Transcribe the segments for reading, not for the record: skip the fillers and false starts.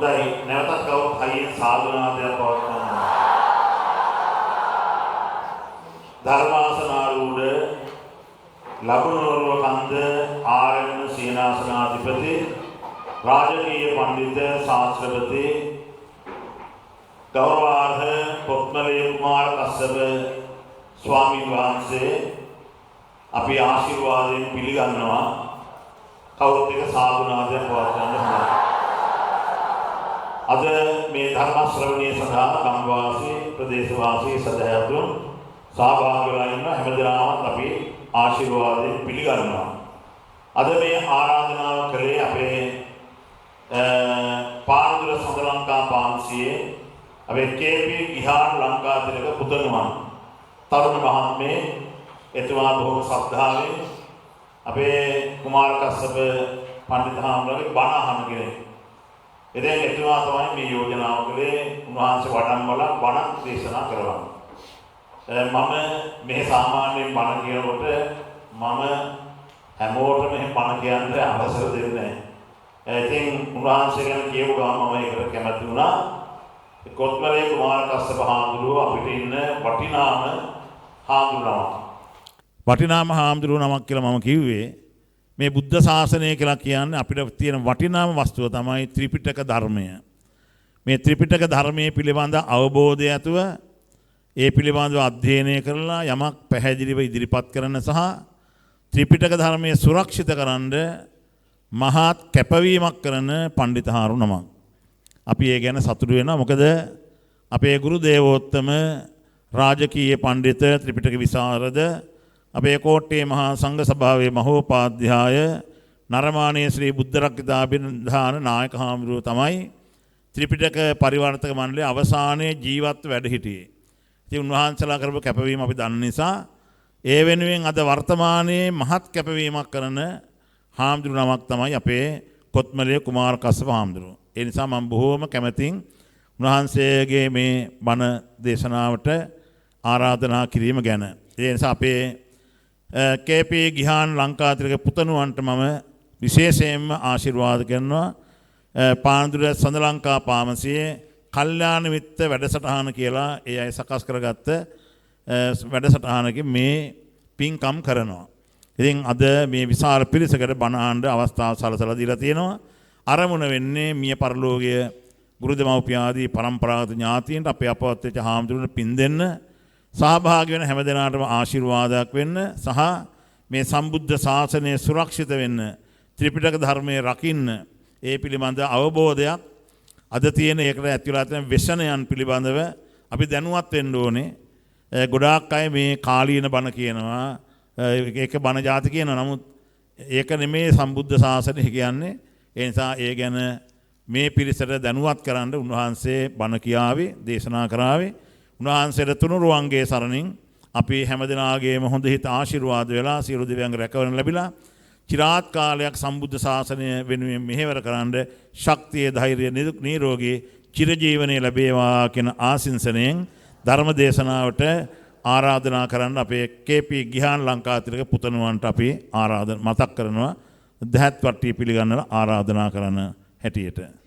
හොඳයි නැවතත් කවුරුත් හයියෙන් සාධනාදයක් පවත්වනවා. ධර්මාසනාරූඪ ලබුණෝරුව කන්ද ආරණ්‍ය සේනාසනාධිපති राजकीय पंडित शास्त्रपति गौरवार्ह पद्मले कुमार कश्यप स्वामी वහන්සේ අපි ආශිර්වාදයෙන් පිළිගන්නවා. කවුරුත් එක සාදුනාදයක් පවත්වන්න ඕනේ. අද මේ ධර්ම ශ්‍රවණය සඳහා ගම්වාසී ප්‍රදේශවාසී සදහැවතුන් සහභාගී වෙලා ඉන්න හැමදෙනාම අපි ආශිර්වාදයෙන් පිළිගන්නවා. අද මේ ආරාධනාව කළේ අපේ පානදුර සඳ ලංකා පාන්සියේ අපේ කේ.පී. ගිහාන් ලංකාතිලක පුතණුවන් තරුණ මහත්මේ එතුමා බොහොම ශ්‍රද්ධාවෙන් අපේ කුමාර කස්සප පඬිත් හාමුදුරුවෝගේ බණ අහන කෙනෙක්. ඉතින් එතුමා තමයි මේ යෝජනාව කළේ. උන්වහන්සේ වඩම්මලා බණ දේශනා කරනවා. මම මේ සාමාන්‍යයෙන් බණ කියනකොට මම හැමෝටම එහෙම බණ කියන්න අවසර දෙන්නේ නැහැ. ඉතින් උන්වහන්සේ ගැන කියපු ගමන් මම ඒකට කැමති වුණා. කොත්මලේ කුමාර කස්සප හාමුදුරුවෝ අපිට ඉන්න වටිනාම හාමුදුරුවෝ. වටිනාම හාමුදුරුවෝ නමක් කියලා මම කිව්වේ මේ බුද්ධ ශාසනය කියලා කියන්නේ අපිට තියෙන වටිනාම වස්තුව තමයි ත්‍රිපිටක ධර්මය. මේ ත්‍රිපිටක ධර්මයේ පිළිබඳ අවබෝධය ඇතුව ඒ පිළිබඳව අධ්‍යයනය කරලා යමක් පැහැදිලිව ඉදිරිපත් කරන සහ ත්‍රිපිටක ධර්මයේ සුරක්ෂිත කරන්න මහත් කැපවීමක් කරන පණ්ඩිතහාරු නමක්. අපි ඒ ගැන සතුටු වෙනවා. මොකද අපේ ගුරු දේවෝත්තම රාජකීය පණ්ඩිත ත්‍රිපිටක විශාරද අපේ කෝට්ටේ මහා සංඝ සභාවේ මහෝපාධ්‍යාය නරමානීය ශ්‍රී බුද්ධ රක්ඛිතාභිධාන නායක හාමුදුරුවෝ තමයි ත්‍රිපිටක පරිවර්තක මණ්ඩලයේ අවසානයේ ජීවත්ව වැඩ හිටියේ. ඉතින් උන්වහන්සේලා කරපු කැපවීම අපි දන්න නිසා ඒ වෙනුවෙන් අද වර්තමානයේ මහත් කැපවීමක් කරන හාමුදුරු නමක් තමයි අපේ කොත්මලේ කුමාර කස්සප හාමුදුරුවෝ. ඒ නිසා මම බොහෝම කැමැතින් උන්වහන්සේගේ මේ බණ දේශනාවට ආරාධනා කිරීම ගැන. ඒ නිසා අපේ කේ.පී. ගිහාන් ලංකාතිලක පුතණුවන්ට මම විශේෂයෙන්ම ආශිර්වාද කරනවා. පානදුර සඳ ලංකා පාමසියේ කල්යාණ මිත්‍ර වැඩසටහන කියලා ඒ අය සකස් කරගත්ත වැඩසටහනකින් මේ පින්කම් කරනවා. ඉතින් අද මේ විශාල පිරිසකට බණ අහන්න අවස්ථාව සලසලා දීලා තියෙනවා. අරමුණ වෙන්නේ මිය පරලෝකීය ගුරු දෙමව්පිය ආදී පරම්පරාගත ඥාතීන්ට අපේ අපවත් වෙච්ච හාමුදුරුවන්ට පින් දෙන්න සහභාගී වෙන හැමදෙනාටම ආශිර්වාදයක් වෙන්න සහ මේ සම්බුද්ධ ශාසනය සුරක්ෂිත වෙන්න ත්‍රිපිටක ධර්මයේ රකින්න ඒ පිළිබඳ අවබෝධයක් අද තියෙන ඒකට ඇතුළත් වෙන ව්‍යසනයන් පිළිබඳව අපි දැනුවත් වෙන්න ඕනේ. ගොඩාක් අය මේ කාලීන බණ කියනවා. ඒක බණ ජාති කියනවා. නමුත් ඒක නෙමේ සම්බුද්ධ ශාසනය කියන්නේ. ඒ නිසා ඒ ගැන මේ පිරිසට දැනුවත් කරන්න උන්වහන්සේ බණ කියාවේ දේශනා කරාවේ. උන්වහන්සේට තුනුරුවන්ගේ සරණින් අපි හැමදෙනාගේම හොඳ හිත ආශිර්වාද වෙලා සියලු දෙවියන්ගේ රැකවරණ ලැබිලා චිරාත් කාලයක් සම්බුද්ධ ශාසනය වෙනුවෙන් මෙහෙවර කරන්න ශක්තිය ධෛර්යය නිරෝගී චිරජීවනයේ ලැබේවා කියන ආශිංසනයෙන් ධර්ම දේශනාවට ආරාධනා කරන්න අපේ කේ.පී. ගිහාන් ලංකාතිලක පුතණුවන්ට අපි මතක් කරනවා දහත් වට්ටිය පිළිගන්නලා ආරාධනා කරන හැටියට.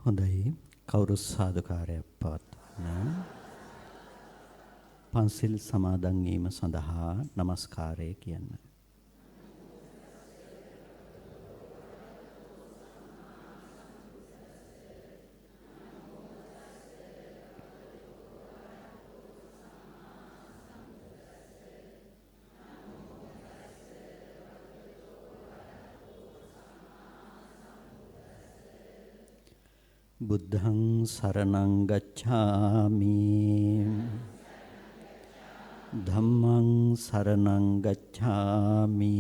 හොඳයි කවුරු සාදුකාරයක් පවත්වන්න. පන්සිල් සමාදන් වීම සඳහා নমස්කාරය කියන්න. බුද්ධං සරණං ගච්ඡාමි ධම්මං සරණං ගච්ඡාමි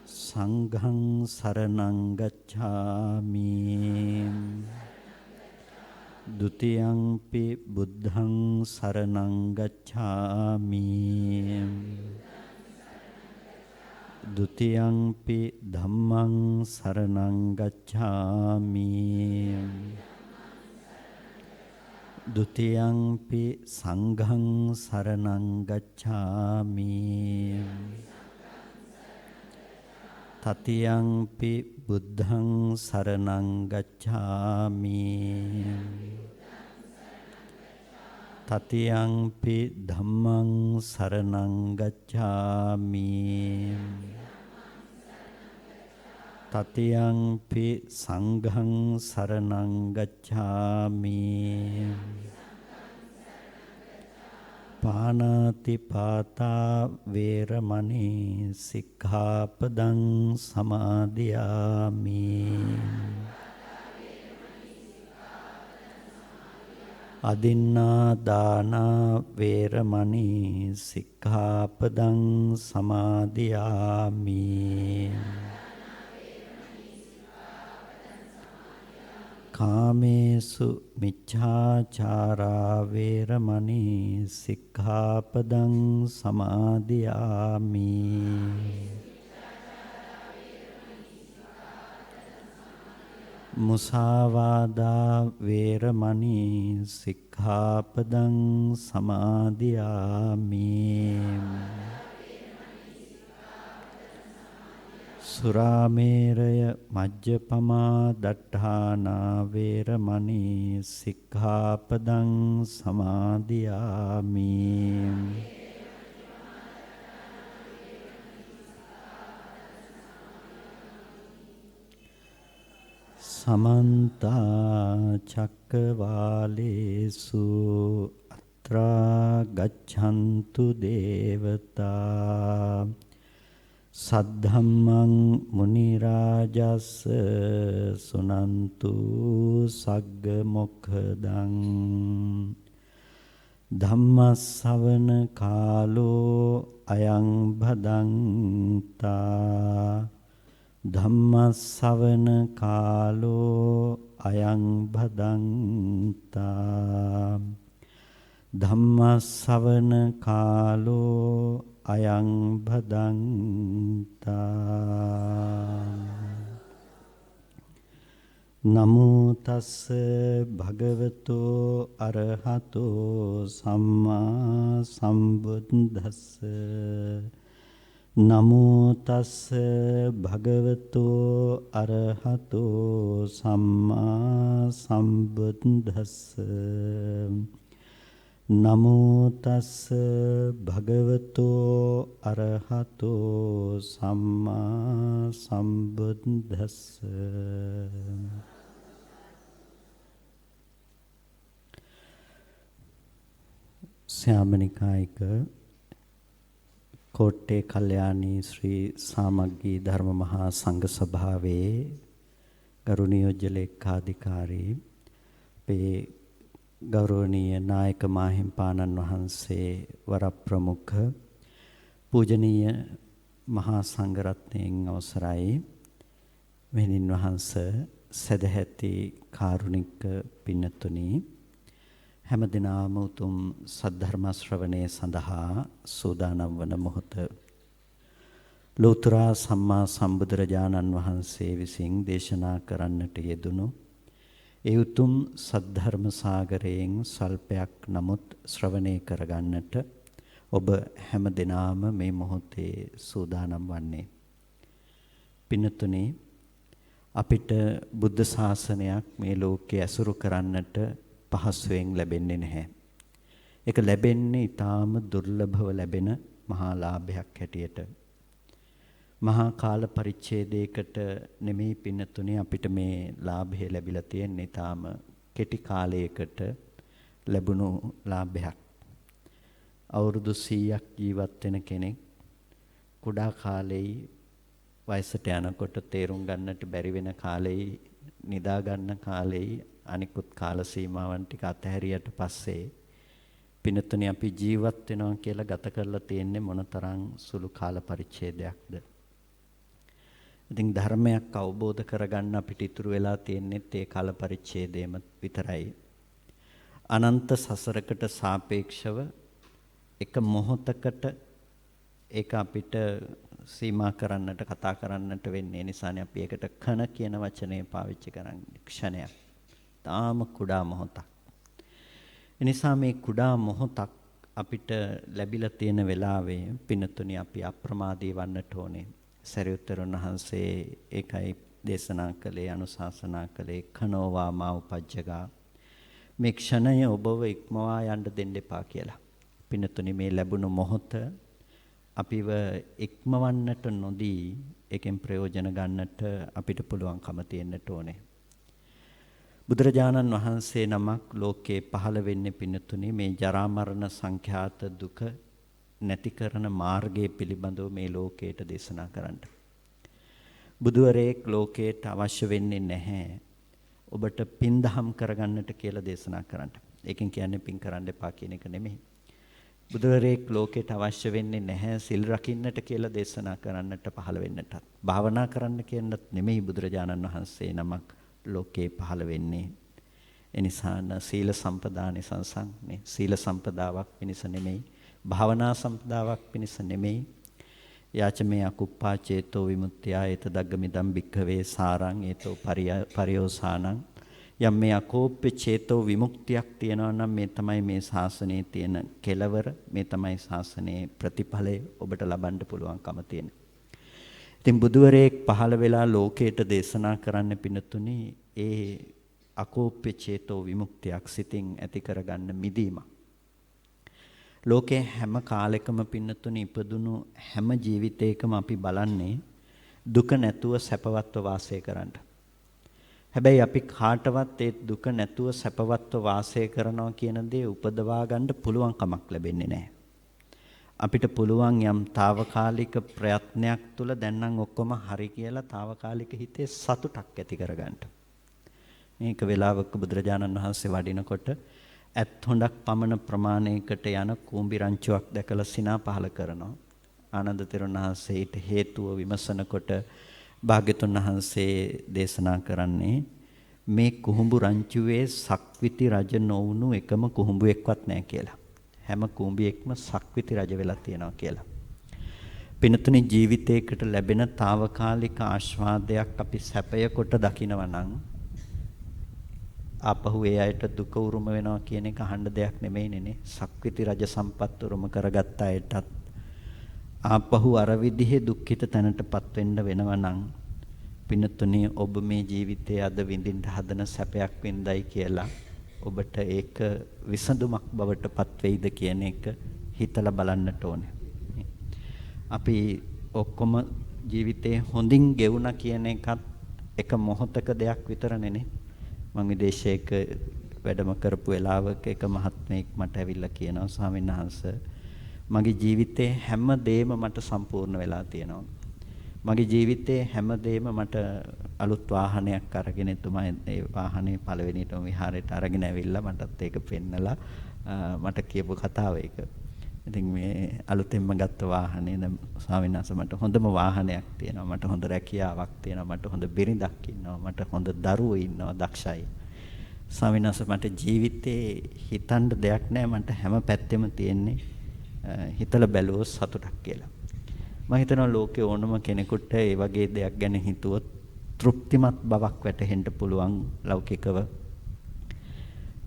සංඝං සරණං ගච්ඡාමි Dutiyampi buddhang saranang gacchami. Dutiyampi dhammang saranang gacchami. Dutiyampi sanghang saranang gacchami. Tatiyampi buddhang saranang gacchami. Tatiyampi dhammang saranang gacchami. Tatiyampi sanghang saranang gacchami. Panati pata veramani sikkhapadang samadhiyami. Adinna dana veramani sikkhapadang samadhiyami. Kāmesu miccācārā veramani sikkhapadang samadhiyami. Musāvādā veramani sikkhapadang samadhiyami. Surameraya majjapama daṭṭhāna veramani sikkhapadang samadhiyami. Samanta cakkavālesu atrā gacchantu devata. Saddhammang munirājassa sunantu sagga mokkhadan. Dhammasavana kālo ayang bhadantā. Dhammasavana kālo ayang bhadantā. Dhammasavana kālo ayang bhadantā. Namo tassa bhagavato arahato samma sambuddhassa. Namo tassa bhagavato arahato samma sambuddhassa. Namo tassa bhagavato arahato samma sambuddhassa. සාමනිකායික Kotte Kalyani ශ්‍රී සාමග්ගී ධර්ම මහා සංඝ සභාවේ ගරුණීය ලේකාධිකාරී අපේ ගෞරවනීය නායක මාහිම්පාණන් වහන්සේ වරප්‍රමුඛ පූජනීය මහා සංඝරත්නයන් අවසරයි මෙහිණින් වහන්ස සදැහැති කාරුණික පින්නතුනි හැම දිනම උතුම් සද්ධර්ම ශ්‍රවණය සඳහා සූදානම් වන මොහොත ලෝතර සම්මා සම්බුදුරජාණන් වහන්සේ විසින් දේශනා කරන්නට යෙදුණු ඒ උතුම් සද්ධර්ම සාගරයෙන් සල්පයක් නමුත් ශ්‍රවණය කරගන්නට ඔබ හැම දිනම මේ මොහොතේ සූදානම් වන්නේ පින්නතුනි අපිට බුද්ධ ශාසනයක් මේ ලෝකයේ ඇසුරු කරන්නට පහසුවෙන් ලැබෙන්නේ නැහැ. ඒක ලැබෙන්නේ ඊටාම දුර්ලභව ලැබෙන මහා ලාභයක් හැටියට. මහා කාල පරිච්ඡේදයකට නෙමෙයි පින්නතුනේ අපිට මේ ලාභය ලැබිලා තියෙන්නේ ඊටාම කෙටි කාලයකට ලැබුණු ලාභයක්. අවුරුදු 100ක් ජීවත් වෙන කෙනෙක් කුඩා කාලේ වයසට යනකොට තේරුම් ගන්නට බැරි වෙන කාලේ නිදා ගන්න කාලේ අනිකුත් කාල සීමාවන් ටික අතහැරියට පස්සේ පිනතුනේ අපි ජීවත් වෙනවා කියලා ගත කරලා තියෙන්නේ මොනතරම් සුළු කාල පරිච්ඡේදයක්ද. ඉතින් ධර්මයක් අවබෝධ කරගන්න අපිට ඉතුරු වෙලා තියෙන්නේ ඒ කාල පරිච්ඡේදයම විතරයි. අනන්ත සසරකට සාපේක්ෂව එක මොහොතකට ඒක අපිට සීමා කරන්නට කතා කරන්නට වෙන්නේ. නිසානේ අපි ඒකට කන කියන වචනේ පාවිච්චි කරන්නේ. ක්ෂණයක්. තාම කුඩා මොහොතක්. එනිසා මේ කුඩා මොහොතක් අපිට ලැබිලා තියෙන වෙලාවේ පිනතුනි අපි අප්‍රමාදී වන්නට ඕනේ. සරියුත්තරුන් වහන්සේ ඒකයි දේශනා කළේ, අනුශාසනා කළේ කනෝවා මා උපජ්ජගා. මේ ක්ෂණය ඔබව ඉක්මවා යන්න දෙන්න එපා කියලා. පිනතුනි මේ ලැබුණු මොහොත අපිව ඉක්මවන්නට නොදී ඒකෙන් ප්‍රයෝජන ගන්නට අපිට පුළුවන්කම තියෙන්නට ඕනේ. බුදුරජාණන් වහන්සේ නමක් ලෝකේ පහළ වෙන්නේ පිනතුනි මේ ජරා මරණ සංඛ්‍යාත දුක නැති කරන මාර්ගය පිළිබඳව මේ ලෝකයට දේශනා කරන්න. බුදුවරයෙක් ලෝකයට අවශ්‍ය වෙන්නේ නැහැ. ඔබට පින් දහම් කරගන්නට කියලා දේශනා කරන්න. ඒකෙන් කියන්නේ පින් කරන්න එපා කියන එක නෙමෙයි. බුදුරෙක් ලෝකයට අවශ්‍ය වෙන්නේ නැහැ සිල් රකින්නට කියලා දේශනා කරන්නට පහළ වෙන්නටත්. භාවනා කරන්න කියනත් නෙමෙයි බුදුරජාණන් වහන්සේ නමක් ලෝකේ පහළ වෙන්නේ. එනිසා සීල සම්පදානි සංසංනේ සීල සම්පදාවක් පිණිස නෙමෙයි. භාවනා සම්පදාවක් පිණිස නෙමෙයි. යාචමේ අකුප්පා චේතෝ විමුක්තිය ඒත දග්ගමිදම් භික්ඛවේ සාරං ඒතෝ පරියෝසානං යම් මේ අකෝප්‍ය චේතෝ විමුක්තියක් තියෙනවා නම් මේ තමයි මේ ශාසනයේ තියෙන කෙලවර, මේ තමයි ශාසනයේ ප්‍රතිඵලය ඔබට ලබන්න පුළුවන්කම තියෙන. ඉතින් බුදුවරයෙක් පහළ වෙලා ලෝකයට දේශනා කරන්න පිණතුනි ඒ අකෝප්‍ය චේතෝ විමුක්තියක් සිතින් ඇති කරගන්න මිදීමක්. ලෝකේ හැම කාලෙකම පින්නතුනි ඉපදුණු හැම ජීවිතයකම අපි බලන්නේ දුක නැතුව සැපවත්ව වාසය කරන්න. හැබැයි අපි කාටවත් ඒ දුක නැතුව සැපවත්ව වාසය කරනවා කියන දේ උපදවා ගන්න පුළුවන් කමක් ලැබෙන්නේ නැහැ. අපිට පුළුවන් යම් తాවකාලික ප්‍රයත්නයක් තුළ දැන් නම් ඔක්කොම හරි කියලා తాවකාලික හිතේ සතුටක් ඇති කරගන්න. මේක වෙලාවක බුදුරජාණන් වහන්සේ වඩිනකොට ඇත් හොඬක් පමණ ප්‍රමාණයකට යන කූඹි රංචුවක් දැකලා සිනා පහල කරනවා. ආනන්ද තෙරුන් වහන්සේට හේතුව විමසනකොට භාග්‍යතුන් වහන්සේ දේශනා කරන්නේ මේ කුහුඹු රංචුවේ සක්විති රජ නොවුණු එකම කුහුඹුවෙක්වත් නැහැ කියලා. හැම කුඹියෙක්ම සක්විති රජ වෙලා තියෙනවා කියලා. පිනතුනි ජීවිතයකට ලැබෙන తాවකාලික ආස්වාදයක් අපි සැපය කොට දකිනවා නම් ආපහු ඒ අයට දුක උරුම වෙනවා කියන එක අහන්න දෙයක් නෙමෙයිනේ. සක්විති රජ සම්පත් උරුම කරගත්ත අයටත් ආපහු අර විදිහේ දුක්ඛිත තැනටපත් වෙන්න වෙනවා නම් පිනතුනි ඔබ මේ ජීවිතයේ අද විඳින්න හදන සැපයක් වින්දයි කියලා ඔබට ඒක විසඳුමක් බවට පත් වෙයිද කියන එක හිතලා බලන්නට ඕනේ. අපි ඔක්කොම ජීවිතේ හොඳින් ගෙවුණා කියන එකත් එක මොහොතක දෙයක් විතරනේ. මම විදේශයක වැඩම කරපු වෙලාවක එක මහත්මයෙක් මට ඇවිල්ලා කියනවා ස්වාමීන් වහන්සේ මගේ ජීවිතේ හැම දෙයක්ම මට සම්පූර්ණ වෙලා තියෙනවා. මගේ ජීවිතේ හැම දෙයක්ම මට අලුත් වාහනයක් අරගෙන එතුමා ඒ වාහනේ පළවෙනිටම විහාරයට අරගෙන ඇවිල්ලා මටත් ඒක පෙන්නලා මට කියපු කතාව ඒක. ඉතින් මේ අලුතෙන්ම ගත්ත වාහනේ දැන් ස්වාමීන් වහන්සේ මට හොඳම වාහනයක් තියෙනවා. මට හොඳ රැකියාවක් තියෙනවා. මට හොඳ බිරිඳක් ඉන්නවා. මට හොඳ දරුවෝ ඉන්නවා දක්ෂයි. ස්වාමීන් වහන්සේ මට ජීවිතේ හිතන්න දෙයක් නැහැ. මට හැම පැත්තෙම තියෙන්නේ හිතලා බැලුවොත් සතුටක් කියලා. මම හිතනවා ලෝකේ ඕනම කෙනෙකුට ඒ වගේ දෙයක් ගැන හිතුවොත් තෘප්තිමත් බවක් වැටහෙන්න පුළුවන් ලෞකිකව.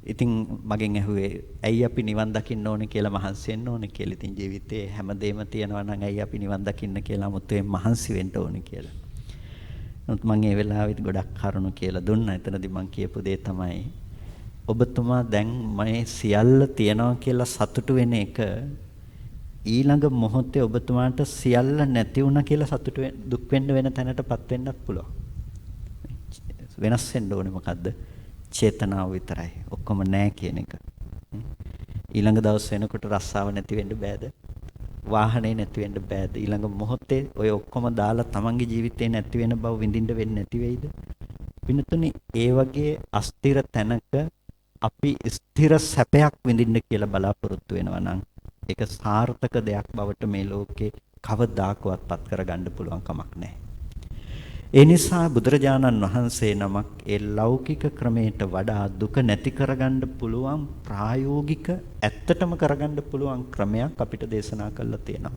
ඉතින් මගෙන් ඇහුවේ ඇයි අපි නිවන් දකින්න ඕනේ කියලා මහන්සි වෙන්න ඕනේ කියලා. ඉතින් ජීවිතේ හැමදේම තියනවා නම් ඇයි අපි නිවන් දකින්න කියලා මුතුයෙන් මහන්සි වෙන්න ඕනේ කියලා. නමුත් මම ඒ වෙලාවෙත් ගොඩක් කරුණු කියලා දුන්නා. එතනදී මම කියපු දේ තමයි ඔබතුමා දැන් මේ සියල්ල තියනවා කියලා සතුටු වෙන එක ඊළඟ මොහොතේ ඔබතුමාට සියල්ල නැති වුණා කියලා සතුටු දුක් වෙන්න වෙන තැනටපත් වෙන්නත් පුළුවන්. වෙනස් වෙන්න ඕනේ මොකද්ද? චේතනාව විතරයි. ඔක්කොම නැහැ කියන එක. ඊළඟ දවස් වෙනකොට රස්සාව නැති වෙන්න බෑද? වාහනේ නැති වෙන්න බෑද? ඊළඟ මොහොතේ ඔය ඔක්කොම දාලා තමන්ගේ ජීවිතේ නැති වෙන බව විඳින්න වෙන්නේ නැති වෙයිද? පින්තුනි ඒ වගේ අස්තිර තැනක අපි ස්ථිර සැපයක් විඳින්න කියලා බලාපොරොත්තු වෙනවා නම් ඒක සාර්ථක දෙයක් බවට මේ ලෝකේ කවදාකවත් පත් කරගන්න පුළුවන් කමක් නැහැ. ඒ නිසා බුදුරජාණන් වහන්සේ නමක් ඒ ලෞකික ක්‍රමයට වඩා දුක නැති කරගන්න පුළුවන් ප්‍රායෝගික ඇත්තටම කරගන්න පුළුවන් ක්‍රමයක් අපිට දේශනා කළා තියෙනවා.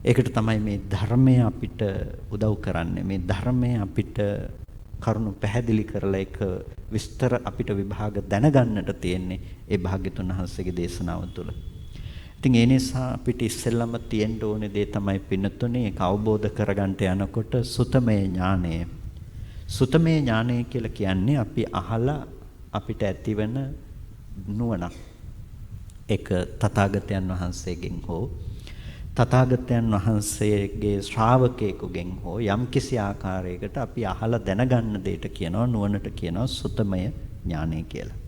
ඒකට තමයි මේ ධර්මය අපිට උදව් කරන්නේ. මේ ධර්මය අපිට කරුණු පැහැදිලි කරලා ඒක විස්තර අපිට විභාග දැනගන්නට තියෙන්නේ ඒ භාග්‍යතුන් වහන්සේගේ දේශනාව තුළ. ඉතින් ඒ නිසා අපිට ඉස්සෙල්ලම තියෙන්න ඕනේ දේ තමයි පින්නතුනේ ඒක අවබෝධ කරගන්න යනකොට සුතමේ ඥානය. සුතමේ ඥානය කියලා කියන්නේ අපි අහලා අපිට ඇතිවෙන නුවණක්. ඒක තථාගතයන් වහන්සේගෙන් හෝ තථාගතයන් වහන්සේගේ ශ්‍රාවකයෙකුගෙන් හෝ යම්කිසි ආකාරයකට අපි අහලා දැනගන්න දෙයට කියනවා නුවණට කියනවා සුතමය ඥානය කියලා.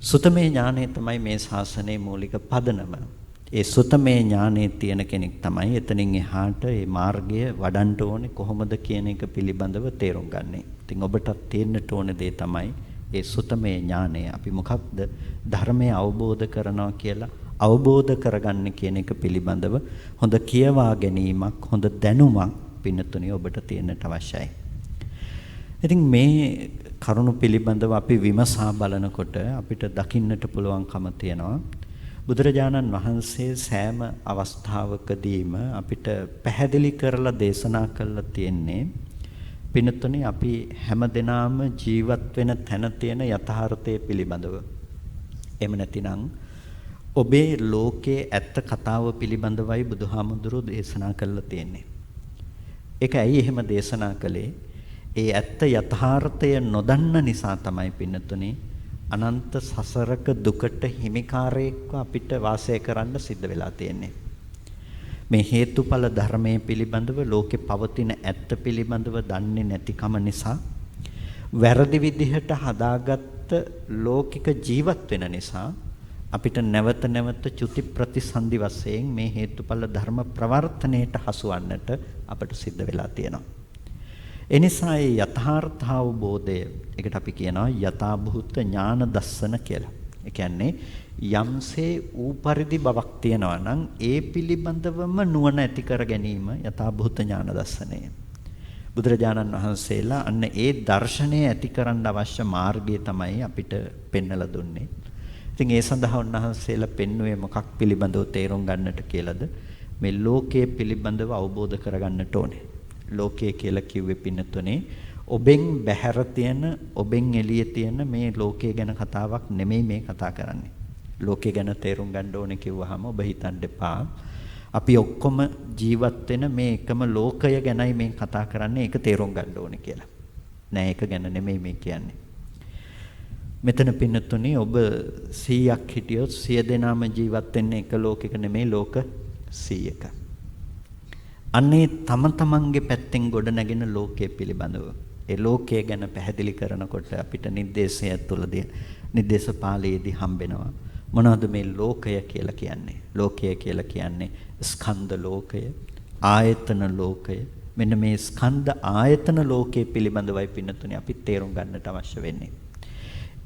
සුතමේ ඥානය තමයි මේ ශාසනයේ මූලික පදනම. ඒ සුතමේ ඥානයේ තියෙන කෙනෙක් තමයි එතනින් එහාට මේ මාර්ගය වඩන්න ඕනේ කොහොමද කියන එක පිළිබඳව තේරුම් ගන්න. ඉතින් ඔබටත් තේරෙන්නට ඕනේ දේ තමයි ඒ සුතමේ ඥානය. අපි මොකක්ද ධර්මය අවබෝධ කරනවා කියලා අවබෝධ කරගන්න කියන එක පිළිබඳව හොඳ කියවා ගැනීමක් හොඳ දැනුමක් පින්නතුණිය ඔබට තියෙන්නට අවශ්‍යයි. ඉතින් මේ කරුණු පිළිබඳව අපි විමසා බලනකොට අපිට දකින්නට පුළුවන්කම තියෙනවා බුදුරජාණන් වහන්සේ සෑම අවස්ථාවකදීම අපිට පැහැදිලි කරලා දේශනා කළා තියෙන්නේ පින්නතුණිය අපි හැමදෙනාම ජීවත් වෙන තැන තියෙන යථාර්ථය පිළිබඳව. එහෙම නැතිනම් ඔබේ ලෝකයේ ඇත්ත කතාව පිළිබඳවයි බුදුහාමුදුරුවෝ දේශනා කළා තියෙන්නේ. ඒක ඇයි එහෙම දේශනා කළේ? ඒ ඇත්ත යථාර්ථය නොදන්න නිසා තමයි පින්නතුනේ අනන්ත සසරක දුකට හිමිකාරයෙක්ව අපිට වාසය කරන්න සිද්ධ වෙලා තියෙන්නේ. මේ හේතුඵල ධර්මයේ පිළිබඳව ලෝකේ පවතින ඇත්ත පිළිබඳව දන්නේ නැතිකම නිසා වැරදි විදිහට හදාගත්ත ලෞකික ජීවත් වෙන නිසා අපිට නැවත නැවත චුති ප්‍රතිසන්දි වශයෙන් මේ හේතුඵල ධර්ම ප්‍රවර්තනයට හසුවන්නට අපට සිද්ධ වෙලා තියෙනවා. එනිසා මේ යථාර්ථ අවබෝධය ඒකට අපි කියනවා යථාභූත ඥාන දස්සන කියලා. ඒ කියන්නේ යම්සේ ඌ පරිදි බවක් තියෙනවා නම් ඒ පිළිබඳවම නුවණ ඇති කර ගැනීම යථාභූත ඥාන දස්සනය. බුදුරජාණන් වහන්සේලා අන්න ඒ දර්ශනය ඇති කරන්න අවශ්‍ය මාර්ගය තමයි අපිට පෙන්වලා දුන්නේ. ඉතින් ඒ සඳහා උන්වහන්සේලා පෙන්වුවේ මොකක් පිළිබඳව තේරුම් ගන්නට කියලාද? මේ ලෝකයේ පිළිබඳව අවබෝධ කරගන්නට ඕනේ. ලෝකය කියලා කිව්වේ පින්නතුනේ ඔබෙන් බැහැර තියෙන ඔබෙන් එළියේ තියෙන මේ ලෝකය ගැන කතාවක් නෙමෙයි මේ කතා කරන්නේ. ලෝකය ගැන තේරුම් ගන්න ඕනේ කිව්වහම ඔබ හිතන්න එපා අපි ඔක්කොම ජීවත් වෙන මේ එකම ලෝකය ගැනයි මේ කතා කරන්නේ ඒක තේරුම් ගන්න ඕනේ කියලා. නෑ ඒක ගැන නෙමෙයි මේ කියන්නේ. මෙතන පින්නතුනේ ඔබ 100ක් හිටියොත් 100 දෙනාම ජීවත් වෙන්නේ එක ලෝකයක නෙමෙයි ලෝක 100ක. අන්නේ තම තමන්ගේ පැත්තෙන් ගොඩ නැගෙන ලෝකයේ පිළිබඳව ඒ ලෝකය ගැන පැහැදිලි කරනකොට අපිට නිर्देशය තුළදී නිर्देश පාළියේදී හම්බෙනවා මොනවද මේ ලෝකය කියලා කියන්නේ? ලෝකය කියලා කියන්නේ ස්කන්ධ ලෝකය, ආයතන ලෝකය. මෙන්න මේ ස්කන්ධ ආයතන ලෝකයේ පිළිබඳවයි පින්නතුනේ අපි තේරුම් ගන්නට අවශ්‍ය වෙන්නේ.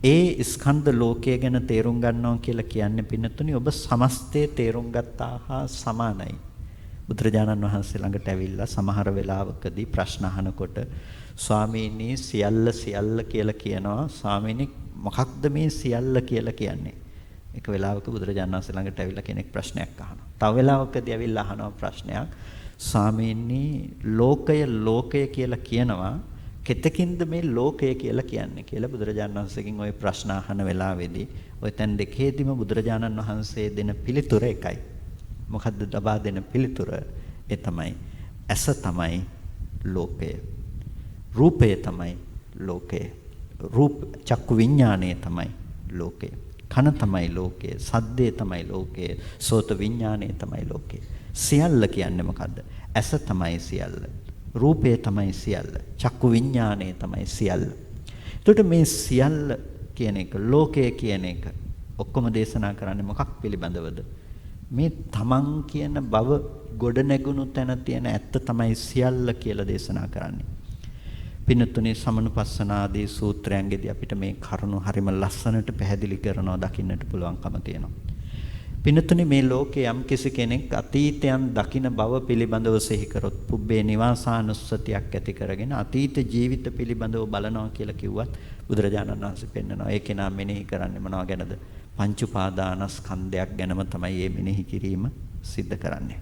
ඒ ස්කන්ධ ලෝකය ගැන තේරුම් ගන්නවා කියලා කියන්නේ පින්නතුනේ ඔබ සමස්තය තේරුම් ගත්තා හා සමානයි. බුදුරජාණන් වහන්සේ ළඟට ඇවිල්ලා සමහර වෙලාවකදී ප්‍රශ්න අහනකොට ස්වාමීනි සියල්ල කියලා කියනවා. ස්වාමීනි මොකක්ද මේ සියල්ල කියලා කියන්නේ? එක වෙලාවක බුදුරජාණන් වහන්සේ ළඟට ඇවිල්ලා කෙනෙක් ප්‍රශ්නයක් අහනවා. තව වෙලාවකදී ඇවිල්ලා අහනවා ප්‍රශ්නයක්. ස්වාමීනි ලෝකය කියලා කියනවා. කෙතකින්ද මේ ලෝකය කියලා කියන්නේ කියලා බුදුරජාණන් වහන්සේගෙන් ওই ප්‍රශ්න අහන වෙලාවේදී ওই තැන් දෙකේදීම බුදුරජාණන් වහන්සේ දෙන පිළිතුර එකයි. මොකද්ද ලබා දෙන පිළිතුර? ඒ තමයි ඇස තමයි ලෝකය. රූපය තමයි ලෝකය. චක්කු විඥානය තමයි ලෝකය. කන තමයි ලෝකය. සද්දේ තමයි ලෝකය. සෝත විඥානය තමයි ලෝකය. සියල්ල කියන්නේ මොකද්ද? ඇස තමයි සියල්ල. රූපය තමයි සියල්ල. චක්කු විඥානය තමයි සියල්ල. එතකොට මේ සියල්ල කියන එක ලෝකය කියන එක ඔක්කොම දේශනා කරන්නේ මොකක් පිළිබඳවද? මේ තමන් කියන බව ගොඩ නැගුණු තැන තියෙන ඇත්ත තමයි සියල්ල කියලා දේශනා කරන්නේ. පින්නතුනේ සමනුපස්සනාදී සූත්‍රයන්ගෙදී අපිට මේ කරුණු හරිම ලස්සනට පැහැදිලි කරනවා දකින්නට පුළුවන්කම තියෙනවා. පින්නතුනි මේ ලෝකේ යම් කෙනෙක් අතීතයන් දකින බව පිළිබඳව සිහි කරොත් පුබ්බේ නිවාසානුස්සතියක් ඇති කරගෙන අතීත ජීවිත පිළිබඳව බලනවා කියලා කිව්වත් බුදුරජාණන් වහන්සේ පෙන්නනවා ඒ කෙනා මෙනෙහි කරන්නේ මොනවා ගැනද? පංච උපාදානස්කන්ධයක් ගැනම තමයි මේ මෙනෙහි කිරීම සිද්ධ කරන්නේ.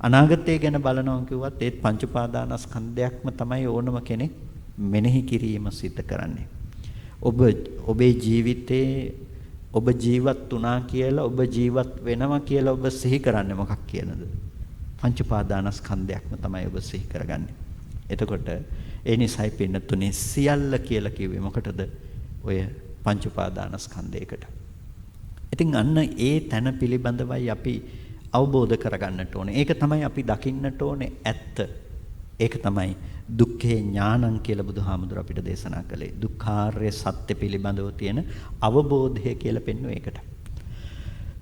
අනාගතය ගැන බලනවා කිව්වත් ඒත් පංච උපාදානස්කන්ධයක්ම තමයි ඕනම කෙනෙක් මෙනෙහි කිරීම සිද්ධ කරන්නේ. ඔබේ ජීවිතේ ඔබ ජීවත් වුණා කියලා ඔබ ජීවත් වෙනවා කියලා ඔබ සිහි කරන්නේ මොකක් කියලාද? පංච උපාදානස්කන්ධයක්ම තමයි ඔබ සිහි කරගන්නේ. එතකොට ඒ නිසයි පින්නතුනේ සියල්ල කියලා කිව්වේ මොකටද? ඔය පංච උපාදානස්කන්ධයකට. ඉතින් අන්න ඒ තැන පිළිබඳවයි අපි අවබෝධ කරගන්නට ඕනේ. ඒක තමයි අපි දකින්නට ඕනේ ඇත්ත. ඒක තමයි දුක්ඛේ ඥානං කියලා බුදුහාමුදුර අපිට දේශනා කළේ. දුක්ඛාර්ය සත්‍ය පිළිබඳව තියෙන අවබෝධය කියලා පෙන්වන එකට.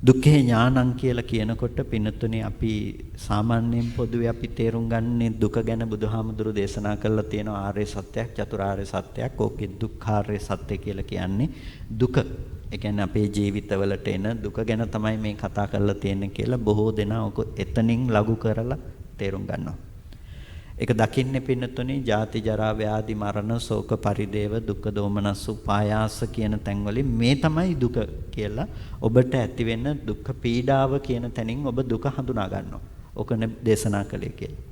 දුක්ඛේ ඥානං කියලා කියනකොට පින්නතුනේ අපි සාමාන්‍යයෙන් පොදුවේ අපි තේරුම් ගන්නේ දුක ගැන බුදුහාමුදුරු දේශනා කළා තියෙන ආර්ය සත්‍යයක් චතුරාර්ය සත්‍යයක්. ඕකේ දුක්ඛාර්ය සත්‍ය කියලා කියන්නේ දුක. ඒ කියන්නේ අපේ ජීවිතවලට එන දුක ගැන තමයි මේ කතා කරලා තියෙන්නේ කියලා බොහෝ දෙනා ඔක එතනින් ලඝු කරලා තේරුම් ගන්නවා. ඒක දකින්නේ පින්නතුනේ ජාති ජරා ව්‍යාධි මරණ ශෝක පරිදේව දුක්ඛ දෝමනස් උපායාස කියන තැන්වලින් මේ තමයි දුක කියලා ඔබට ඇති වෙන දුක්ඛ පීඩාව කියන තැනින් ඔබ දුක හඳුනා ගන්නවා. ඕකනේ දේශනා කළේ කියලා.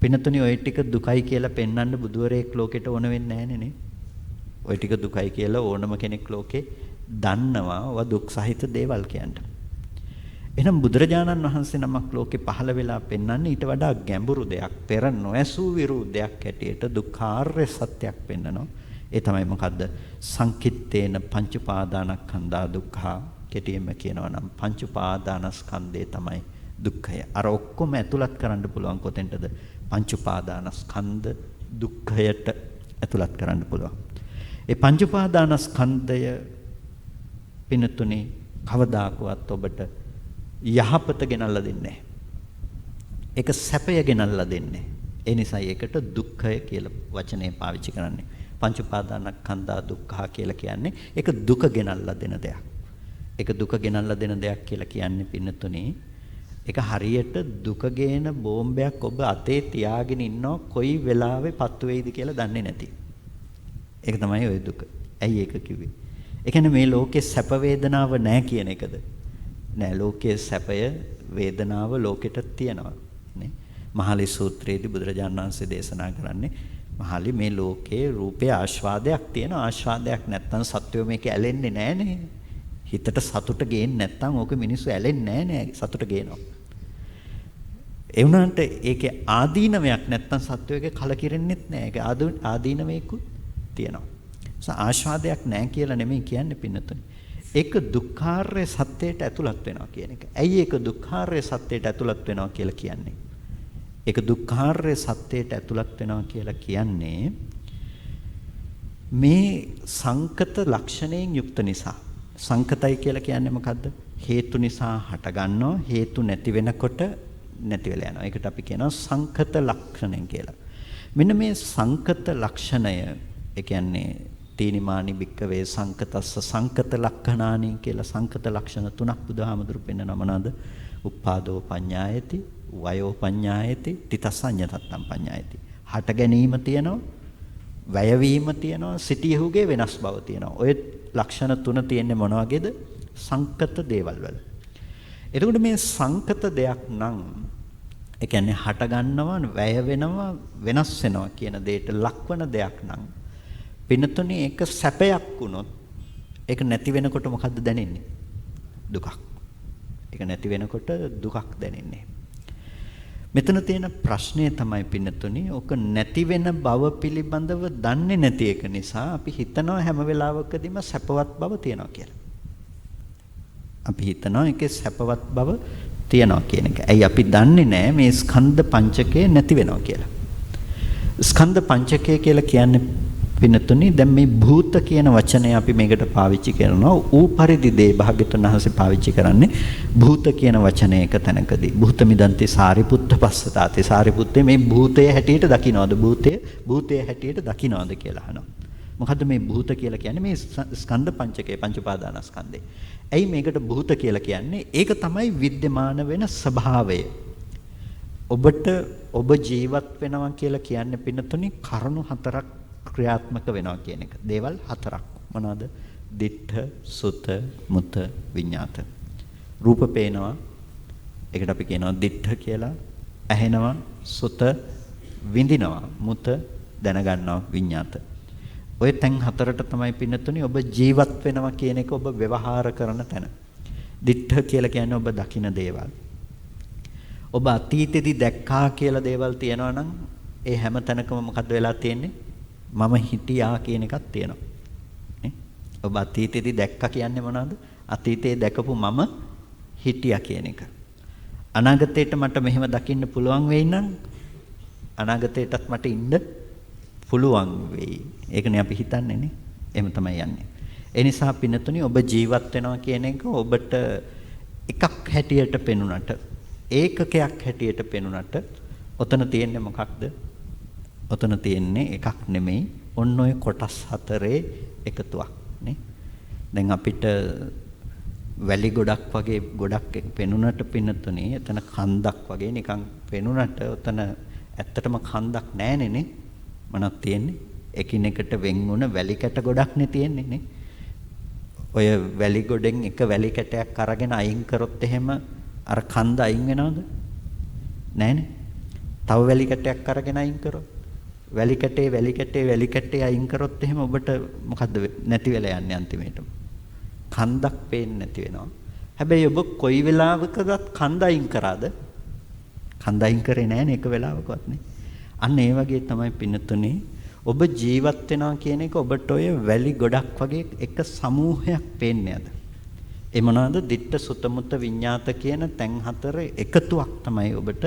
පින්නතුනේ ওই ටික දුකයි කියලා පෙන්වන්න බුදුවරයෙක් ලෝකෙට ඕන වෙන්නේ නැහැ නේ. ওই ටික දුකයි කියලා ඕනම කෙනෙක් ලෝකේ දන්නවා. ඔය දුක් සහිත දේවල් කියන්නේ. එහෙනම් බුදුරජාණන් වහන්සේ නමක් ලෝකේ පහළ වෙලා පෙන්වන්නේ ඊට වඩා ගැඹුරු දෙයක්. පෙර නොඇසූ විරුද්ධයක් හැටියට දුක්ඛාර්ය සත්‍යයක් පෙන්වනවා. ඒ තමයි මොකද්ද? සංකිට්ඨේන පංච උපාදානස්කන්ධා දුක්ඛා. කෙටියෙන්ම කියනවා නම් පංච උපාදානස්කන්ධය තමයි දුක්ඛය. අර ඔක්කොම ඇතුළත් කරන්න පුළුවන් කොතෙන්ටද? පංච උපාදානස්කන්ධ දුක්ඛයට ඇතුළත් කරන්න පුළුවන්. ඒ පංච උපාදානස්කන්ධය පිනතුනේ කවදාකවත් ඔබට යහපත ගෙනල්ලා දෙන්නේ නැහැ. ඒක සැපය ගෙනල්ලා දෙන්නේ. ඒ නිසා ඒකට දුක්ඛය කියලා වචනේ පාවිච්චි කරන්නේ. පංච උපාදානස්කන්ධා දුක්ඛා කියලා කියන්නේ ඒක දුක ගෙනල්ලා දෙන දෙයක්. ඒක දුක ගෙනල්ලා දෙන දෙයක් කියලා කියන්නේ පින්නතුනේ ඒක හරියට දුක ගේන බෝම්බයක් ඔබ අතේ තියාගෙන ඉන්නව කොයි වෙලාවෙ පත්තු වෙයිද කියලා දන්නේ නැති. ඒක තමයි ওই දුක. ඇයි ඒක කිව්වේ? ඒ කියන්නේ මේ ලෝකේ සැප වේදනාව නැහැ කියන එකද? නෑ, ලෝකයේ සැපය වේදනාව ලෝකෙට තියෙනවා නේ. මහලි සූත්‍රයේදී බුදුරජාණන් වහන්සේ දේශනා කරන්නේ මහලි මේ ලෝකයේ රූපේ ආස්වාදයක් තියෙනවා. ආස්වාදයක් නැත්තම් සත්වෝ මේක ඇලෙන්නේ නෑනේ. හිතට සතුට ගේන්නේ නැත්තම් ඕක මිනිස්සු ඇලෙන්නේ නෑනේ. සතුට ගේනවා. ඒ වුණාට ඒකේ ආදීනමයක් නැත්තම් සත්වෝගේ කලකිරෙන්නෙත් නෑ. ඒක ආදීනමයකුත් තියෙනවා. ආස්වාදයක් නෑ කියලා නෙමෙයි කියන්නේ පින්නතුනේ. ඒක දුක්ඛාර්ය සත්‍යයට ඇතුළත් වෙනවා කියන එක. ඇයි ඒක දුක්ඛාර්ය සත්‍යයට ඇතුළත් වෙනවා කියලා කියන්නේ? ඒක දුක්ඛාර්ය සත්‍යයට ඇතුළත් වෙනවා කියලා කියන්නේ මේ සංකත ලක්ෂණයෙන් යුක්ත නිසා. සංකතයි කියලා කියන්නේ මොකද්ද? හේතු නිසා හට ගන්නවා, හේතු නැති වෙනකොට නැති වෙලා යනවා. ඒකට අපි කියනවා සංකත ලක්ෂණය කියලා. මෙන්න මේ සංකත ලක්ෂණය ඒ කියන්නේ තීනිමානි බික්කවේ සංකතස්ස සංකත ලක්ඛණානි කියලා සංකත ලක්ෂණ තුනක් බුදුහාමුදුරු පෙන්නනවා. මොනවාද? උප්පාදෝ පඤ්ඤායති, වයෝ පඤ්ඤායති, තිතසඤ්ඤතත්තම් පඤ්ඤායති. හට ගැනීම තියෙනවා, වැයවීම තියෙනවා, සිටියහුගේ වෙනස් බව තියෙනවා. ඔය ලක්ෂණ තුන තියෙන්නේ මොන වගේද? සංකත දේවල් වල. එතකොට මේ සංකත දෙයක් නම් ඒ කියන්නේ හට ගන්නවා, වැය වෙනවා, වෙනස් වෙනවා කියන දෙයට ලක්වන දෙයක් නම් පින්නතුනේ ඒක සැපයක් වුණොත් ඒක නැති වෙනකොට මොකද්ද දැනෙන්නේ? දුකක්. ඒක නැති වෙනකොට දුකක් දැනෙන්නේ. මෙතන තියෙන ප්‍රශ්නය තමයි පින්නතුනේ ඔක නැති වෙන බව පිළිබඳව දන්නේ නැති එක නිසා අපි හිතනවා හැම වෙලාවකදීම සැපවත් බව තියනවා කියලා. අපි හිතනවා ඒකේ සැපවත් බව තියනවා කියන එක. ඇයි අපි දන්නේ නැහැ මේ ස්කන්ධ පංචකය නැති වෙනවා කියලා. ස්කන්ධ පංචකය කියලා කියන්නේ පින්නතුනි දැන් මේ භූත කියන වචනය අපි මේකට පාවිච්චි කරනවා. ඌ පරිදි දේ භාග්‍යතුන් වහන්සේ පාවිච්චි කරන්නේ භූත කියන වචනයක තැනකදී. භූත මිදන්ති සාරිපුත්ත පස්සතාති. සාරිපුත්තේ මේ භූතය හැටියට දකින්නවද? භූතය හැටියට දකින්නවද කියලා අහනවා. මොකද්ද මේ භූත කියලා කියන්නේ? මේ ස්කන්ධ පංචකය, පංච උපාදානස්කන්ධේ. ඇයි මේකට භූත කියලා කියන්නේ? ඒක තමයි විද්‍යමාන වෙන ස්වභාවය. ඔබට ඔබ ජීවත් වෙනවා කියලා කියන්නේ පින්නතුනි කරුණු හතරක් ක්‍රියාත්මක වෙනවා කියන එක. දේවල් හතරක්. මොනවාද? දිට්ඨ, සුත, මුත, විඤ්ඤාත. රූප පේනවා. ඒකට අපි කියනවා දිට්ඨ කියලා. ඇහෙනවා, සුත, විඳිනවා, මුත, දැනගන්නවා, විඤ්ඤාත. ඔය තැන් හතරට තමයි පින්නතුනි ඔබ ජීවත් වෙනවා කියන එක ඔබ ව්‍යවහාර කරන තැන. දිට්ඨ කියලා කියන්නේ ඔබ දකින දේවල්. ඔබ අතීතෙදි දැක්කා කියලා දේවල් තියෙනවා නම් ඒ හැම තැනකම මොකද්ද වෙලා තියෙන්නේ? මම හිටියා කියන එකක් තියෙනවා. නේ? ඔබ අතීතෙදි දැක්කා කියන්නේ මොනවද? අතීතයේ දැකපු මම හිටියා කියන එක. අනාගතේට මට මෙහෙම දකින්න පුළුවන් වෙයි නම් අනාගතේටත් මට ඉන්න පුළුවන් වෙයි. ඒකනේ අපි හිතන්නේ නේ. එහෙම තමයි යන්නේ. ඒ නිසා පින්නතුනි ඔබ ජීවත් වෙනවා කියන එක ඔබට එකක් හැටියට පෙනුනට ඒකකයක් හැටියට පෙනුනට ඔතන තියෙන්නේ මොකක්ද? ඔතන තියෙන්නේ එකක් නෙමෙයි. ඔන්න ඔය කොටස් හතරේ එකතුවක් නේ. දැන් අපිට වැලි ගොඩක් වගේ ගොඩක් පෙනුනට පින්නතුනේ එතන කන්දක් වගේ නිකන් පෙනුනට ඔතන ඇත්තටම කන්දක් නෑනේ නේ. මොනක් තියෙන්නේ? එකිනෙකට වෙන් වුණ වැලි කැට ගොඩක් නේ තියෙන්නේ නේ. ඔය වැලි ගොඩෙන් එක වැලි කැටයක් අරගෙන අයින් කරොත් එහෙම අර කන්ද අයින් වෙනවද? නෑනේ. තව වැලි කැටයක් අරගෙන අයින් කරොත් වැලි කැටේ අයින් කරොත් එහෙම ඔබට මොකද්ද නැති වෙලා යන්නේ අන්තිමේටම? කන්දක් පේන්නේ නැති වෙනවා. හැබැයි ඔබ කොයි වෙලාවකවත් කන්ද අයින් කරාද? කන්ද අයින් කරේ නෑනේ එක වෙලාවකවත් නේ. අන්න ඒ වගේ තමයි පින්නතුනේ ඔබ ජීවත් වෙනවා කියන එක ඔබට ඔය වැලි ගොඩක් වගේ එක සමූහයක් පේන්නේ අද. ඒ මොනවාද? දිට්ඨ, සුත, මුත, විඤ්ඤාත කියන තැන් හතර එකතුවක් තමයි ඔබට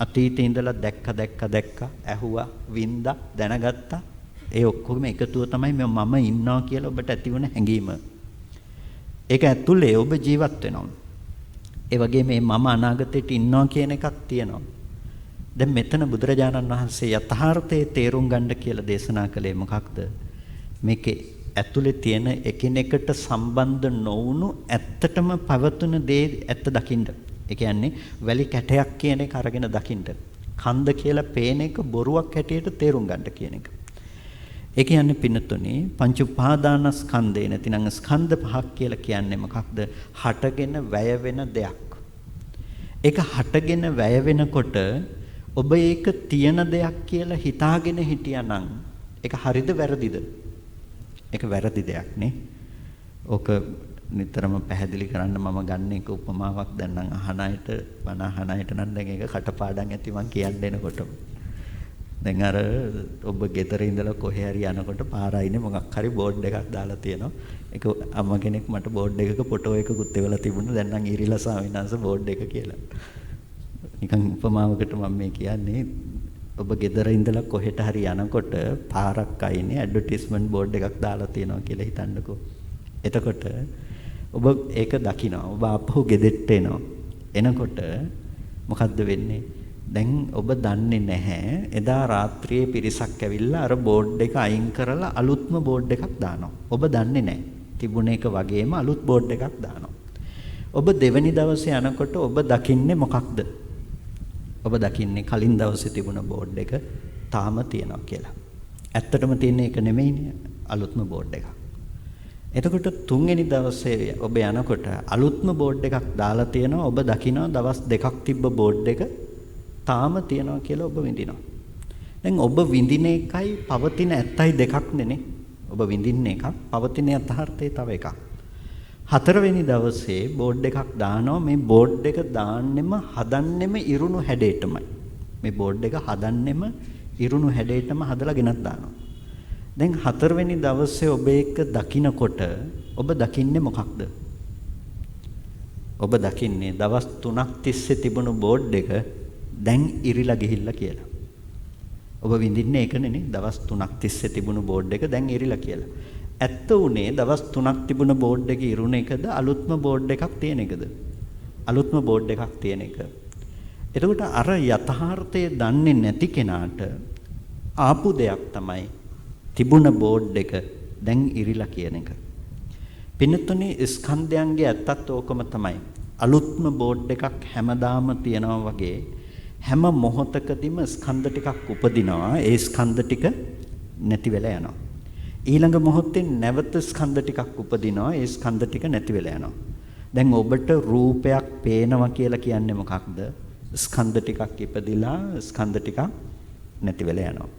අතීතේ ඉඳලා දැක්ක, ඇහුවා, වින්දා, දැනගත්තා. ඒ ඔක්කොම එකතුව තමයි මම ඉන්නවා කියලා ඔබට ඇති වුණ හැඟීම. ඒක ඇතුලේ ඔබ ජීවත් වෙනවා. ඒ වගේ මේ මම අනාගතේට ඉන්නවා කියන එකක් තියෙනවා. දැන් මෙතන බුදුරජාණන් වහන්සේ යථාර්ථයේ තේරුම් ගන්න කියලා දේශනා කළේ මොකක්ද? මේකේ ඇතුලේ තියෙන එකිනෙකට සම්බන්ධ නොවුණු ඇත්තටම පවතුන දේ ඇත්ත දකින්න. ඒ කියන්නේ වැලි කැටයක් කියන එක අරගෙන දකින්න. කන්ද කියලා පේන එක බොරුවක් හැටියට තේරුම් ගන්න කියන එක. ඒ කියන්නේ පින්නතුනේ පංච උපාදානස්කන්ධේ නැතිනම් ස්කන්ධ පහක් කියලා කියන්නේ මොකක්ද? හටගෙන වැය වෙන දෙයක්. ඒක හටගෙන වැය වෙනකොට ඔබ ඒක තියෙන දෙයක් කියලා හිතාගෙන හිටියානම් ඒක හරිද වැරදිද? ඒක වැරදි දෙයක් නේ. ඕක නිතරම පැහැදිලි කරන්න මම ගන්න එක උපමාවක් දැන් නම් අහන අයට බණ අහන අයට නම් දැන් ඒක කටපාඩම් ඇති මං කියන්න එනකොටම. දැන් අර ඔබ ගෙදර ඉඳලා කොහේ හරි යනකොට පාර අයිනේ මොකක් හරි බෝඩ් එකක් දාලා තියෙනවා. ඒක අම්මා කෙනෙක් මට බෝඩ් එකක ෆොටෝ එකකුත් එවලා තිබුණා. දැන් නම් ඉරිලා ස්වාමීන් වහන්සේ බෝඩ් එක කියලා. නිකන් උපමාවකට මම මේ කියන්නේ ඔබ ගෙදර ඉඳලා කොහෙට හරි යනකොට පාරක් අයිනේ ඇඩ්වර්ටයිස්මන්ට් බෝඩ් එකක් දාලා තියෙනවා කියලා හිතන්නකෝ. එතකොට ඔබ ඒක දකිනවා. ඔබ ආපහු ගෙදෙට්ට එනවා. එනකොට මොකද්ද වෙන්නේ? දැන් ඔබ දන්නේ නැහැ එදා රාත්‍රියේ පිරිසක් ඇවිල්ලා අර බෝඩ් එක අයින් කරලා අලුත්ම බෝඩ් එකක් දානවා. ඔබ දන්නේ නැහැ. තිබුණ එක වගේම අලුත් බෝඩ් එකක් දානවා. ඔබ දෙවෙනි දවසේ යනකොට ඔබ දකින්නේ මොකක්ද? ඔබ දකින්නේ කලින් දවසේ තිබුණ බෝඩ් එක තාම තියෙනවා කියලා. ඇත්තටම තියෙන්නේ ඒක නෙමෙයිනේ අලුත්ම බෝඩ් එකක්. එතකොට තුන්වෙනි දවසේ ඔබ යනකොට අලුත්ම බෝඩ් එකක් දාලා තියෙනවා. ඔබ දකිනවා දවස් දෙකක් තිබ්බ බෝඩ් එක තාම තියෙනවා කියලා ඔබ විඳිනවා. දැන් ඔබ විඳින එකයි පවතින ඇත්තයි දෙකක් නෙනේ. ඔබ විඳින්න එකක් පවතින යථාර්ථය තව එකක්. හතරවෙනි දවසේ බෝඩ් එකක් දානවා. මේ බෝඩ් එක දාන්නෙම හදන්නෙම ඉරුණු හැඩයටමයි. මේ බෝඩ් එක හදන්නෙම ඉරුණු හැඩයටම හදලා ගෙනත් දානවා. දැන් හතරවෙනි දවසේ ඔබ ඒක දකින්නකොට ඔබ දකින්නේ මොකක්ද? ඔබ දකින්නේ දවස් 3ක් තිස්සේ තිබුණු බෝඩ් එක දැන් ඉරිලා ගිහිල්ලා කියලා. ඔබ විඳින්නේ ඒක නෙනේ. දවස් 3ක් තිස්සේ තිබුණු බෝඩ් එක දැන් ඉරිලා කියලා. ඇත්ත උනේ දවස් 3ක් තිබුණ බෝඩ් එක ඉරුණ එකද අලුත්ම බෝඩ් එකක් තියෙන එකද? අලුත්ම බෝඩ් එකක් තියෙන එක. එතකොට අර යථාර්ථය දන්නේ නැති කෙනාට ආපු දෙයක් තමයි තිබුණ බෝඩ් එක දැන් ඉරිලා කියන එක. පින්නතුනේ ස්කන්ධයන්ගේ ඇත්තත් ඕකම තමයි. අලුත්ම බෝඩ් එකක් හැමදාම තියනවා වගේ හැම මොහොතකදීම ස්කන්ධ ටිකක් උපදිනවා. ඒ ස්කන්ධ ටික නැති වෙලා යනවා. ඊළඟ මොහොතේ නැවත ස්කන්ධ ටිකක් උපදිනවා. ඒ ස්කන්ධ ටික නැති වෙලා යනවා. දැන් ඔබට රූපයක් පේනවා කියලා කියන්නේ මොකක්ද? ස්කන්ධ ටිකක් ඉපදිලා ස්කන්ධ ටිකක් නැති වෙලා යනවා.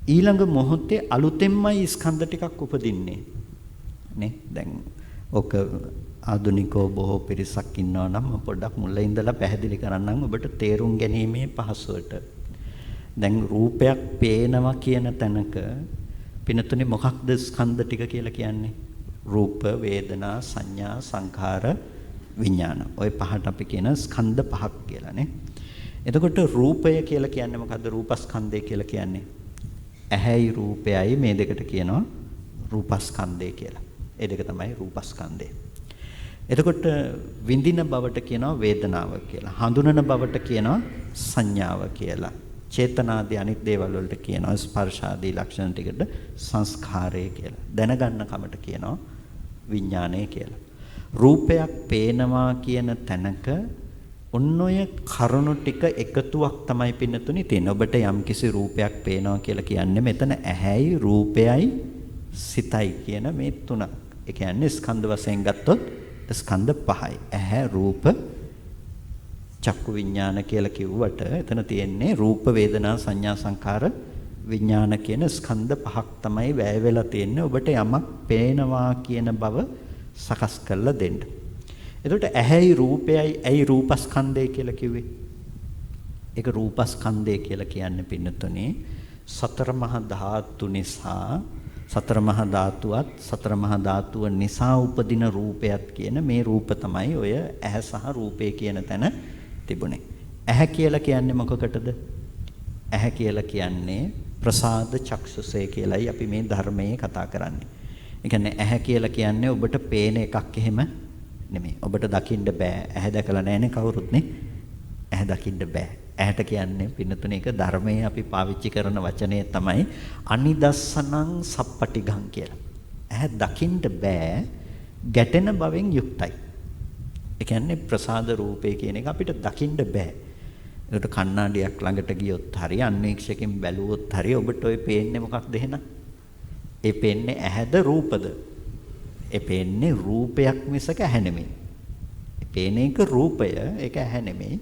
ඊළඟ මොහොතේ අලුතෙන්මයි ස්කන්ධ ටිකක් උපදින්නේ. නේ? දැන් ඔක ආධුනිකව බොහෝ පිරිසක් ඉන්නවා නම් පොඩ්ඩක් මුලින් ඉඳලා පැහැදිලි කරන්නම් ඔබට තේරුම් ගැනීමේ පහසුවට. දැන් රූපයක් පේනවා කියන තැනක පිනතුනේ මොකක්ද ස්කන්ධ ටික කියලා කියන්නේ? රූප, වේදනා, සංඥා, සංඛාර, විඥාන. ওই පහට අපි කියන ස්කන්ධ පහක් කියලා නේ. එතකොට රූපය කියලා කියන්නේ මොකද්ද? රූපස්කන්ධය කියලා කියන්නේ. ඇහැයි රූපයයි මේ දෙකට කියනවා රූපස්කන්ධය කියලා. ඒ දෙක තමයි රූපස්කන්ධය. එතකොට විඳින බවට කියනවා වේදනාව කියලා. හඳුනන බවට කියනවා සංඥාව කියලා. චේතනාදී අනිත් දේවල් වලට කියනවා ස්පර්ශාදී ලක්ෂණ ටිකට සංස්කාරය කියලා. දැනගන්න කමට කියනවා විඥානය කියලා. රූපයක් පේනවා කියන තැනක ඔන්න ඔය කරුණු ටික එකතුවක් තමයි පින්නතුනේ තියෙන්නේ. ඔබට යම්කිසි රූපයක් පේනවා කියලා කියන්නේ මෙතන ඇහැයි රූපයයි සිතයි කියන මේ තුන. ඒ කියන්නේ ස්කන්ධ වශයෙන් ගත්තොත් ස්කන්ධ පහයි. ඇහැ රූප චක්කු විඥාන කියලා කිව්වට එතන තියෙන්නේ රූප වේදනා සංඥා සංකාර විඥාන කියන ස්කන්ධ පහක් තමයි වැය වෙලා තියෙන්නේ ඔබට යමක් පේනවා කියන බව සකස් කරලා දෙන්න. එතකොට ඇහැයි රූපයයි ඇයි රූපස්කන්ධය කියලා කිව්වේ? ඒක රූපස්කන්ධය කියලා කියන්නේ පින්නතුනේ සතර මහා ධාතු නිසා සතර මහා ධාතුවත් සතර මහා ධාතුව නිසා උපදින රූපයත් කියන මේ රූප තමයි ඔය ඇහැ සහ රූපය කියන තැන තිබුණේ. ඇහැ කියලා කියන්නේ මොකකටද? ඇහැ කියලා කියන්නේ ප්‍රසාද චක්ෂුසේ කියලායි අපි මේ ධර්මයේ කතා කරන්නේ. ඒ කියන්නේ ඇහැ කියලා කියන්නේ ඔබට පේන එකක් එහෙම නෙමෙයි. ඔබට දකින්න බෑ. ඇහැ දැකලා නැහැනේ කවුරුත් නේ. ඇහැ දකින්න බෑ. ඇහැට කියන්නේ පින්නතුනේ ඒක ධර්මයේ අපි පාවිච්චි කරන වචනේ තමයි අනිදස්සනං සප්පටිඝං කියලා. ඇහැ දකින්න බෑ. ගැටෙන බවෙන් යුක්තයි. ඒ කියන්නේ ප්‍රසාද රූපේ කියන එක අපිට දකින්න බෑ. ඒකට කණ්ණාඩියක් ළඟට ගියොත් හරි අන්වීක්ෂකෙන් බැලුවොත් හරි ඔබට ඔය පේන්නේ මොකක්ද එහෙනම්? ඒ පේන්නේ ඇහැද රූපද? ඒ පේන්නේ රූපයක් මිසක ඇහැ නෙමෙයි. ඒ පේන එක රූපය, ඒක ඇහැ නෙමෙයි.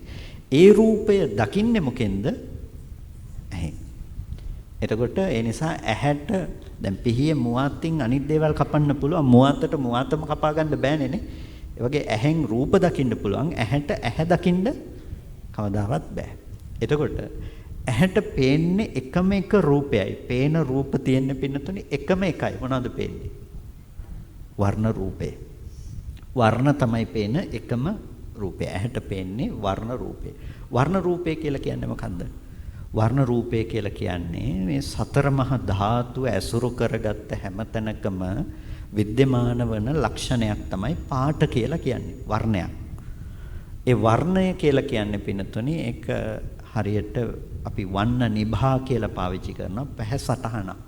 ඒ රූපය දකින්නේ මොකෙන්ද? ඇහෙන්. එතකොට ඒ නිසා ඇහැට දැන් පිහිය මුවාතින් අනිත් දේවල් කපන්න පුළුවන්. මුවාතට මුවාතම කපා ගන්න බෑනේ නේ. ඒ වගේ ඇහෙන් රූප දකින්න පුළුවන්. ඇහැට ඇහැ දකින්න කවදාවත් බෑ. එතකොට ඇහැට පේන්නේ එකම එක රූපයයි. පේන රූප තියෙන පින්නතුනේ එකම එකයි. මොනවද පේන්නේ? වර්ණ රූපේ. වර්ණ තමයි පේන එකම රූපය. ඇහැට පේන්නේ වර්ණ රූපේ. වර්ණ රූපේ කියලා කියන්නේ මොකද්ද? වර්ණ රූපේ කියලා කියන්නේ මේ සතර මහා ධාතු ඇසුරු කරගත්ත හැම තැනකම විද්‍යමාන වන ලක්ෂණයක් තමයි පාට කියලා කියන්නේ. වර්ණයක්. ඒ වර්ණය කියලා කියන්නේ පින්නතුනේ ඒක හරියට අපි වන්න නිභා කියලා පාවිච්චි කරනවා. පැහැ සටහනක්.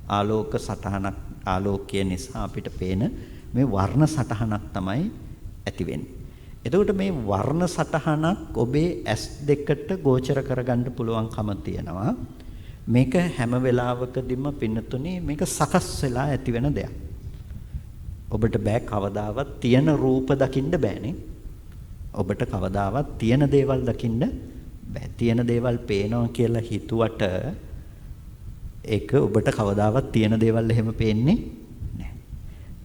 ආලෝක සටහනක් ආලෝකය නිසා අපිට පේන මේ වර්ණ සටහනක් තමයි ඇති වෙන්නේ. එතකොට මේ වර්ණ සටහනක් ඔබේ ඇස් දෙකට ගෝචර කරගන්න පුළුවන්කම තියෙනවා. මේක හැම වෙලාවකදීම පින්නතුනේ මේක සකස් වෙලා ඇති වෙන දෙයක්. ඔබට බෑ කවදාවත් තියෙන රූප දකින්න බෑනේ. ඔබට කවදාවත් තියෙන දේවල් දකින්න බෑ. තියෙන දේවල් පේනවා කියලා හිතුවට ඒක ඔබට කවදාවත් තියෙන දේවල් එහෙම පේන්නේ නැහැ.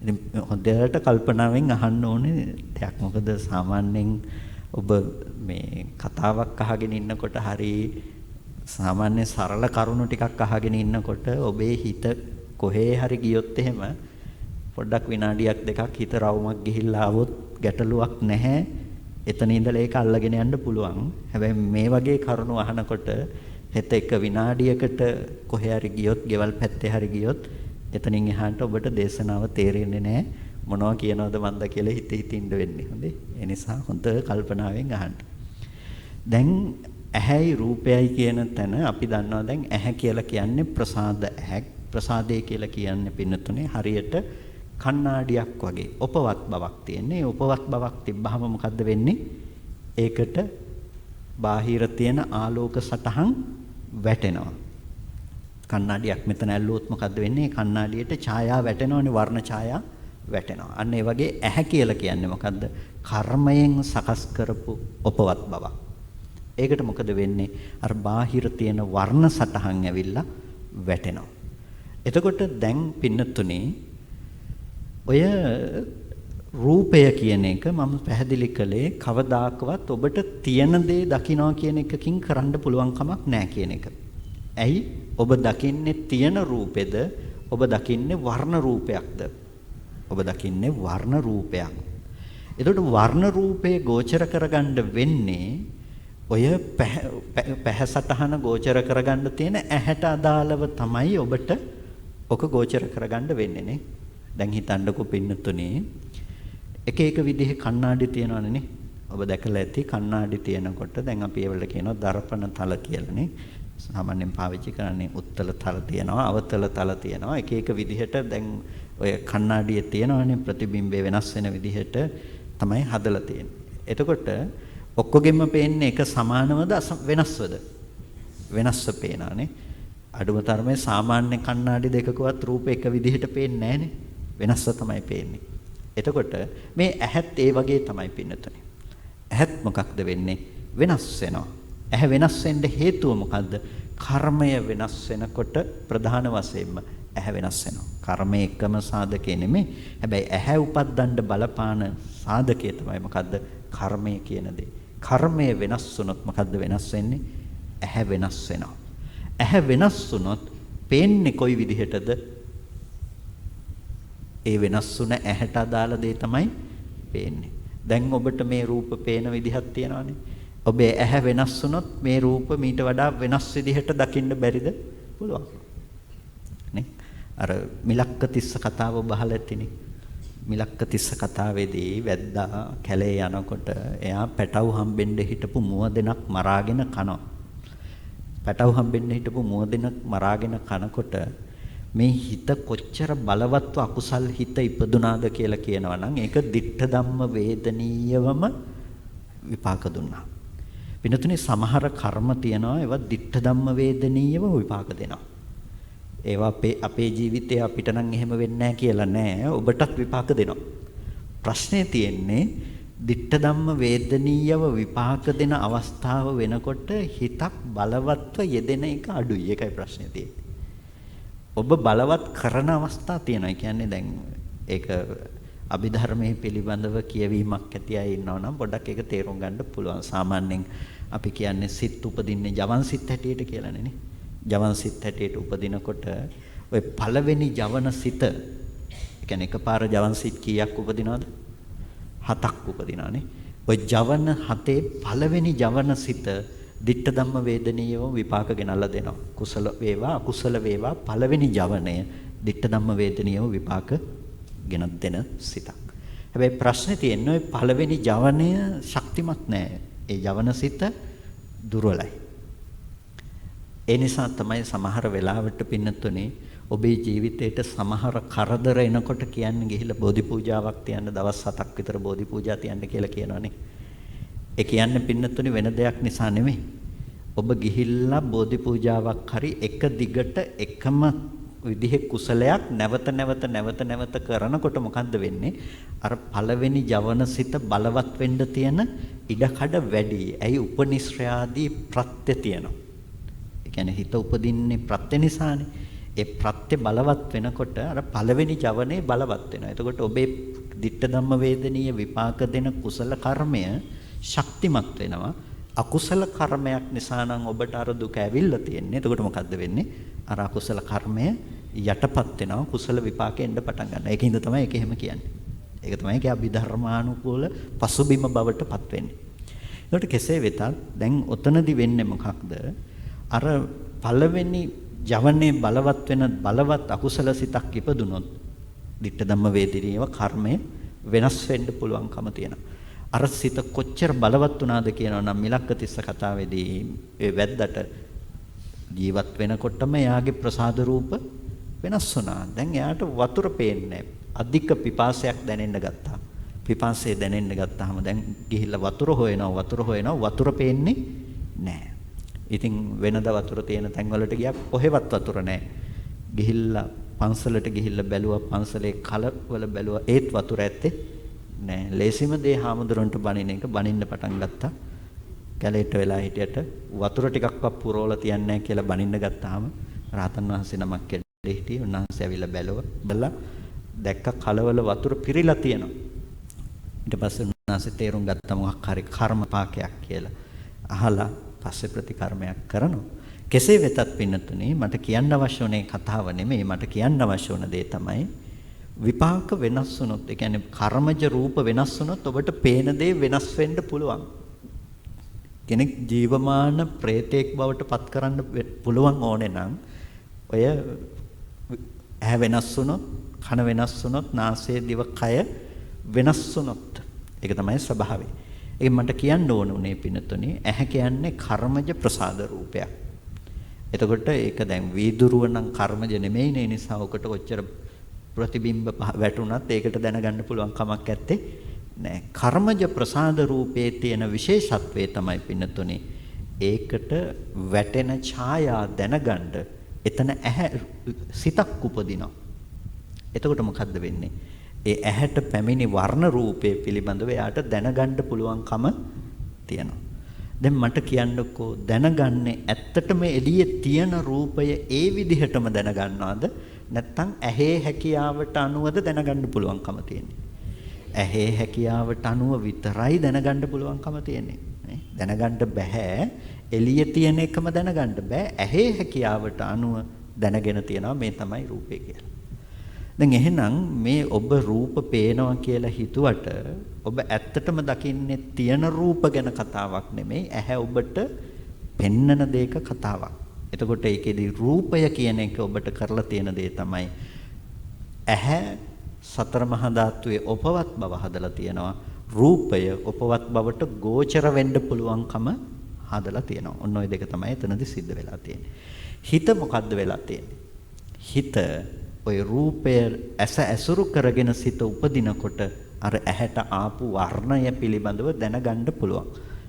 ඉතින් හොඳට කල්පනාවෙන් අහන්න ඕනේ දෙයක්. මොකද සාමාන්‍යයෙන් ඔබ මේ කතාවක් අහගෙන ඉන්නකොට හරි සාමාන්‍ය සරල කරුණු ටිකක් අහගෙන ඉන්නකොට ඔබේ හිත කොහේ හරි ගියොත් එහෙම පොඩ්ඩක් විනාඩියක් දෙකක් හිත රවුමක් ගිහිල්ලා આવොත් ගැටලුවක් නැහැ. එතන ඉඳලා ඒක අල්ලගෙන යන්න පුළුවන්. හැබැයි මේ වගේ කරුණු අහනකොට හෙට එක විනාඩියකට කොහේ හරි ගියොත්, ගෙවල් පැත්තේ හරි ගියොත් එතනින් එහාට ඔබට දේශනාව තේරෙන්නේ නැහැ. මොනවා කියනවද මන්ද කියලා හිත හිතින්න වෙන්නේ. හොඳේ. ඒ නිසා හොඳ කල්පනාවෙන් අහන්න. දැන් ඇහැයි රූපයයි කියන තැන අපි දන්නවා දැන් ඇහැ කියලා කියන්නේ ප්‍රසාද ඇහැක්. ප්‍රසාදය කියලා කියන්නේ පින්නතුනේ හරියට කණ්ණාඩියක් වගේ උපවත් බවක් තියෙන්නේ. ඒ උපවත් බවක් තිබ්බහම මොකද්ද වෙන්නේ? ඒකට බාහිර තියෙන ආලෝක සටහන් වැටෙනවා. කණ්ණාඩියක් මෙතන ඇල්ලුවොත් මොකද්ද වෙන්නේ? කණ්ණාඩියට ඡායා වැටෙනවනේ, වර්ණ ඡායා වැටෙනවා. අන්න ඒ වගේ ඇහැ කියලා කියන්නේ මොකද්ද? කර්මයෙන් සකස් කරපු උපවත් බවක්. ඒකට මොකද වෙන්නේ? අර බාහිර තියෙන වර්ණ සටහන් ඇවිල්ලා වැටෙනවා. එතකොට දැන් පින්නතුනේ ඔය රූපය කියන එක මම පැහැදිලි කළේ කවදාකවත් ඔබට තියෙන දේ දකිනවා කියන එකකින් කරන්න පුළුවන් කමක් නැහැ කියන එක. ඇයි? ඔබ දකින්නේ තියෙන රූපෙද? ඔබ දකින්නේ වර්ණ රූපයක්ද? ඔබ දකින්නේ වර්ණ රූපයක්. එතකොට වර්ණ රූපේ ගෝචර කරගන්න වෙන්නේ ඔය පැහැසටහන ගෝචර කරගන්න තියෙන ඇහැට අදාළව තමයි ඔබට ඔක ගෝචර කරගන්න වෙන්නේ නේ. දැන් හිතන්නකෝ පින්නතුනේ එක එක විදිහේ කණ්ණාඩි තියෙනවනේ නේ. ඔබ දැකලා ඇති කණ්ණාඩි තියෙනකොට දැන් අපි ඒවල කියනවා දර්පණ තල කියලානේ. සාමාන්‍යයෙන් පාවිච්චි කරන්නේ උත්තල තල තියෙනවා, අවතල තල තියෙනවා. එක එක විදිහට දැන් ඔය කණ්ණාඩියේ තියෙනවනේ ප්‍රතිබිම්බය වෙනස් වෙන විදිහට තමයි හදලා තියෙන්නේ. එතකොට ඔක්කොගෙම පේන්නේ එක සමානවද වෙනස්වද? වෙනස්ව පේනානේ. අඩුම තරමේ සාමාන්‍ය කණ්ණාඩි දෙකකවත් රූප එක විදිහට පේන්නේ නැහනේ. වෙනස්ව තමයි පේන්නේ. එතකොට මේ ඇහත් ඒ වගේ තමයි පින්නතුනේ. ඇහත් මොකක්ද වෙන්නේ? වෙනස් වෙනවා. ඇහැ වෙනස් වෙන්න හේතුව මොකද්ද? කර්මය වෙනස් වෙනකොට ප්‍රධාන වශයෙන්ම ඇහැ වෙනස් වෙනවා. කර්මය එකම සාධකේ නෙමෙයි. හැබැයි ඇහැ උපද්දන්න බලපාන සාධකය තමයි මොකද්ද? කර්මය කියන දේ. කර්මය වෙනස් වුණොත් මොකද්ද වෙනස් වෙන්නේ? ඇහැ වෙනස් වෙනවා. ඇහැ වෙනස් වුණොත් පේන්නේ කොයි විදිහටද? ඒ වෙනස් වුණ ඇහැට අදාළ දේ තමයි පේන්නේ. දැන් ඔබට මේ රූප පේන විදිහක් තියෙනවානේ. ඔබේ ඇහැ වෙනස් වුණොත් මේ රූප මීට වඩා වෙනස් විදිහට දකින්න බැරිද? පුළුවන්. නේ? අර මිලක්කතිස්ස කතාව ඔබ අහලා ඇතිනේ. මිලක්කතිස්ස කතාවේදී වැද්දා කැලේ යනකොට එයා පැටව් හම්බෙන්න හිටපු මුව දෙනක් මරාගෙන කනවා. පැටව් හම්බෙන්න හිටපු මුව දෙනක් මරාගෙන කනකොට මේ හිත කොච්චර බලවත්ව අකුසල් හිත ඉපදුනාද කියලා කියනවා නම් ඒක ditta ධම්ම වේදනීයවම විපාක දුන්නා. පින්නතුනේ සමහර කර්ම තියනවා ඒවා ditta ධම්ම වේදනීයව විපාක දෙනවා. ඒවා අපේ ජීවිතේ අපිට නම් එහෙම වෙන්නේ නැහැ කියලා නෑ. ඔබටත් විපාක දෙනවා. ප්‍රශ්නේ තියෙන්නේ ditta ධම්ම වේදනීයව විපාක දෙන අවස්ථාව වෙනකොට හිතක් බලවත්ව යෙදෙන එක අඩුයි. ඒකයි ප්‍රශ්නේ තියෙන්නේ. ඔබ බලවත් කරන අවස්ථා තියෙනවා. ඒ කියන්නේ දැන් ඒක අභිධර්මයේ පිළිබඳව කියවීමක් ඇති අය ඉන්නවා නම් පොඩ්ඩක් ඒක තේරුම් ගන්න පුළුවන්. සාමාන්‍යයෙන් අපි කියන්නේ සිත් උපදින්නේ ජවන් සිත් හැටියට කියලානේ නේ. ජවන් සිත් හැටියට උපදිනකොට ඔය පළවෙනි ජවන සිත, ඒ කියන්නේ එකපාර ජවන් සිත් කීයක් උපදිනවද? 7ක් උපදිනානේ. ඔය ජවන 7 පළවෙනි ජවන සිත ditta ධම්ම වේදනීයව විපාක ගෙනල්ලා දෙනවා. කුසල වේවා අකුසල වේවා පළවෙනි ජවනය ditta ධම්ම වේදනීයව විපාක ගෙනත් දෙන සිතක්. හැබැයි ප්‍රශ්නේ තියෙන්නේ ඔය පළවෙනි ජවනය ශක්තිමත් නෑ. ඒ ජවන සිත දුර්වලයි. ඒ නිසා තමයි සමහර වෙලාවට පින්නතුනේ ඔබේ ජීවිතේට සමහර කරදර එනකොට කියන්නේ ගිහිල්ලා බෝධි පූජාවක් තියන්න දවස් 7ක් විතර බෝධි පූජා තියන්න කියලා කියනවනේ. ඒ කියන්නේ පින්නතුනේ වෙන දෙයක් නිසා නෙමෙයි. ඔබ ගිහිල්ලා බෝධි පූජාවක් හරි එක දිගට එකම විදිහේ කුසලයක් නැවත කරනකොට මොකද්ද වෙන්නේ? අර පළවෙනි ජවනසිත බලවත් වෙන්න තියෙන ඉඩකඩ වැඩි. ඇයි? උපනිශ්‍රයාදී ප්‍රත්‍ය තියෙනවා. ඒ කියන්නේ හිත උපදින්නේ ප්‍රත්‍ය නිසානේ. ඒ ප්‍රත්‍ය බලවත් වෙනකොට අර පළවෙනි ජවනේ බලවත් වෙනවා. එතකොට ඔබේ ditta ධම්ම වේදනීය විපාක දෙන කුසල කර්මය ශක්තිමත් වෙනවා. අකුසල කර්මයක් නිසා නම් ඔබට අර දුක ඇවිල්ලා තියෙන්නේ. එතකොට මොකද්ද වෙන්නේ? අර අකුසල කර්මය යටපත් වෙනවා. කුසල විපාකෙ එන්න පටන් ගන්නවා. ඒකින්ද තමයි ඒක එහෙම කියන්නේ. ඒක තමයි ඒකේ අභිධර්මානුකූල පසුබිම බවටපත් වෙන්නේ. ඒකට කෙසේ වෙතත් දැන් ඔතනදි වෙන්නේ මොකක්ද? අර පළවෙනි ජවනේ බලවත් වෙන බලවත් අකුසල සිතක් ඉපදුනොත් ditta ධම්ම වේදිනීව කර්මය වෙනස් වෙන්න පුළුවන්කම තියෙනවා. අර සිත කොච්චර බලවත් වුණාද කියනවා නම් මිලක්කතිස්ස කතාවේදී ඒ වැද්දට ජීවත් වෙනකොටම එයාගේ ප්‍රසාද රූප වෙනස් වුණා. දැන් එයාට වතුර පේන්නේ අධික පිපාසයක් දැනෙන්න ගත්තා. පිපාසය දැනෙන්න ගත්තාම දැන් ගිහිල්ලා වතුර හොයනවා වතුර පේන්නේ නැහැ. ඉතින් වෙනද වතුර තියෙන තැන්වලට ගියා කොහෙවත් වතුර නැහැ. ගිහිල්ලා පන්සලට ගිහිල්ලා බැලුවා පන්සලේ කලවල බැලුවා ඒත් වතුර ඇත්තේ නැහැ. ලේසිම දේ හාමුදුරන්ට බනින්න පටන් ගත්තා. කැලේට වෙලා හිටියට වතුර ටිකක්වත් පුරවලා තියන්නේ නැහැ කියලා බනින්න ගත්තාම රහතන් වහන්සේ නමක් කැලේ හිටියේ. උන්වහන්සේ ඇවිල්ලා බැලුවා. දැක්ක කලවල වතුර පිරීලා තියෙනවා. ඊට පස්සේ උන්වහන්සේ තේරුම් ගත්තා මොකක් හරි කර්මපාකයක් කියලා. අහලා පස්සේ ප්‍රතිකර්මයක් කරනවා. කෙසේ වෙතත් පින්නතුනේ මට කියන්න අවශ්‍ය වුණේ කතාව නෙමෙයි. මට කියන්න අවශ්‍ය වුණ දේ තමයි විපාක වෙනස් වුණොත්, ඒ කියන්නේ කර්මජ රූප වෙනස් වුණොත් ඔබට පේන දේ වෙනස් වෙන්න පුළුවන්. කෙනෙක් ජීවමාන ප්‍රේතෙක් බවට පත් කරන්න පුළුවන් ඕනේ නම් ඔය ඇහැ වෙනස් වුණොත්, කන වෙනස් වුණොත්, නාසය දිව කය වෙනස් වුණොත් ඒක තමයි ස්වභාවය. ඒක මට කියන්න ඕන උනේ පින්නතුනේ ඇහැ කියන්නේ කර්මජ ප්‍රසාද රූපයක්. එතකොට ඒක දැන් වීදුරුව නම් කර්මජ නෙමෙයිනේ. ඒ නිසා ඔකට කොච්චර ප්‍රතිබිම්බ වැටුණත් ඒකට දැනගන්න පුළුවන් කමක් නැත්තේ නෑ. කර්මජ ප්‍රසාද රූපයේ තියෙන විශේෂත්වය තමයි පින්නතුනේ ඒකට වැටෙන ඡායා දැනගන්න එතන ඇහැ සිතක් උපදිනවා. එතකොට මොකද්ද වෙන්නේ? ඒ ඇහැට පැමිණි වර්ණ රූපේ පිළිබඳව එයාට දැනගන්න පුළුවන්කම තියෙනවා. දැන් මට කියන්නකෝ දැනගන්නේ ඇත්තටම එළියේ තියෙන රූපය ඒ විදිහටම දැනගන්නවද නැත්නම් ඇහි හැකියාවට අනුවද දැනගන්න පුළුවන්කම තියෙන්නේ? ඇහි හැකියාවට අනුව විතරයි දැනගන්න පුළුවන්කම තියෙන්නේ. නේ? දැනගන්න බෑ එළියේ තියෙන එකම දැනගන්න බෑ. ඇහි හැකියාවට අනුව දැනගෙන තියනවා මේ තමයි රූපේ කියලා. දැන් එහෙනම් මේ ඔබ රූප පේනවා කියලා හිතුවට ඔබ ඇත්තටම දකින්නේ තියෙන රූප ගැන කතාවක් නෙමෙයි, ඇහැ ඔබට පෙන්නන දෙයක කතාවක්. එතකොට ඒකේදී රූපය කියන එක ඔබට කරලා තියෙන දේ තමයි ඇහැ සතර මහා ධාතුවේ උපවත් බව හදලා තියෙනවා. රූපය උපවත් බවට ගෝචර වෙන්න පුළුවන්කම හදලා තියෙනවා. ඔන්න ඔය දෙක තමයි එතනදී සිද්ධ වෙලා තියෙන්නේ. හිත මොකද්ද වෙලා තියෙන්නේ? හිත ඔය රූපය ඇසුරු කරගෙන සිත උපදිනකොට අර ඇහැට ආපු වර්ණය පිළිබඳව දැනගන්න පුළුවන්.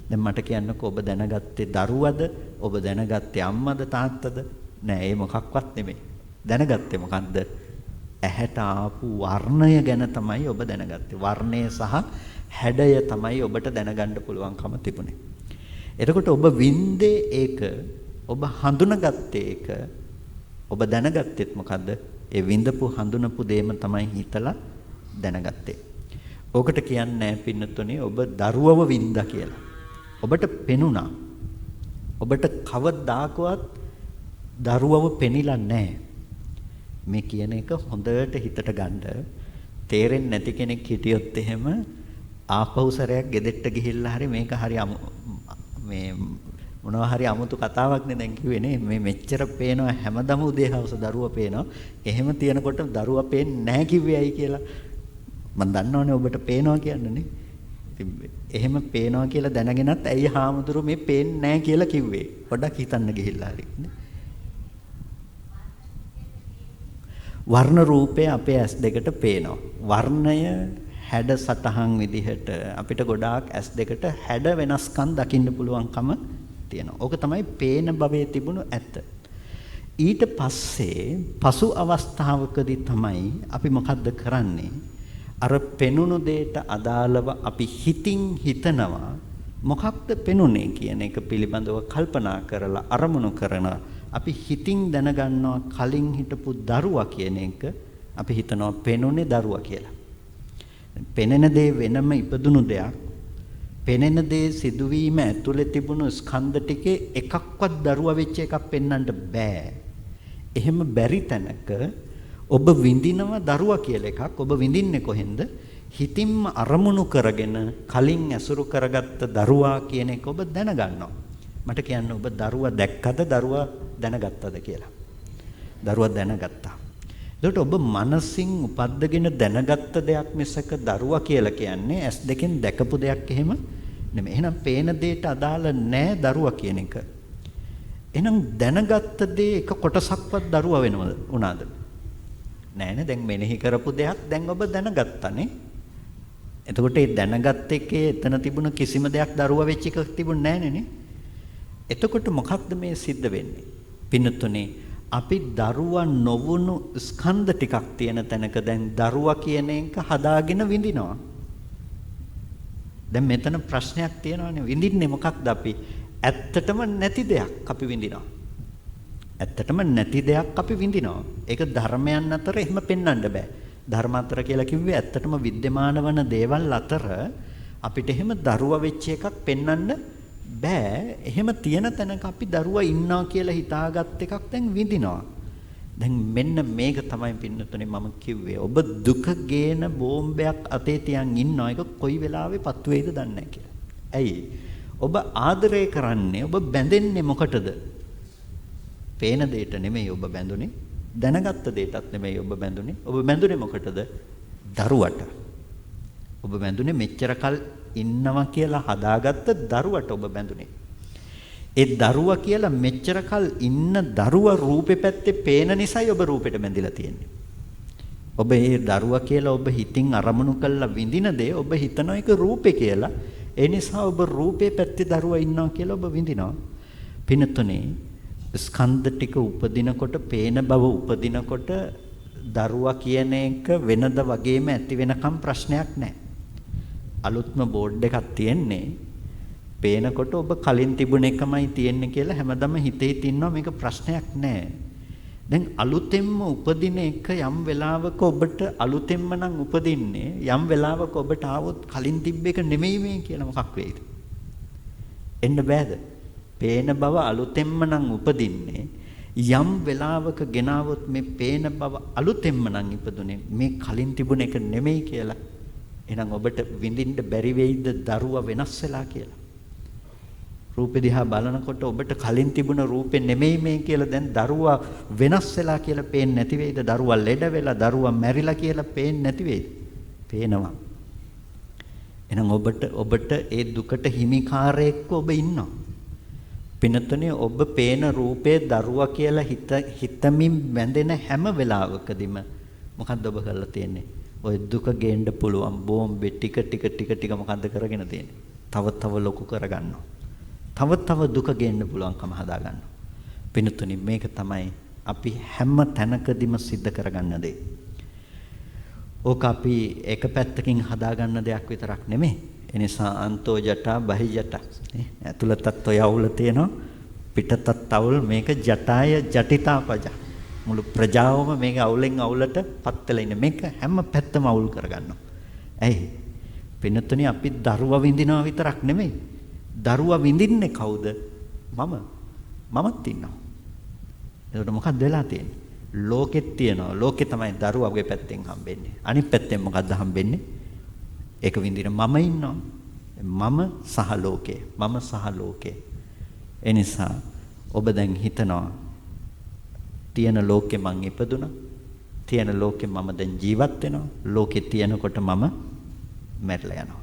දැන් මට කියන්නකෝ ඔබ දැනගත්තේ දරුවද? ඔබ දැනගත්තේ අම්මද තාත්තද? නෑ ඒ මොකක්වත් නෙමෙයි. දැනගත්තේ මොකද්ද? ඇහැට ආපු වර්ණය ගැන තමයි ඔබ දැනගත්තේ. වර්ණය සහ හැඩය තමයි ඔබට දැනගන්න පුළුවන්කම තිබුණේ. එතකොට ඔබ වින්දේ ඒක, ඔබ හඳුනගත්තේ ඒක, ඔබ දැනගත්තෙත් මොකද්ද? ඒ විඳපු හඳුනපු දේම තමයි හිතලා දැනගත්තේ. ඕකට කියන්නේ පින්නතුනේ ඔබ දරුවව වින්දා කියලා. ඔබට පෙනුණා. ඔබට කවදාකවත් දරුවව පෙනිලා නැහැ. මේ කියන එක හොඳට හිතට ගන්න. තේරෙන්නේ නැති කෙනෙක් හිටියොත් එහෙම ආපහු සැරයක් ගෙදෙට්ට ගිහිල්ලා හරි මේක හරි මේ මොනවා හරි 아무තු කතාවක් නේ දැන් කිව්වේ නේ. මේ මෙච්චර පේනවා හැමදම උදේ හවස දරුවා පේනවා. එහෙම තියනකොට දරුවා පේන්නේ නැහැ කිව්වේ ඇයි කියලා. මම දන්නවනේ ඔබට පේනවා කියන්නේ නේ. ඉතින් එහෙම පේනවා කියලා දැනගෙනත් ඇයි හාමුදුරු මේ පේන්නේ නැහැ කියලා කිව්වේ. පොඩ්ඩක් හිතන්න ගිහිල්ලා හරි නේ. වර්ණ රූපය අපේ ඇස් දෙකට පේනවා. වර්ණය හැඩ සටහන් විදිහට අපිට ගොඩාක් ඇස් දෙකට හැඩ වෙනස්කම් දකින්න පුළුවන්කම තියෙනවා. ඕක තමයි පේන භවයේ තිබුණු ඇත්ත. ඊට පස්සේ පසු අවස්ථාවකදී තමයි අපි මොකද්ද කරන්නේ? අර පෙනුණු දෙයට අදාළව අපි හිතින් හිතනවා මොකක්ද පෙනුනේ කියන එක පිළිබඳව කල්පනා කරලා අරමුණු කරනවා. අපි හිතින් දැනගන්නවා කලින් හිටපු දරුවා කියන එක අපි හිතනවා පෙනුනේ දරුවා කියලා. පෙනෙන දේ වෙනම ඉපදුණු දෙයක්. පෙනෙන දේ සිදුවීම ඇතුලේ තිබුණු ස්කන්ධ ටිකේ එකක්වත් දරුවා වෙච්ච එකක් පෙන්වන්න බෑ. එහෙම බැරි තැනක ඔබ විඳිනවා දරුවා කියලා එකක්. ඔබ විඳින්නේ කොහෙන්ද? හිතින්ම අරමුණු කරගෙන කලින් ඇසුරු කරගත්ත දරුවා කියන එක ඔබ දැනගන්නවා. මට කියන්න ඔබ දරුවා දැක්කද දරුවා දැනගත්තද කියලා. දරුවා දැනගත්තා. එතකොට ඔබ මනසින් උපද්දගෙන දැනගත්ත දෙයක් මිසක දරුවා කියලා කියන්නේ ඇස් දෙකෙන් දැකපු දෙයක් එහෙම නෙමෙයි. එහෙනම් පේන දෙයට අදාළ නෑ දරුවා කියන එක. එහෙනම් දැනගත්ත දේ එක කොටසක්වත් දරුවා වෙනවද? උනාද? නෑනේ දැන් මෙනෙහි කරපු දෙයක් දැන් ඔබ දැනගත්තානේ. එතකොට ඒ දැනගත් එකේ එතන තිබුණ කිසිම දෙයක් දරුවා වෙච්ච එකක් තිබුණ නෑනේ. එතකොට මොකක්ද මේ සිද්ධ වෙන්නේ? පින්නතුනේ අපි දරුවා නොවුණු ස්කන්ධ ටිකක් තියෙන තැනක දැන් දරුවා කියන එක හදාගෙන විඳිනවා. දැන් මෙතන ප්‍රශ්නයක් තියෙනවානේ. විඳින්නේ මොකක්ද අපි? ඇත්තටම නැති දෙයක් අපි විඳිනවා. ඇත්තටම නැති දෙයක් අපි විඳිනවා. ඒක ධර්මයන් අතර එහෙම පෙන්වන්න බෑ. ධර්ම අතර කියලා කිව්වේ ඇත්තටම विद्यमान වන දේවල් අතර අපිට එහෙම දරුවා වෙච්ච එකක් පෙන්වන්න බෑ. එහෙම තියෙන තැනක අපි දරුවා ඉන්නවා කියලා හිතාගත් එකක් දැන් විඳිනවා. දැන් මෙන්න මේක තමයි පින්නතුනේ මම කිව්වේ. ඔබ දුක ගේන බෝම්බයක් අතේ තියන් ඉන්නවා. ඒක කොයි වෙලාවෙ පත්තු වේද දන්නේ නැහැ කියලා. ඇයි? ඔබ ආදරය කරන්නේ, ඔබ බැඳෙන්නේ මොකටද? පේන දෙයට නෙමෙයි ඔබ බැඳුනේ. දැනගත්ත දෙයටත් නෙමෙයි ඔබ බැඳුනේ. ඔබ බැඳුනේ මොකටද? දරුවට. ඔබ බැඳුනේ මෙච්චර කල් ඉන්නවා කියලා හදාගත්ත දරුවට ඔබ බැඳුනේ. ඒ දරුවා කියලා මෙච්චර කල් ඉන්න දරුවා රූපේ පැත්තේ පේන නිසායි ඔබ රූපෙට බැඳිලා තියෙන්නේ. ඔබ ඒ දරුවා කියලා ඔබ හිතින් අරමුණු කළා විඳින දේ ඔබ හිතනවා ඒක රූපේ කියලා. ඒ නිසා ඔබ රූපේ පැත්තේ දරුවා ඉන්නවා කියලා ඔබ විඳිනවා. පිනතුනේ ස්කන්ධ ටික උපදිනකොට පේන බව උපදිනකොට දරුවා කියන එක වෙනද වගේම ඇති වෙනකම් ප්‍රශ්නයක් නැහැ. අලුත්ම බෝඩ් එකක් තියෙන්නේ පේනකොට ඔබ කලින් තිබුණ එකමයි තියෙන්නේ කියලා හැමදම හිතේ තින්නවා මේක ප්‍රශ්නයක් නැහැ. දැන් අලුතෙන්ම උපදින එක යම් වෙලාවක ඔබට අලුතෙන්ම නම් උපදින්නේ යම් වෙලාවක ඔබට ආවොත් කලින් තිබ්බ එක නෙමෙයි මේ කියලා මොකක් වෙයිද? එන්න බෑද? පේන බව අලුතෙන්ම නම් උපදින්නේ යම් වෙලාවක ගෙනාවොත් මේ පේන බව අලුතෙන්ම නම් ඉපදුනේ මේ කලින් තිබුණ එක නෙමෙයි කියලා. එහෙනම් ඔබට විඳින්න බැරි වෙයිද දරුවා වෙනස් වෙලා කියලා? රූපෙ දිහා බලනකොට ඔබට කලින් තිබුණ රූපේ නෙමෙයි මේ කියලා දැන් දරුවා වෙනස් වෙලා කියලා පේන්නේ නැති වෙයිද? දරුවා ලෙඩ වෙලා දරුවා මැරිලා කියලා පේන්නේ නැති වෙයිද? පේනවා. එහෙනම් ඔබට ඒ දුකට හිමිකාරයෙක්ව ඔබ ඉන්නවා. පිනතුනේ ඔබ පේන රූපේ දරුවා කියලා හිතමින් බැඳෙන හැම වෙලාවකදීම මොකද්ද ඔබ කරලා තියෙන්නේ? ඔය දුක ගේන්න පුළුවන් බෝම්බේ ටික මොකද්ද කරගෙන තියෙන්නේ? තව ලොකු කරගන්නවා. තව දුක ගේන්න පුළුවන්කම හදා ගන්නවා. පිනතුනේ මේක තමයි අපි හැම තැනකදීම සිද්ධ කරගන්න දේ. ඕක අපි එක පැත්තකින් හදා ගන්න දෙයක් විතරක් නෙමෙයි. එනිසා අන්තෝ ජටා බහි ජටා ඇතුළතත් ඔය අවුල තියෙනවා පිටතත් අවුල් මේක ජටාය ජටිතා පජා මුළු ප්‍රජාවම මේක අවුලෙන් අවුලට පත් වෙලා ඉන්නේ මේක හැම පැත්තම අවුල් කරගන්නවා. ඇයි? පින්නතුනේ අපි දරුවා විඳිනවා විතරක් නෙමෙයි දරුවා විඳින්නේ කවුද? මමත් ඉන්නවා. එතකොට මොකක්ද වෙලා තියෙන්නේ? ලෝකෙත් තියෙනවා. ලෝකේ තමයි දරුවාගේ පැත්තෙන් හම්බෙන්නේ. අනිත් පැත්තෙන් මොකද්ද හම්බෙන්නේ? ඒක විඳින මම ඉන්නවා. මම සහ ලෝකේ. ඒ නිසා ඔබ දැන් හිතනවා තියෙන ලෝකෙ මං ඉපදුණා. තියෙන ලෝකෙ මම දැන් ජීවත් වෙනවා. ලෝකෙ තියෙනකොට මම මැරිලා යනවා.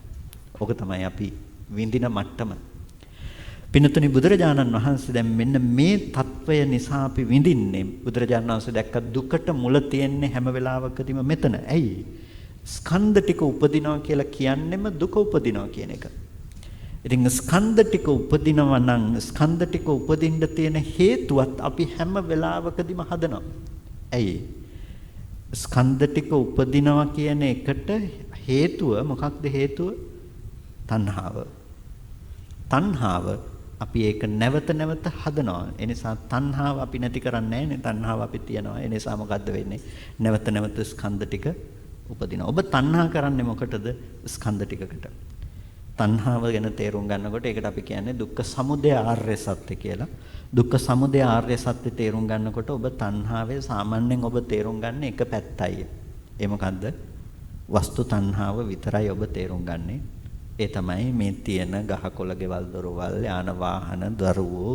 ඕක තමයි අපි විඳින මට්ටම. පින්නතුනි බුදුරජාණන් වහන්සේ දැන් මෙන්න මේ తত্ত্বය නිසා අපි විඳින්නේ. බුදුරජාණන් වහන්සේ දැක්ක දුකට මුල තියෙන්නේ හැම වෙලාවකදීම මෙතන. ඇයි? ස්කන්ධ ටික උපදිනවා කියලා කියන්නේම දුක උපදිනවා කියන එක. ඉතින් ස්කන්ධ ටික උපදිනවා නම් ස්කන්ධ ටික උපදින්න තියෙන හේතුවත් අපි හැම වෙලාවකදීම හදනවා. ඇයි? ස්කන්ධ ටික උපදිනවා කියන එකට හේතුව මොකක්ද හේතුව? තණ්හාව. අපි ඒක නැවත හදනවා. ඒ නිසා තණ්හාව අපි නැති කරන්නේ නැහැ නේ. තණ්හාව අපි තියනවා. ඒ නිසා මොකද්ද වෙන්නේ? නැවත ස්කන්ධ ටික උපදිනවා. ඔබ තණ්හා කරන්නේ මොකටද? ස්කන්ධ ටිකකට. තණ්හාව ගැන තේරුම් ගන්නකොට ඒකට අපි කියන්නේ දුක්ඛ සමුදය ආර්ය සත්‍ය කියලා. දුක්ඛ සමුදය ආර්ය සත්‍ය තේරුම් ගන්නකොට ඔබ තණ්හාවේ සාමාන්‍යයෙන් ඔබ තේරුම් ගන්න එක පැත්තයි. ඒ මොකද්ද? වස්තු තණ්හාව විතරයි ඔබ තේරුම් ගන්නේ. ඒ තමයි මේ තියෙන ගහකොළ ගෙවල් දොරවල් යාන වාහන දරුවෝ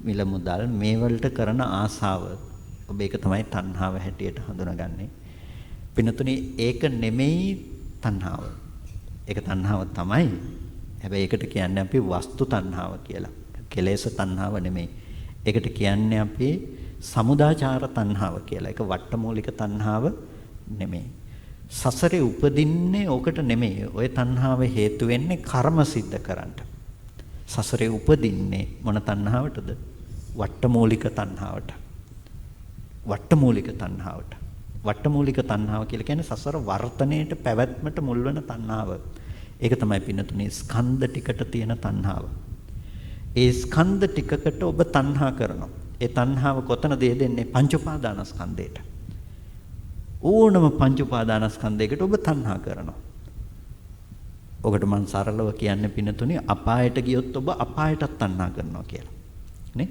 මිල මුදල් මේ වලට කරන ආසාව. ඔබ ඒක තමයි තණ්හාව හැටියට හඳුනගන්නේ. පිනතුනි ඒක නෙමෙයි තණ්හාව. ඒක තණ්හාව තමයි. හැබැයි ඒකට කියන්නේ අපි වස්තු තණ්හාව කියලා. කෙලෙස් තණ්හාව නෙමෙයි. ඒකට කියන්නේ අපි සමුදාචාර තණ්හාව කියලා. ඒක වට්ටමූලික තණ්හාව නෙමෙයි. සසරේ උපදින්නේ ඕකට නෙමෙයි. ওই තණ්හාව හේතු වෙන්නේ කර්ම සිද්ධ කරන්න. සසරේ උපදින්නේ මොන තණ්හාවටද? වට්ටමූලික තණ්හාවට. වට්ටමූලික තණ්හාවට. වට්ටමූලික තණ්හාව කියලා කියන්නේ සසර වර්තනයේට පැවැත්මට මුල් වෙන තණ්හාව. ඒක තමයි පින්නතුනේ ස්කන්ධ ටිකට තියෙන තණ්හාව. ඒ ස්කන්ධ ටිකකට ඔබ තණ්හා කරනවා. ඒ තණ්හාව කොතනද දෙන්නේ? පංච උපාදානස්කන්ධයට. ඕනම පංච උපාදානස්කන්ධයකට ඔබ තණ්හා කරනවා. ඔකට මම සරලව කියන්නේ පින්නතුනේ අපායට ගියොත් ඔබ අපායටත් තණ්හා කරනවා කියලා. නේ?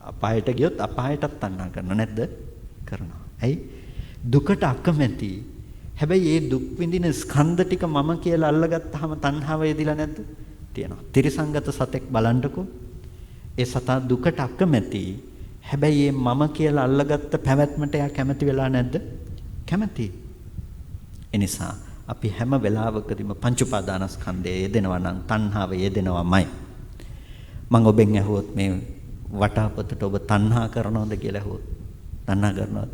අපායට ගියොත් අපායටත් තණ්හා කරනවා නැද්ද? කරනවා. ඇයි? දුකට අකමැති. හැබැයි මේ දුක් විඳින ස්කන්ධ ටික මම කියලා අල්ලගත්තාම තණ්හාව එදිලා නැද්ද? තියෙනවා. ත්‍රිසංගත සතෙක් බලන්නකෝ. ඒ සතා දුකට අකමැති. හැබැයි මේ මම කියලා අල්ලගත්ත පැවැත්මට එයා කැමති වෙලා නැද්ද? කැමති. එනිසා අපි හැම වෙලාවකදීම පංච උපාදානස්කන්ධයේ යෙදෙනවා නම් තණ්හාව යෙදෙනවමයි. මම ඔබෙන් ඇහුවොත් මේ වටාපතට ඔබ තණ්හා කරනවද කියලා ඇහුවොත් තණ්හා කරනවද?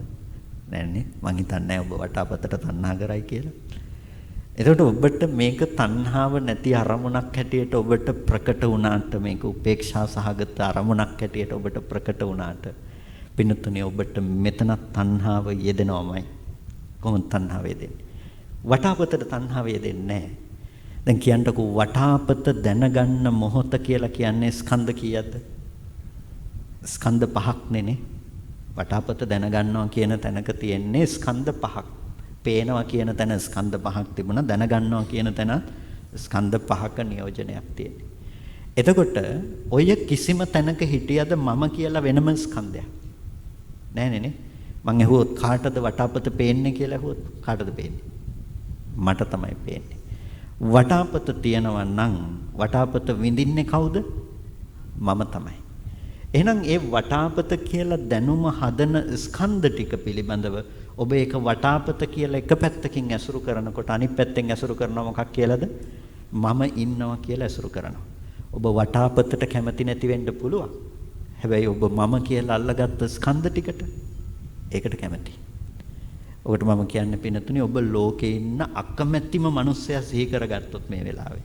නැන්නේ. මං හිතන්නේ ඔබ වටාපතට තණ්හා කරයි කියලා. එතකොට ඔබට මේක තණ්හාව නැති අරමුණක් හැටියට ඔබට ප්‍රකට වුණාට මේක උපේක්ෂා සහගත අරමුණක් හැටියට ඔබට ප්‍රකට වුණාට පින්නතුනේ ඔබට මෙතන තණ්හාව යෙදෙනවමයි. කොහොමද තණ්හාව යෙදෙන්නේ? වටාපතට තණ්හාව යෙදෙන්නේ නැහැ. දැන් කියන්නකෝ වටාපත දැනගන්න මොහොත කියලා කියන්නේ ස්කන්ධ කීයක්ද? ස්කන්ධ පහක් නේ. වටාපත දැනගන්නවා කියන තැනක තියෙන්නේ ස්කන්ධ පහක්. පේනවා කියන තැන ස්කන්ධ පහක් තිබුණා. දැනගන්නවා කියන තැන ස්කන්ධ පහක නියෝජනයක් තියෙනවා. එතකොට ඔය කිසිම තැනක හිටියද මම කියලා වෙනම ස්කන්ධයක්? නෑ නේ. මං ඇහුවොත් කාටද වටාපත පේන්නේ කියලා ඇහුවොත් කාටද පේන්නේ? මට තමයි පේන්නේ. වටාපත තියනවා නම් වටාපත විඳින්නේ කවුද? මම තමයි. එහෙනම් ඒ වටාපත කියලා දැනුම හදන ස්කන්ධ ටික පිළිබඳව ඔබ ඒක වටාපත කියලා එක පැත්තකින් ඇසුරු කරනකොට අනිත් පැත්තෙන් ඇසුරු කරනවා මොකක් කියලාද? මම ඉන්නවා කියලා ඇසුරු කරනවා. ඔබ වටාපතට කැමති නැති වෙන්න පුළුවන්. හැබැයි ඔබ මම කියලා අල්ලගත්ත ස්කන්ධ ටිකට ඒකට කැමති. ඔකට මම කියන්නේ පින්නතුනේ ඔබ ලෝකේ ඉන්න අකමැතිම මිනිස්සයා සිහි කරගත්තොත් මේ වෙලාවේ.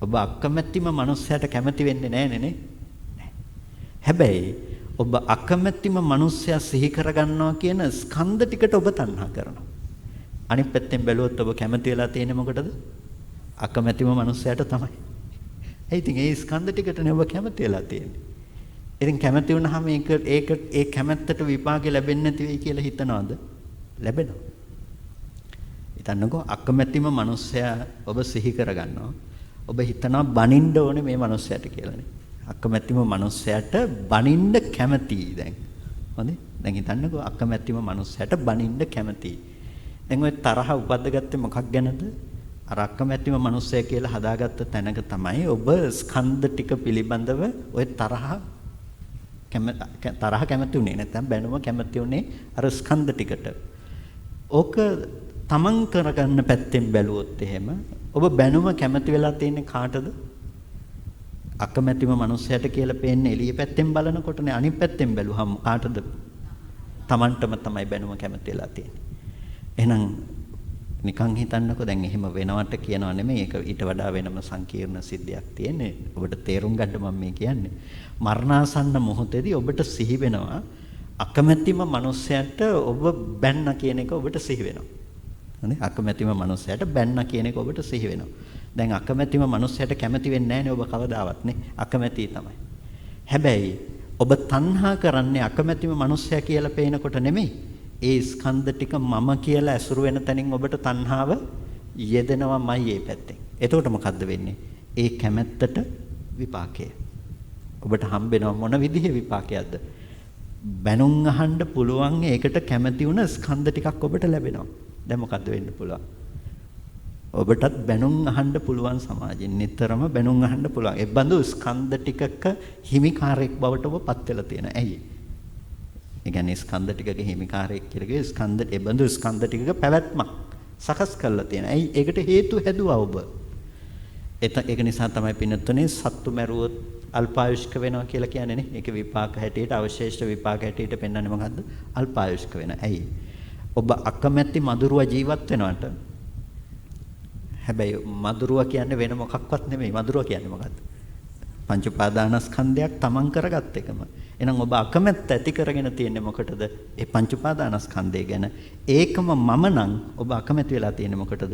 ඔබ අකමැතිම මිනිස්සයාට කැමති වෙන්නේ නැහැ නේ. හැබැයි ඔබ අකමැතිම මිනිස්සයා සිහි කරගන්නවා කියන ස්කන්ධ ටිකට ඔබ තණ්හා කරනවා. අනිත් පැත්තෙන් බැලුවොත් ඔබ කැමති වෙලා තියෙන්නේ මොකටද? අකමැතිම මිනිස්සයාට තමයි. ඉතින් ඒ ස්කන්ධ ටිකටනේ ඔබ කැමති වෙලා තියෙන්නේ. ඉතින් කැමති වුණාම ඒ කැමැත්තට විපාක ලැබෙන්නේ නැති වෙයි කියලා හිතනවද? ලැබෙනවා. හිතන්නකෝ අකමැතිම මිනිස්සයා ඔබ සිහි කරගන්නවා. ඔබ හිතනවා බනින්න ඕනේ මේ මිනිස්සයාට කියලානේ. අකමැතිම මිනිස්සයාට බනින්න කැමතියි දැන්. හොඳේ? දැන් හිතන්නකෝ අකමැතිම මිනිස්සයාට බනින්න කැමතියි. දැන් ඔය තරහ උපද්දගත්තේ මොකක් ගැනද? අර අකමැතිම මිනිස්සයා කියලා හදාගත්ත තැනක තමයි ඔබ ස්කන්ධ ටික පිළිබඳව ඔය තරහ කැමති උනේ නැත්නම් බැනුම කැමති උනේ අර ස්කන්ධ ටිකට. ඕක තමන් කරගන්න පැත්තෙන් බැලුවොත් එහෙම ඔබ බැනුම කැමති වෙලා තියෙන්නේ කාටද? අකමැතිම මිනිස්සයාට කියලා පේන්නේ එළිය පැත්තෙන් බලනකොටනේ. අනිත් පැත්තෙන් බැලුවහම කාටද? තමන්ටම තමයි බැනුම කැමති වෙලා තියෙන්නේ. එහෙනම් නිකන් හිතන්නකෝ දැන් එහෙම වෙනවට කියනවා නෙමෙයි. ඒක ඊට වඩා වෙනම සංකීර්ණ සිද්ධියක් තියෙන්නේ. ඔබට තේරුම් ගන්න මම මේ කියන්නේ. මරණාසන්න මොහොතේදී ඔබට සිහි වෙනවා අකමැතිම මිනිස්සයාට ඔබ බැන්න කියන එක ඔබට සිහි වෙනවා. හරි? අකමැතිම මිනිස්සයාට බැන්න කියන එක ඔබට සිහි වෙනවා. දැන් අකමැතිම මිනිස්සයාට කැමති වෙන්නේ නැහැනේ ඔබ කවදාවත් නේ. අකමැති තමයි. හැබැයි ඔබ තණ්හා කරන්නේ අකමැතිම මිනිස්සයා කියලා පේනකොට නෙමෙයි. ඒ ස්කන්ධ ටික මම කියලා ඇසුරු වෙන තැනින් ඔබට තණ්හාව යෙදෙනවමයි මේ පැත්තෙන්. එතකොට මොකද්ද වෙන්නේ? ඒ කැමැත්තට විපාකය. ඔබට හම්බෙනව මොන විදිහේ විපාකයක්ද? බැනුම් අහන්න පුළුවන් ඒකට කැමති වුණ ස්කන්ධ ටිකක් ඔබට ලැබෙනවා. දැන් මොකද්ද වෙන්න පුළුවන්? ඔබටත් බැනුම් අහන්න පුළුවන් සමාජයෙන් නිතරම බැනුම් අහන්න පුළුවන්. ඒ බඳු ස්කන්ධ ටිකක හිමිකාරයෙක් බවට ඔබ පත් වෙලා තියෙනවා. ඇයි? ඒ කියන්නේ ස්කන්ධ ටිකක හිමිකාරයෙක් කියලා කිව්වේ ස්කන්ධ ඒ බඳු ස්කන්ධ ටිකක පැවැත්මක් සකස් කරලා තියෙනවා. ඇයි? ඒකට හේතු හැදුවා ඔබ. ඒක නිසා තමයි පින්නතුනේ සත්තු මැරුවොත් අල්පායුෂ්ක වෙනවා කියලා කියන්නේ නේ. ඒකේ විපාක හැටියට අවශේෂ විපාක හැටියට පෙන්වන්නේ මොකද්ද? අල්පායුෂ්ක වෙන. ඇයි? ඔබ අකමැති මధుරව ජීවත් වෙනවට. හැබැයි මధుරව කියන්නේ වෙන මොකක්වත් නෙමෙයි. මధుරව කියන්නේ මොකද්ද? පංච උපාදානස්කන්ධයක් තමන් කරගත් එකම. එහෙනම් ඔබ අකමැත්ත ඇති කරගෙන තියෙන්නේ මොකටද? ඒ පංච උපාදානස්කන්ධය ගැන. ඒකම මම නම් ඔබ අකමැති වෙලා තියෙන්නේ මොකටද?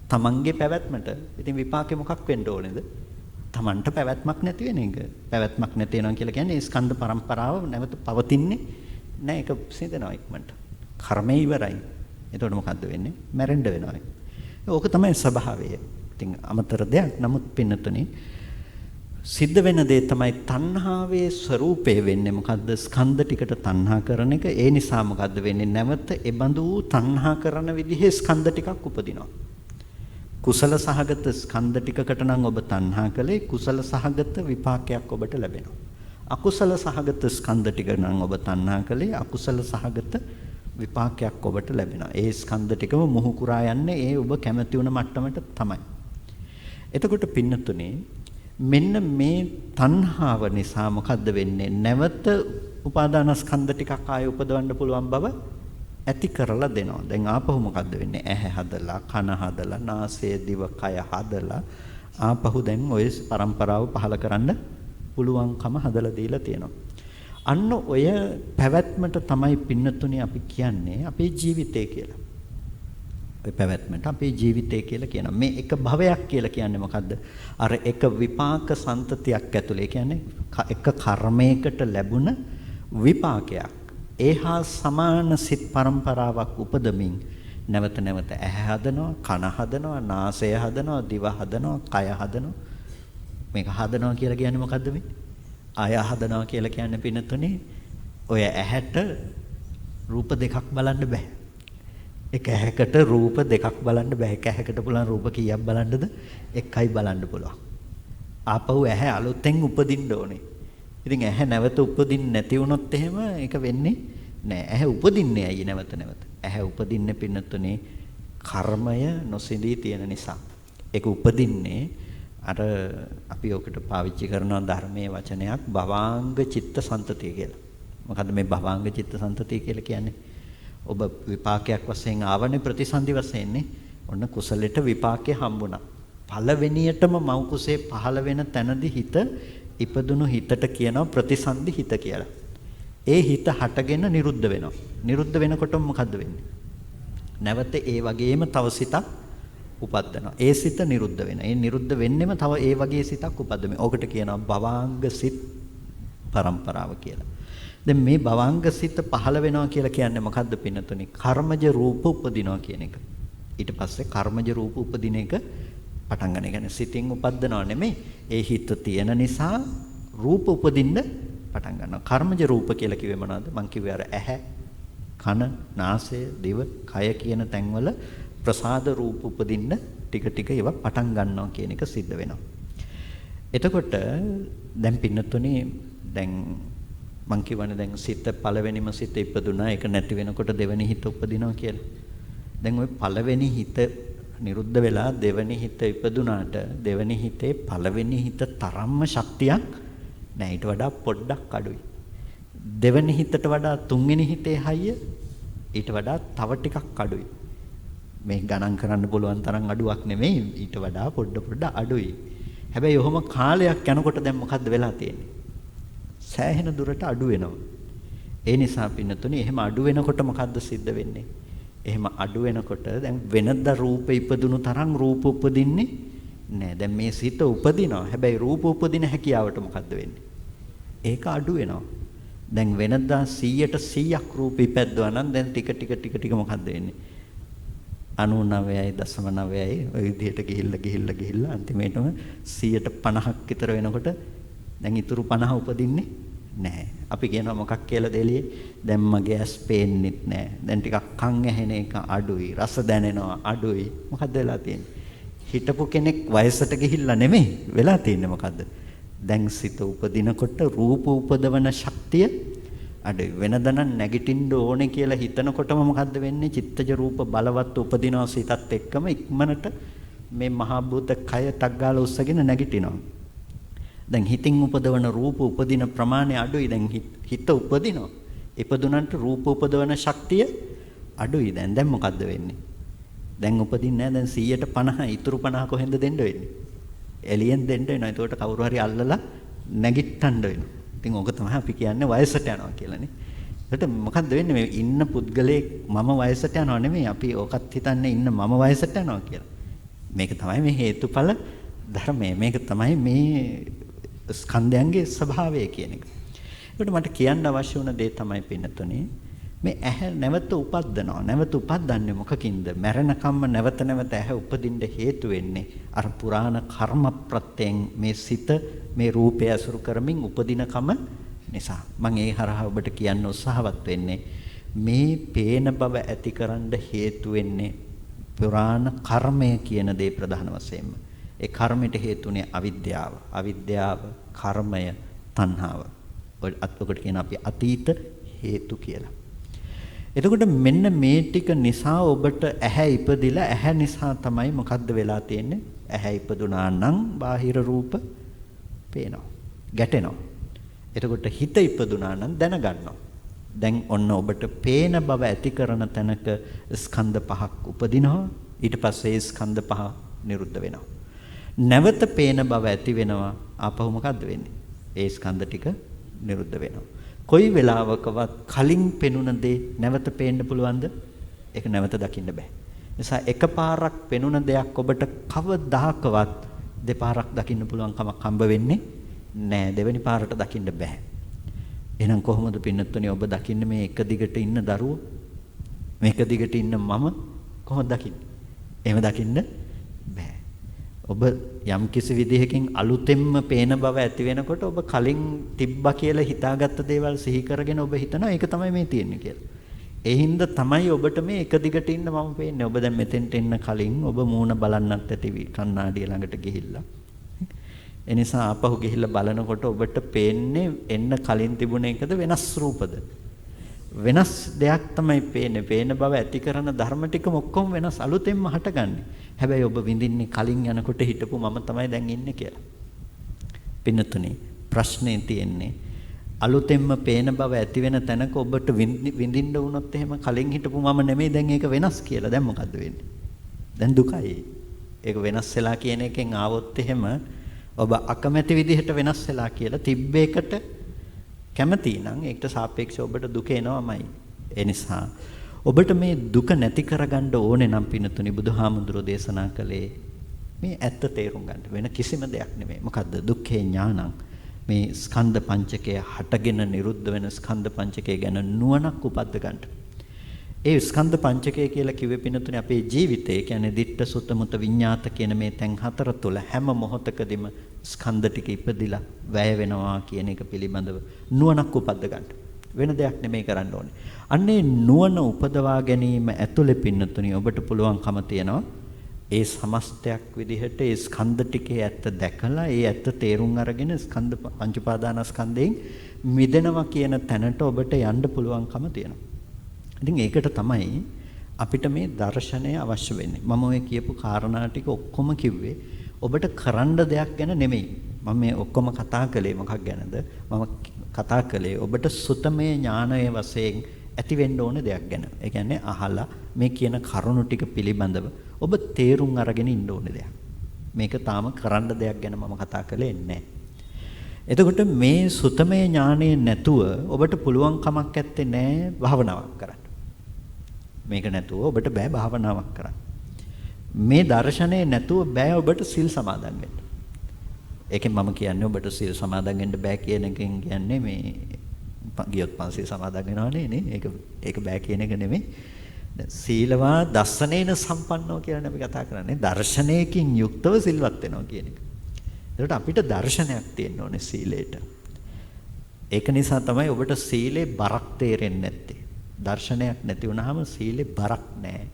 තමන්ගේ පැවැත්මට. ඉතින් විපාකේ මොකක් වෙන්න ඕනේද? තමන්ට පැවැත්මක් නැති වෙන එක. පැවැත්මක් නැති වෙනවා කියලා කියන්නේ ඒ ස්කන්ධ පරම්පරාව නැවත පවතින්නේ නැහැ. ඒක සිදෙනවා ඉක්මනට. කර්මය ඉවරයි. එතකොට මොකද්ද වෙන්නේ? මැරෙන්න වෙනවා. ඕක තමයි ස්වභාවය. ඉතින් අමතර දෙයක්. නමුත් පින්නතුනේ සිද්ධ වෙන දේ තමයි තණ්හාවේ ස්වરૂපය වෙන්නේ. මොකද්ද? ස්කන්ධ ටිකට තණ්හා කරන එක. ඒ නිසා මොකද්ද වෙන්නේ? නැවත ඒ බඳු තණ්හා කරන විදිහේ ස්කන්ධ ටිකක් උපදිනවා. කුසල සහගත ස්කන්ධ ටිකකට නම් ඔබ තණ්හා කළේ කුසල සහගත විපාකයක් ඔබට ලැබෙනවා. අකුසල සහගත ස්කන්ධ ටික නම් ඔබ තණ්හා කළේ අකුසල සහගත විපාකයක් ඔබට ලැබෙනවා. ඒ ස්කන්ධ ටිකම මුහු කුරා යන්නේ ඒ ඔබ කැමති වුණ මට්ටමට තමයි. එතකොට පින්නතුනේ මෙන්න මේ තණ්හාව නිසා මොකද්ද වෙන්නේ? නැවත උපාදානස්කන්ධ ටිකක් ආයෙ උපදවන්න පුළුවන් බව ඇති කරලා දෙනවා. දැන් ආපහු මොකද්ද වෙන්නේ? ඇහැ හදලා, කන හදලා, නාසය, දිව, කය හදලා ආපහු දැන් ඔය પરම්පරාව පහල කරන්න පුළුවන්කම හදලා දීලා තියෙනවා. අන්න ඔය පැවැත්මට තමයි පින්නතුනේ අපි කියන්නේ අපේ ජීවිතය කියලා. ඔය පැවැත්මට අපේ ජීවිතය කියලා කියනවා. මේ එක භවයක් කියලා කියන්නේ මොකද්ද? අර එක විපාක සම්තතියක් ඇතුලේ කියන්නේ එක කර්මයකට ලැබුණ විපාකයක්. ඒහා සමාන සිත් පරම්පරාවක් උපදමින් නැවත නැවත ඇහැ හදනවා, කන හදනවා, නාසය හදනවා, දිව හදනවා, කය හදනවා. මේක හදනවා කියලා කියන්නේ මොකද්ද මේ? ආය හදනවා කියලා කියන්නේ පින්නතුනේ ඔය ඇහැට රූප දෙකක් බලන්න බෑ. එක ඇහැකට රූප දෙකක් බලන්න බෑ. එක ඇහැකට පුළුවන් රූප කීයක් බලන්නද? එකයි බලන්න පුළුවන්. ආපහු ඇහැ අලුතෙන් උපදින්න ඕනේ. ඉතින් ඇහැ නැවත උපදින්නේ නැති වුණොත් එහෙම ඒක වෙන්නේ නෑ. ඇහැ උපදින්නේ ඇයි නැවත නැවත? ඇහැ උපදින්නේ පින්නතුනේ කර්මය නොසිඳී තියෙන නිසා. ඒක උපදින්නේ අර අපි ඔකට පාවිච්චි කරන ධර්මයේ වචනයක් භවාංග චිත්ත සන්තතිය කියලා. මොකද්ද මේ භවාංග චිත්ත සන්තතිය කියලා කියන්නේ? ඔබ විපාකයක් වශයෙන් ආවනේ ප්‍රතිසන්දි වශයෙන්නේ. ඔන්න කුසලෙට විපාකේ හම්බුණා. පළවෙනියටම මව් කුසේ පහළ වෙන තැනදී හිත ඉපදුණු හිතට කියනවා ප්‍රතිසන්දි හිත කියලා. ඒ හිත හටගෙන නිරුද්ධ වෙනවා. නිරුද්ධ වෙනකොටම මොකද්ද වෙන්නේ? නැවත ඒ වගේම තව සිතක් උපදිනවා. ඒ සිත නිරුද්ධ වෙනවා. ඒ නිරුද්ධ වෙන්නෙම තව ඒ වගේ සිතක් උපදිනවා. ඕකට කියනවා භවාංග සිත් පරම්පරාව කියලා. දැන් මේ භවාංග සිත පහළ වෙනවා කියලා කියන්නේ මොකද්ද පින්නතුනි? කර්මජ රූප උපදිනවා කියන එක. ඊට පස්සේ කර්මජ රූප උපදින එක පටන් ගන්න. කියන්නේ සිතින් උපදිනව නෙමෙයි. ඒ හිත තියෙන නිසා රූප උපදින්න පටන් ගන්නවා. කර්මජ රූප කියලා කිව්වේ මොනවද? මං කිව්වේ අර ඇහැ, කන, නාසය, දිව, කය කියන තැන්වල ප්‍රසාද රූප උපදින්න ටික ටික ඒවා පටන් ගන්නවා කියන එක සිද්ධ වෙනවා. එතකොට දැන් පින්නතුනේ දැන් මං කියවනේ දැන් සිත පළවෙනිම සිත ඉපදුනා ඒක නැති වෙනකොට දෙවෙනි හිත උපදිනවා කියලා. දැන් ওই පළවෙනි හිත නිරුද්ධ වෙලා දෙවෙනි හිත ඉපදුනාට දෙවෙනි හිතේ පළවෙනි හිත තරම්ම ශක්තියක් නැහැ. ඊට වඩා පොඩ්ඩක් අඩුයි. දෙවෙනි හිතට වඩා තුන්වෙනි හිතේ හයිය ඊට වඩා තව ටිකක් අඩුයි. මේ ගණන් කරන්න පුළුවන් තරම් අඩුවක් නෙමෙයි. ඊට වඩා පොඩ අඩුයි. හැබැයි ඔහොම කාලයක් යනකොට දැන් මොකද්ද වෙලා තියෙන්නේ? සෑහෙන දුරට අඩු වෙනවා. ඒ නිසා පින්නතුනේ එහෙම අඩු වෙනකොට මොකද්ද සිද්ධ වෙන්නේ? එහෙම අඩු වෙනකොට දැන් වෙනද රූප ඉපදුණු තරම් රූප උපදින්නේ නෑ. දැන් මේ සිත උපදිනවා. හැබැයි රූප උපදින හැකියාවට මොකද්ද වෙන්නේ? ඒක අඩු වෙනවා. දැන් වෙනදා 100% රූප ඉපැද්දුවා නම් දැන් ටික ටික මොකද්ද වෙන්නේ? 99.9යි ඔය විදිහට ගිහිල්ලා අන්තිමේටම 150ක් විතර වෙනකොට දැන් ඊතුරු 50 උපදින්නේ නැහැ. අපි කියනවා මොකක් කියලා දෙලියේ දැන් මගේ ඇස් පේන්නෙත් නැහැ. දැන් ටිකක් කන් ඇහෙන එක අඩුයි. රස දැනෙනවා අඩුයි. මොකද්ද වෙලා තියෙන්නේ? හිටපු කෙනෙක් වයසට ගිහිල්ලා නෙමෙයි වෙලා තියෙන්නේ මොකද්ද? දැන් සිත උපදිනකොට රූප උපදවන ශක්තිය අඩුයි. වෙනදනම් නැගිටින්න ඕනේ කියලා හිතනකොටම මොකද්ද වෙන්නේ? චිත්තජ රූප බලවත් උපදිනවා සිතත් එක්කම ඉක්මනට මේ මහා භූත කය ටග්ගාලා උස්සගෙන නැගිටිනවා. දැන් හිතින් උපදවන රූප උපදින ප්‍රමාණය අඩුයි. දැන් හිත උපදිනවා. ඉපදුනන්ට රූප උපදවන ශක්තිය අඩුයි. දැන් මොකද්ද වෙන්නේ? දැන් උපදින්නේ නැහැ. දැන් 150 ඉතුරු 50 කොහෙන්ද දෙන්න වෙන්නේ? එළියෙන් දෙන්න වෙනවා. ඒකට කවුරු හරි අල්ලලා නැගිට්ටන්න වෙනවා. ඉතින් ඕක තමයි අපි කියන්නේ වයසට යනවා කියලානේ. ඒකට මොකද්ද වෙන්නේ? මේ ඉන්න පුද්ගලයෙක් මම වයසට යනවා නෙමෙයි. අපි ඕකත් හිතන්නේ ඉන්න මම වයසට යනවා කියලා. මේක තමයි මේ හේතුඵල ධර්මය. මේක තමයි මේ ස්කන්ධයන්ගේ ස්වභාවය කියන එක. ඒකට මට කියන්න අවශ්‍ය වුණ දේ තමයි පින්නතුනේ මේ ඇහැ නැවත උපද්දනවා. නැවත උපද්දන්නේ මොකකින්ද? මරණකම්ම නැවත නැවත ඇහැ උපදින්න හේතු වෙන්නේ අර පුරාණ කර්ම ප්‍රත්‍යයෙන් මේ සිත මේ රූපය අසුරු කරමින් උපදිනකම නිසා. මම ඒ හරහා ඔබට කියන්න උත්සාහවත් වෙන්නේ මේ පේන බව ඇතිකරන්න හේතු වෙන්නේ පුරාණ කර්මය කියන දේ ප්‍රධාන වශයෙන්ම. ඒ කර්මයට හේතුනේ අවිද්‍යාව. අවිද්‍යාව, කර්මය, තණ්හාව. ඔකට කියන අපි අතීත හේතු කියලා. එතකොට මෙන්න මේ ටික නිසා ඔබට ඇහැ ඉපදිලා ඇහැ නිසා තමයි මොකද්ද වෙලා තියෙන්නේ? ඇහැ ඉපදුනා නම් බාහිර රූප පේනවා, ගැටෙනවා. එතකොට හිත ඉපදුනා නම් දැනගන්නවා. දැන් ඔන්න ඔබට පේන බව ඇති කරන තැනක ස්කන්ධ පහක් උපදිනවා. ඊට පස්සේ ඒ ස්කන්ධ පහ නිරුද්ධ වෙනවා. නැවත පේන බව ඇති වෙනවා. ආපහු මොකද්ද වෙන්නේ? ඒ ස්කන්ධ ටික නිරුද්ධ වෙනවා. කොයි වෙලාවකවත් කලින් පෙනුන දේ නැවත පේන්න පුළුවන්ද? ඒක නැවත දකින්න බෑ. නිසා එකපාරක් පෙනුන දෙයක් ඔබට කවදාකවත් දෙපාරක් දකින්න පුළුවන් කමක් හම්බ වෙන්නේ නෑ. දෙවෙනි පාරට දකින්න බෑ. එහෙනම් කොහොමද පින්නතුනේ ඔබ දකින්නේ මේ එක දිගට ඉන්න දරුවෝ? මේක දිගට ඉන්න මම කොහොමද දකින්නේ? එහෙම දකින්න බෑ. ඔබ යම් කිසි විදිහකින් අලුතෙන්ම පේන බව ඇති වෙනකොට ඔබ කලින් තිබ්බා කියලා හිතාගත්ත දේවල් සිහි කරගෙන ඔබ හිතනවා ඒක තමයි මේ තියෙන්නේ කියලා. ඒ හින්දා තමයි ඔබට මේ එක දිගට ඉන්න මම පේන්නේ. ඔබ දැන් මෙතෙන්ට එන්න කලින් ඔබ මූණ බලන්නත් ඇති කණ්ණාඩිය ළඟට ගිහිල්ලා. ඒ නිසා ආපහු ගිහිල්ලා බලනකොට ඔබට පේන්නේ එන්න කලින් තිබුණ එකද වෙනස් රූපද? වෙනස් දෙයක් තමයි පේන්නේ. පේන බව ඇති කරන ධර්ම ටිකම ඔක්කොම වෙනස් අලුතෙන්ම හටගන්නේ. හැබැයි ඔබ විඳින්නේ කලින් යනකොට හිටපු මම තමයි දැන් ඉන්නේ කියලා. පින්නතුනේ ප්‍රශ්නේ තියෙන්නේ අලුතෙන්ම පේන බව ඇති වෙන තැනක ඔබට විඳින්න වුණොත් එහෙම කලින් හිටපු මම නෙමෙයි දැන් ඒක වෙනස් කියලා. දැන් මොකද්ද වෙන්නේ? දැන් දුකයි. ඒක වෙනස් වෙලා කියන එකෙන් ආවොත් එහෙම ඔබ අකමැති විදිහට වෙනස් වෙලා කියලා තිබ්බේකට කැමති නම් ඒකට සාපේක්ෂව ඔබට දුක එනවමයි. ඒ නිසා ඔබට මේ දුක නැති කරගන්න ඕනේ නම් පින්නතුනි බුදුහාමුදුරෝ දේශනා කළේ මේ ඇත්ත තේරුම් ගන්න. වෙන කිසිම දෙයක් නෙමෙයි. මොකද්ද? දුක්ඛේ ඥානං. මේ ස්කන්ධ පංචකය හටගෙන නිරුද්ධ වෙන ස්කන්ධ පංචකය ගැන නුවණක් උපද්ද ගන්න. ඒ ස්කන්ධ පංචකය කියලා කිව්වේ පින්නතුනි අපේ ජීවිතේ කියන්නේ දිට්ඨ සුත මුත විඤ්ඤාත කියන මේ තැන් හතර තුල හැම මොහොතකදීම ස්කන්ධ ටික ඉපදිලා වැය වෙනවා කියන එක පිළිබඳව නුවණක් උපද්ද ගන්න. වෙන දෙයක් නෙමෙයි කරන්න ඕනේ. අන්නේ නුවණ උපදවා ගැනීම ඇතුළේ පින්නතුනි ඔබට පුළුවන්කම තියෙනවා ඒ සමස්තයක් විදිහට ඒ ස්කන්ධ ටිකේ ඇත්ත දැකලා ඒ ඇත්ත තේරුම් අරගෙන ස්කන්ධ පංච උපාදානස්කන්ධයෙන් මිදෙනවා කියන තැනට ඔබට යන්න පුළුවන්කම තියෙනවා. ඉතින් ඒකට තමයි අපිට මේ දර්ශනය අවශ්‍ය වෙන්නේ. මම ඔය කියපු කාරණා ටික ඔක්කොම කිව්වේ ඔබට කරන්න දෙයක් ගැන නෙමෙයි. මම මේ ඔක්කොම කතා කළේ මොකක් ගැනද? මම කතා කළේ ඔබට සුතමේ ඥානයේ වශයෙන් ඇති වෙන්න ඕන දෙයක් ගැන. ඒ කියන්නේ අහලා මේ කියන කරුණු ටික පිළිබඳව ඔබ තේරුම් අරගෙන ඉන්න ඕනේ දෙයක්. මේක තාම කරන්න දෙයක් ගැන මම කතා කළේ නැහැ. එතකොට මේ සුතමේ ඥානයේ නැතුව ඔබට පුළුවන් කමක් නැත්තේ නෑ භාවනාවක් කරන්න. මේක නැතුව ඔබට බෑ භාවනාවක් කරන්න. මේ දර්ශනය නැතුව බෑ ඔබට සිල් සමාදන් වෙන්න. ඒකෙන් මම කියන්නේ ඔබට සිල් සමාදන් වෙන්න බෑ කියන එකෙන් කියන්නේ මේ ගියොත් පන්සිල් සමාදන් වෙනවනේ නේ. ඒක බෑ කියන එක නෙමෙයි. සීලවා දස්සනේන සම්පන්නෝ කියලා අපි කතා කරන්නේ. දර්ශනයකින් යුක්තව සිල්වත් වෙනවා කියන එක. ඒකට අපිට දර්ශනයක් තියෙන්න ඕනේ සීලයට. ඒක නිසා තමයි ඔබට සීලේ බරක් තේරෙන්නේ නැත්තේ. දර්ශනයක් නැති වුනහම සීලේ බරක් නැහැ.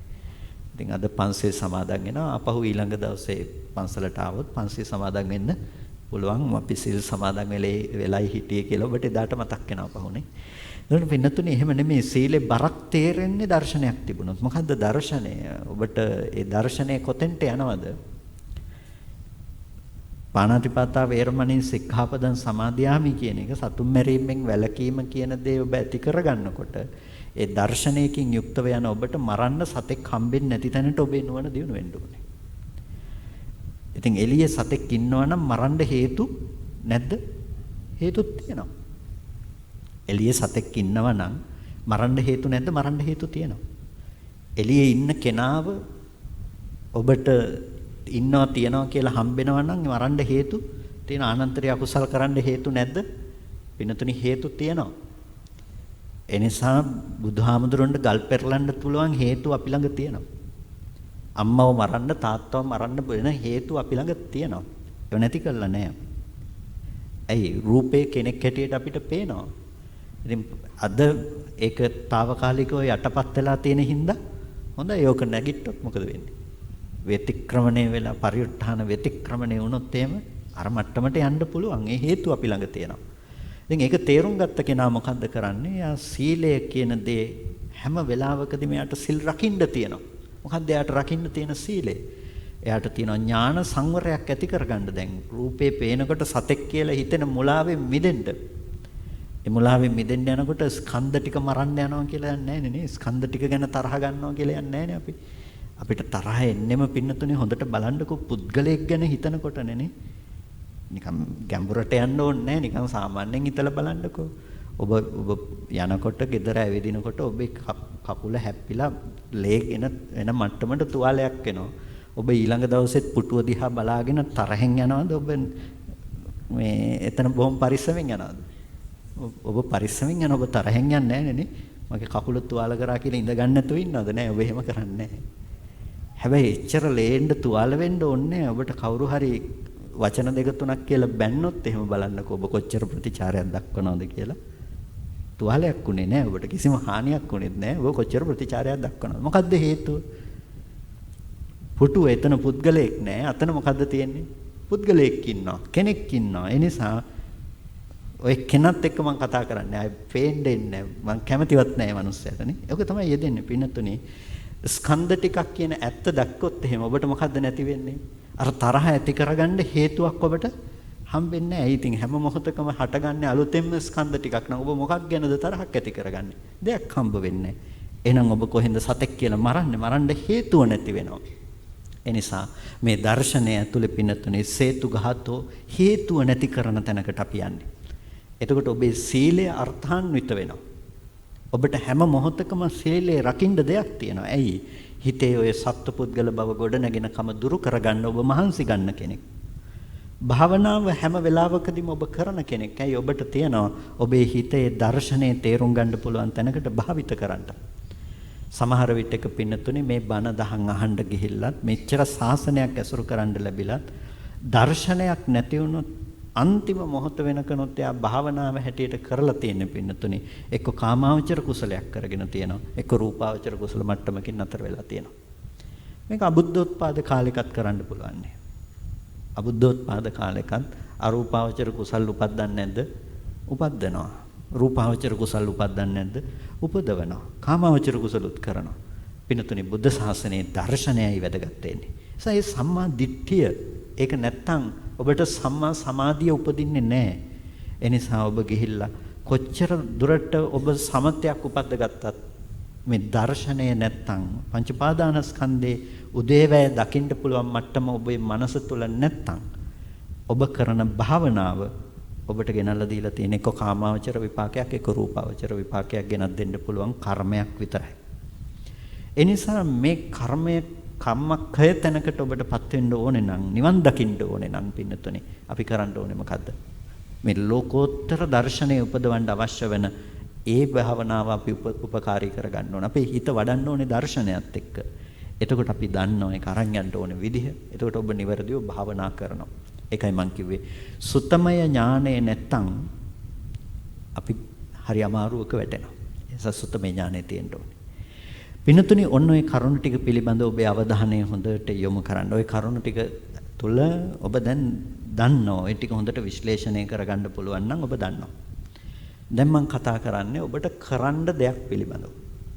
ඉතින් අද පන්සිල් සමාදන් වෙනවා. අපහු ඊළඟ දවසේ පන්සලට ආවොත් පන්සිල් සමාදන් වෙන්න පුළුවන්. අපි සිල් සමාදන් වෙලයි හිටියේ කියලා ඔබට එදාට මතක් වෙනවා පහුනේ. ඒකට පින්නතුනේ එහෙම නෙමෙයි සීලේ බරක් තේරෙන්නේ දර්ශනයක් තිබුණොත්. මොකද්ද දර්ශනය? ඔබට ඒ දර්ශනය කොතෙන්ට යනවද? පාණාතිපාතා වේරමණී සික්ඛාපදං සමාදියාමි කියන එක සතුම් මැරීමෙන් වැළකීම කියන දේ ඔබ ඇති කරගන්නකොට ඒ දර්ශනයකින් යුක්තව යන ඔබට මරන්න සතෙක් හම්බෙන්නේ නැති තැනට ඔබේ නුවණ දියුණු වෙන්න ඕනේ. ඉතින් එළියේ සතෙක් ඉන්නවා නම් මරන්න හේතු නැද්ද? හේතුත් තියෙනවා. එළියේ සතෙක් ඉන්නවා නම් මරන්න හේතු නැද්ද? මරන්න හේතු තියෙනවා. එළියේ ඉන්න කෙනාව ඔබට ඉන්නවා තියනවා කියලා හම්බෙනවා නම් මරන්න හේතු තියෙන අනන්තරය අකුසල් කරන්න හේතු නැද්ද? පිනතුනි හේතු තියෙනවා. ඒ නිසා බුදුහාමුදුරන්ට ගල් පෙරලන්න පුළුවන් හේතු අපි ළඟ තියෙනවා. අම්මව මරන්න තාත්තව මරන්න වෙන හේතු අපි ළඟ තියෙනවා. ඒව නැති කරලා නැහැ. ඇයි රූපේ කෙනෙක් හැටියට අපිට පේනවා. ඉතින් අද ඒක తాවකාලිකව යටපත් වෙලා තියෙන හින්දා හොඳයි යෝක නැගිට්ටොත් මොකද වෙන්නේ? ව්‍යතික්‍රමණය වෙලා පරිඋත්ථාන ව්‍යතික්‍රමණය වුණොත් එහෙම අර මට්ටමට යන්න පුළුවන්. ඒ හේතු අපි ළඟ තියෙනවා. ඉතින් ඒක තේරුම් ගත්ත කෙනා මොකද්ද කරන්නේ? යා සීලය කියන දේ හැම වෙලාවකදීම යාට සිල් රකින්න තියෙනවා. මොකද්ද යාට රකින්න තියෙන සීලය? එයාට තියෙනවා ඥාන සංවරයක් ඇති කරගන්න. දැන් රූපේ පේනකොට සතෙක් කියලා හිතෙන මුලාවෙන් මිදෙන්න. ඒ මුලාවෙන් මිදෙන්න යනකොට ස්කන්ධ ටික මරන්න යනවා කියලා යන්නේ නැහැ නේ. ස්කන්ධ ටික ගැන තරහ ගන්නවා කියලා යන්නේ නැහැ නේ අපි. අපිට තරහ එන්නෙම පින්නතුනේ හොඳට බලන්නකෝ පුද්ගලයෙක් ගැන හිතනකොටනේ නේ. නිකන් ගැඹුරට යන්න ඕනේ නැහැ. නිකන් සාමාන්‍යයෙන් හිතලා බලන්නකෝ. ඔබ යනකොට ගෙදර ඇවිදිනකොට ඔබේ කකුල හැප්පිලා ලේ එන මට්ටමට තුවාලයක් එනවා. ඔබ ඊළඟ දවසෙත් පුටුව දිහා බලාගෙන තරහෙන් යනවද? ඔබ මේ එතන බොහොම පරිස්සමෙන් යනවද? ඔබ පරිස්සමෙන් යන ඔබ තරහෙන් යන්නේ නැහැ නේ. මගේ කකුල තුවාල කරා කියලා ඉඳ ගන්න නැතුව ඉන්නවද? නෑ ඔබ එහෙම කරන්නේ නැහැ. හැබැයි එච්චර ලේන්න තුවාල වෙන්න ඕනේ ඔබට කවුරු හරි වචන දෙක තුනක් කියලා බැන්නොත් එහෙම බලන්නකෝ ඔබ කොච්චර ප්‍රතිචාරයක් දක්වනවද කියලා. තුවාලයක් උනේ නැහැ ඔබට කිසිම හානියක් උනේත් නැහැ. ඔබ කොච්චර ප්‍රතිචාරයක් දක්වනවද? මොකද්ද හේතුව? පුටුව එතන පුද්ගලයෙක් නැහැ. අතන මොකද්ද තියෙන්නේ? පුද්ගලයෙක් ඉන්නවා. කෙනෙක් ඉන්නවා. ඒ නිසා ඔය කෙනත් එක්ක මම කතා කරන්නේ. ආයි පේන්නේ නැහැ. මම කැමතිවත් නැහැ මනුස්සයට නේ. ඒක තමයි යෙදෙන්නේ පින්නතුනේ. ස්කන්ධ ටිකක් කියන ඇත්ත දැක්කොත් එහෙම ඔබට මොකද්ද නැති වෙන්නේ? අර තරහ ඇති කරගන්න හේතුවක් ඔබට හම්බෙන්නේ නැහැ. ඉතින් හැම මොහොතකම හටගන්නේ අලුතෙන්ම ස්කන්ධ ටිකක් නම් ඔබ මොකක් ගැනද තරහක් ඇති කරගන්නේ? දෙයක් හම්බ වෙන්නේ නැහැ. එහෙනම් ඔබ කොහෙන්ද සතෙක් කියලා මරන්නේ? මරන්න හේතුව නැති වෙනවා. ඒ නිසා මේ දර්ශනය ඇතුලේ පින්නතුනේ සේතු ගහතෝ හේතුව නැති කරන තැනකට අපි යන්නේ. එතකොට ඔබේ සීලය අර්ථාන්විත වෙනවා. ඔබට හැම මොහොතකම සීලේ රකින්න දෙයක් තියෙනවා. ඇයි? හිතේ ඔය සත්පුද්ගල බව ගොඩනගෙනකම දුරු කරගන්න ඔබ මහන්සි ගන්න කෙනෙක්. භාවනාව හැම වෙලාවකදීම ඔබ කරන කෙනෙක්. ඇයි? ඔබට තියෙනවා ඔබේ හිතේ දර්ශනයේ තේරුම් ගන්න පුළුවන් තැනකට භාවිත කරන්න. සමහර විටක පින්නතුනේ මේ බණ දහම් අහන්න ගිහිල්ලත් මෙච්චර ශාසනයක් ඇසුරු කරන්න ලැබිලත් දර්ශනයක් නැති වුණොත් අන්තිම මොහොත වෙනකනොත් එයා භාවනාව හැටියට කරලා තියෙන පින්නතුනේ එක්ක කාමාවචර කුසලයක් කරගෙන තියෙනවා එක්ක රූපාවචර කුසල මට්ටමකින් අතර වෙලා තියෙනවා. මේක අබුද්ධෝත්පාද කාලෙකත් කරන්න පුළුවන්. අබුද්ධෝත්පාද කාලෙකත් අරූපාවචර කුසල් උපද්දන්නේ නැද්ද? උපද්දනවා. රූපාවචර කුසල් උපද්දන්නේ නැද්ද? උපදවනවා. කාමාවචර කුසලුත් කරනවා. පින්නතුනේ බුද්ධ ශාසනයේ දර්ශනයයි වැදගත් වෙන්නේ. ඒ සම්මා දිට්ඨිය ඒක නැත්තම් ඔබට සම්මා සමාධිය උපදින්නේ නැහැ. ඒ නිසා ඔබ ගිහිල්ලා කොච්චර දුරට ඔබ සමතයක් උපද්දගත්තත් මේ දර්ශනය නැත්තම් පංච පාදානස්කන්ධේ උදේවැය දකින්න පුළුවන් මට්ටම ඔබේ මනස තුල නැත්තම් ඔබ කරන භාවනාව ඔබට ගෙනල්ලා දීලා තියෙන එක කාමාවචර විපාකයක් එක රූපාවචර විපාකයක් ගෙනත් දෙන්න පුළුවන් කර්මයක් විතරයි. ඒ නිසා මේ කම්මක්ඛය තැනකට ඔබටපත් වෙන්න ඕනේ නම් නිවන් දකින්න ඕනේ නම් පින්නතුනේ අපි කරන්න ඕනේ මොකද්ද? මේ ලෝකෝත්තර දර්ශනය උපදවන්න අවශ්‍ය වෙන ඒ භාවනාව අපි උපකාරී කරගන්න ඕනේ. අපේ හිත වඩන්න ඕනේ දර්ශනයත් එක්ක. එතකොට අපි දන්නවා ඒක අරන් යන්න ඕනේ විදිහ. එතකොට ඔබ නිවැරදිව භාවනා කරනවා. ඒකයි මම කිව්වේ සුත්තමය ඥානය නැත්තම් අපි හරි අමාරුවක වැටෙනවා. ඒ නිසා සුත්තමය ඥානය තියෙන්න ඕනේ. පින්නතුනි ඔන්න ඔය කරුණු ටික පිළිබඳව ඔබේ අවධානය හොඳට යොමු කරන්න. ඔය කරුණු ටික තුල ඔබ දැන් දන්නවා. ඒ ටික හොඳට විශ්ලේෂණය කරගන්න පුළුවන් නම් ඔබ දන්නවා. දැන් මම කතා කරන්නේ ඔබට කරන්න දෙයක් පිළිබඳව.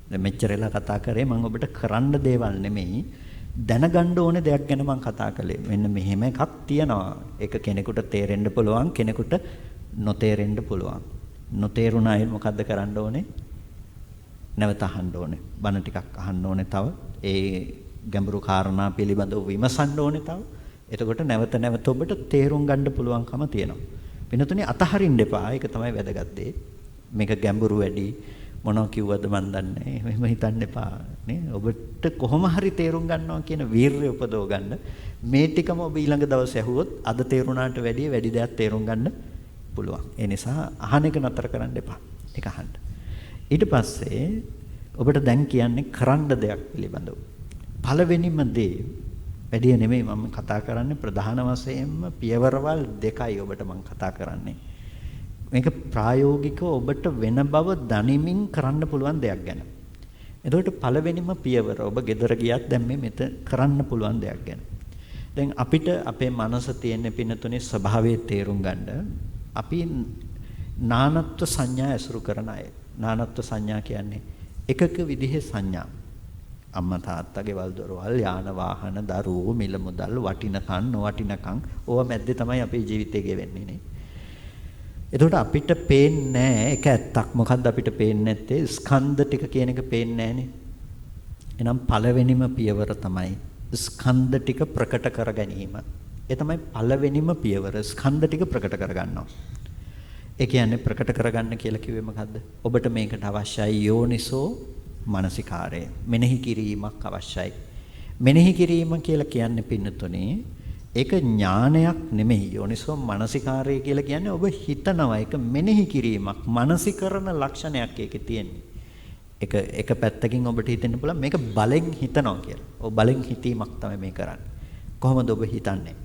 දැන් මෙච්චරලා කතා කරේ මම ඔබට කරන්න දේවල් නෙමෙයි දැනගන්න ඕනේ දෙයක් ගැන මම කතා කළේ. මෙන්න මෙහෙම එකක් තියෙනවා. ඒක කෙනෙකුට තේරෙන්න පුළුවන්, කෙනෙකුට නොතේරෙන්න පුළුවන්. නොතේරුණා අය මොකද්ද කරන්න ඕනේ? නැවත අහන්න ඕනේ. බණ ටිකක් අහන්න ඕනේ තව. ඒ ගැඹුරු කාරණා පිළිබඳව විමසන්න ඕනේ තව. එතකොට නැවත නැවත ඔබට තේරුම් ගන්න පුළුවන්කම තියෙනවා. වෙනතුනේ අතහරින්න එපා. ඒක තමයි වැදගත් දේ. මේක ගැඹුරු වැඩි මොනවා කිව්වද මන් දන්නේ. එහෙම හිතන්න එපා නේ. ඔබට කොහොම හරි තේරුම් ගන්නවා කියන වීරිය උපදව ගන්න. මේ ටිකම ඔබ ඊළඟ දවසේ ඇහුවොත් අද තේරුණාට වැඩි දෙයක් තේරුම් ගන්න පුළුවන්. ඒ නිසා අහන එක නතර කරන්න එපා. ඒක අහන්න. ඊට පස්සේ ඔබට දැන් කියන්නේ කරන්න දෙයක් පිළිබඳව. පළවෙනිම දේ වැඩි නෙමෙයි මම කතා කරන්නේ ප්‍රධාන වශයෙන්ම පියවරවල් දෙකයි ඔබට මම කතා කරන්නේ. මේක ප්‍රායෝගිකව ඔබට වෙන බව දනිමින් කරන්න පුළුවන් දෙයක් ගැන. එතකොට පළවෙනිම පියවර ඔබ ගෙදර ගියත් දැන් මේ මෙත කරන්න පුළුවන් දෙයක් ගැන. දැන් අපිට අපේ මනස තියෙන පිනතුනේ ස්වභාවයේ තේරුම් ගන්න අපි නානත්ව සංඥා ඇසුරු කරන අය. නානත්ව සංඥා කියන්නේ එකක විදිහේ සංඥා. අම්මා තාත්තා ගෙවල් දොරවල් යාන වාහන දරුවෝ මිල මුදල් වටිනකම් නොවටිනකම් ඕවා මැද්දේ තමයි අපේ ජීවිතේ ගෙවෙන්නේ නේ. එතකොට අපිට පේන්නේ නැහැ ඒක ඇත්තක්. මොකද්ද අපිට පේන්නේ නැත්තේ? ස්කන්ධ ටික කියන එක පේන්නේ නැහනේ. එහෙනම් පළවෙනිම පියවර තමයි ස්කන්ධ ටික ප්‍රකට කර ගැනීම. ඒ තමයි පළවෙනිම පියවර. ස්කන්ධ ටික ප්‍රකට කර ගන්නවා. ඒ කියන්නේ ප්‍රකට කරගන්න කියලා කිව්වේ මොකද්ද? ඔබට මේකට අවශ්‍යයි යෝනිසෝ මනසිකාරය. මෙනෙහි කිරීමක් අවශ්‍යයි. මෙනෙහි කිරීම කියලා කියන්නේ පින්නතුනේ ඒක ඥානයක් නෙමෙයි. යෝනිසෝ මනසිකාරය කියලා කියන්නේ ඔබ හිතනවා ඒක මෙනෙහි කිරීමක්. මනසිකරන ලක්ෂණයක් ඒකේ තියෙන්නේ. එක පැත්තකින් ඔබට හිතෙන්න පුළුවන් මේක බලෙන් හිතනවා කියලා. ඔබ බලෙන් හිතීමක් තමයි මේ කරන්නේ. කොහොමද ඔබ හිතන්නේ?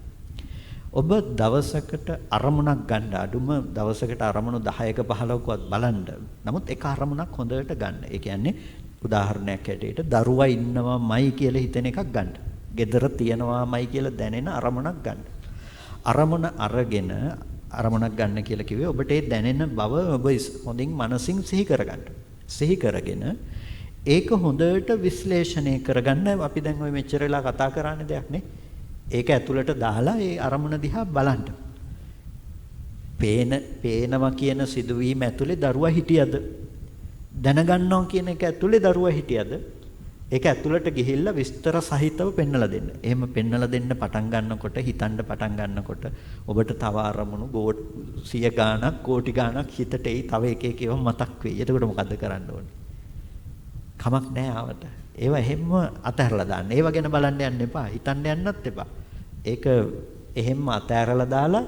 ඔබ දවසකට අරමුණක් ගන්න අඩුම දවසකට අරමුණු 10ක 15කවත් බලන්න. නමුත් එක අරමුණක් හොඳට ගන්න. ඒ කියන්නේ උදාහරණයක් ඇටියට දරුවා ඉන්නවාමයි කියලා හිතෙන එකක් ගන්න. gedara තියනවාමයි කියලා දැනෙන අරමුණක් ගන්න. අරමුණ අරගෙන අරමුණක් ගන්න කියලා කිව්වේ ඔබට ඒ දැනෙන බව ඔබ හොඳින් මනසින් සිහි කරගන්න. සිහි කරගෙන ඒක හොඳට විශ්ලේෂණය කරගන්න. අපි දැන් ওই මෙච්චර වෙලා කතා කරන්නේ දෙයක් නේ. ඒක ඇතුළට දාලා ඒ අරමුණ දිහා බලන්න. පේනවා කියන සිදුවීම ඇතුලේ දරුවා හිටියද? දැනගන්නවා කියන එක ඇතුලේ දරුවා හිටියද? ඒක ඇතුළට ගිහිල්ලා විස්තර සහිතව පෙන්වලා දෙන්න. එහෙම පෙන්වලා දෙන්න පටන් ගන්නකොට හිතන්න පටන් ගන්නකොට ඔබට තව අරමුණු 100 ගාණක් කෝටි ගාණක් හිතට එයි. තව එක එක ඒවා මතක් වෙයි. එතකොට මොකද්ද කරන්න ඕනේ? කමක් නැහැ ආවට. ඒවා එහෙම්ම අතහැරලා දාන්න. ඒව ගැන බලන්න යන්න එපා. හිතන්න යන්නත් එපා. ඒක එහෙම්ම අතහැරලා දාලා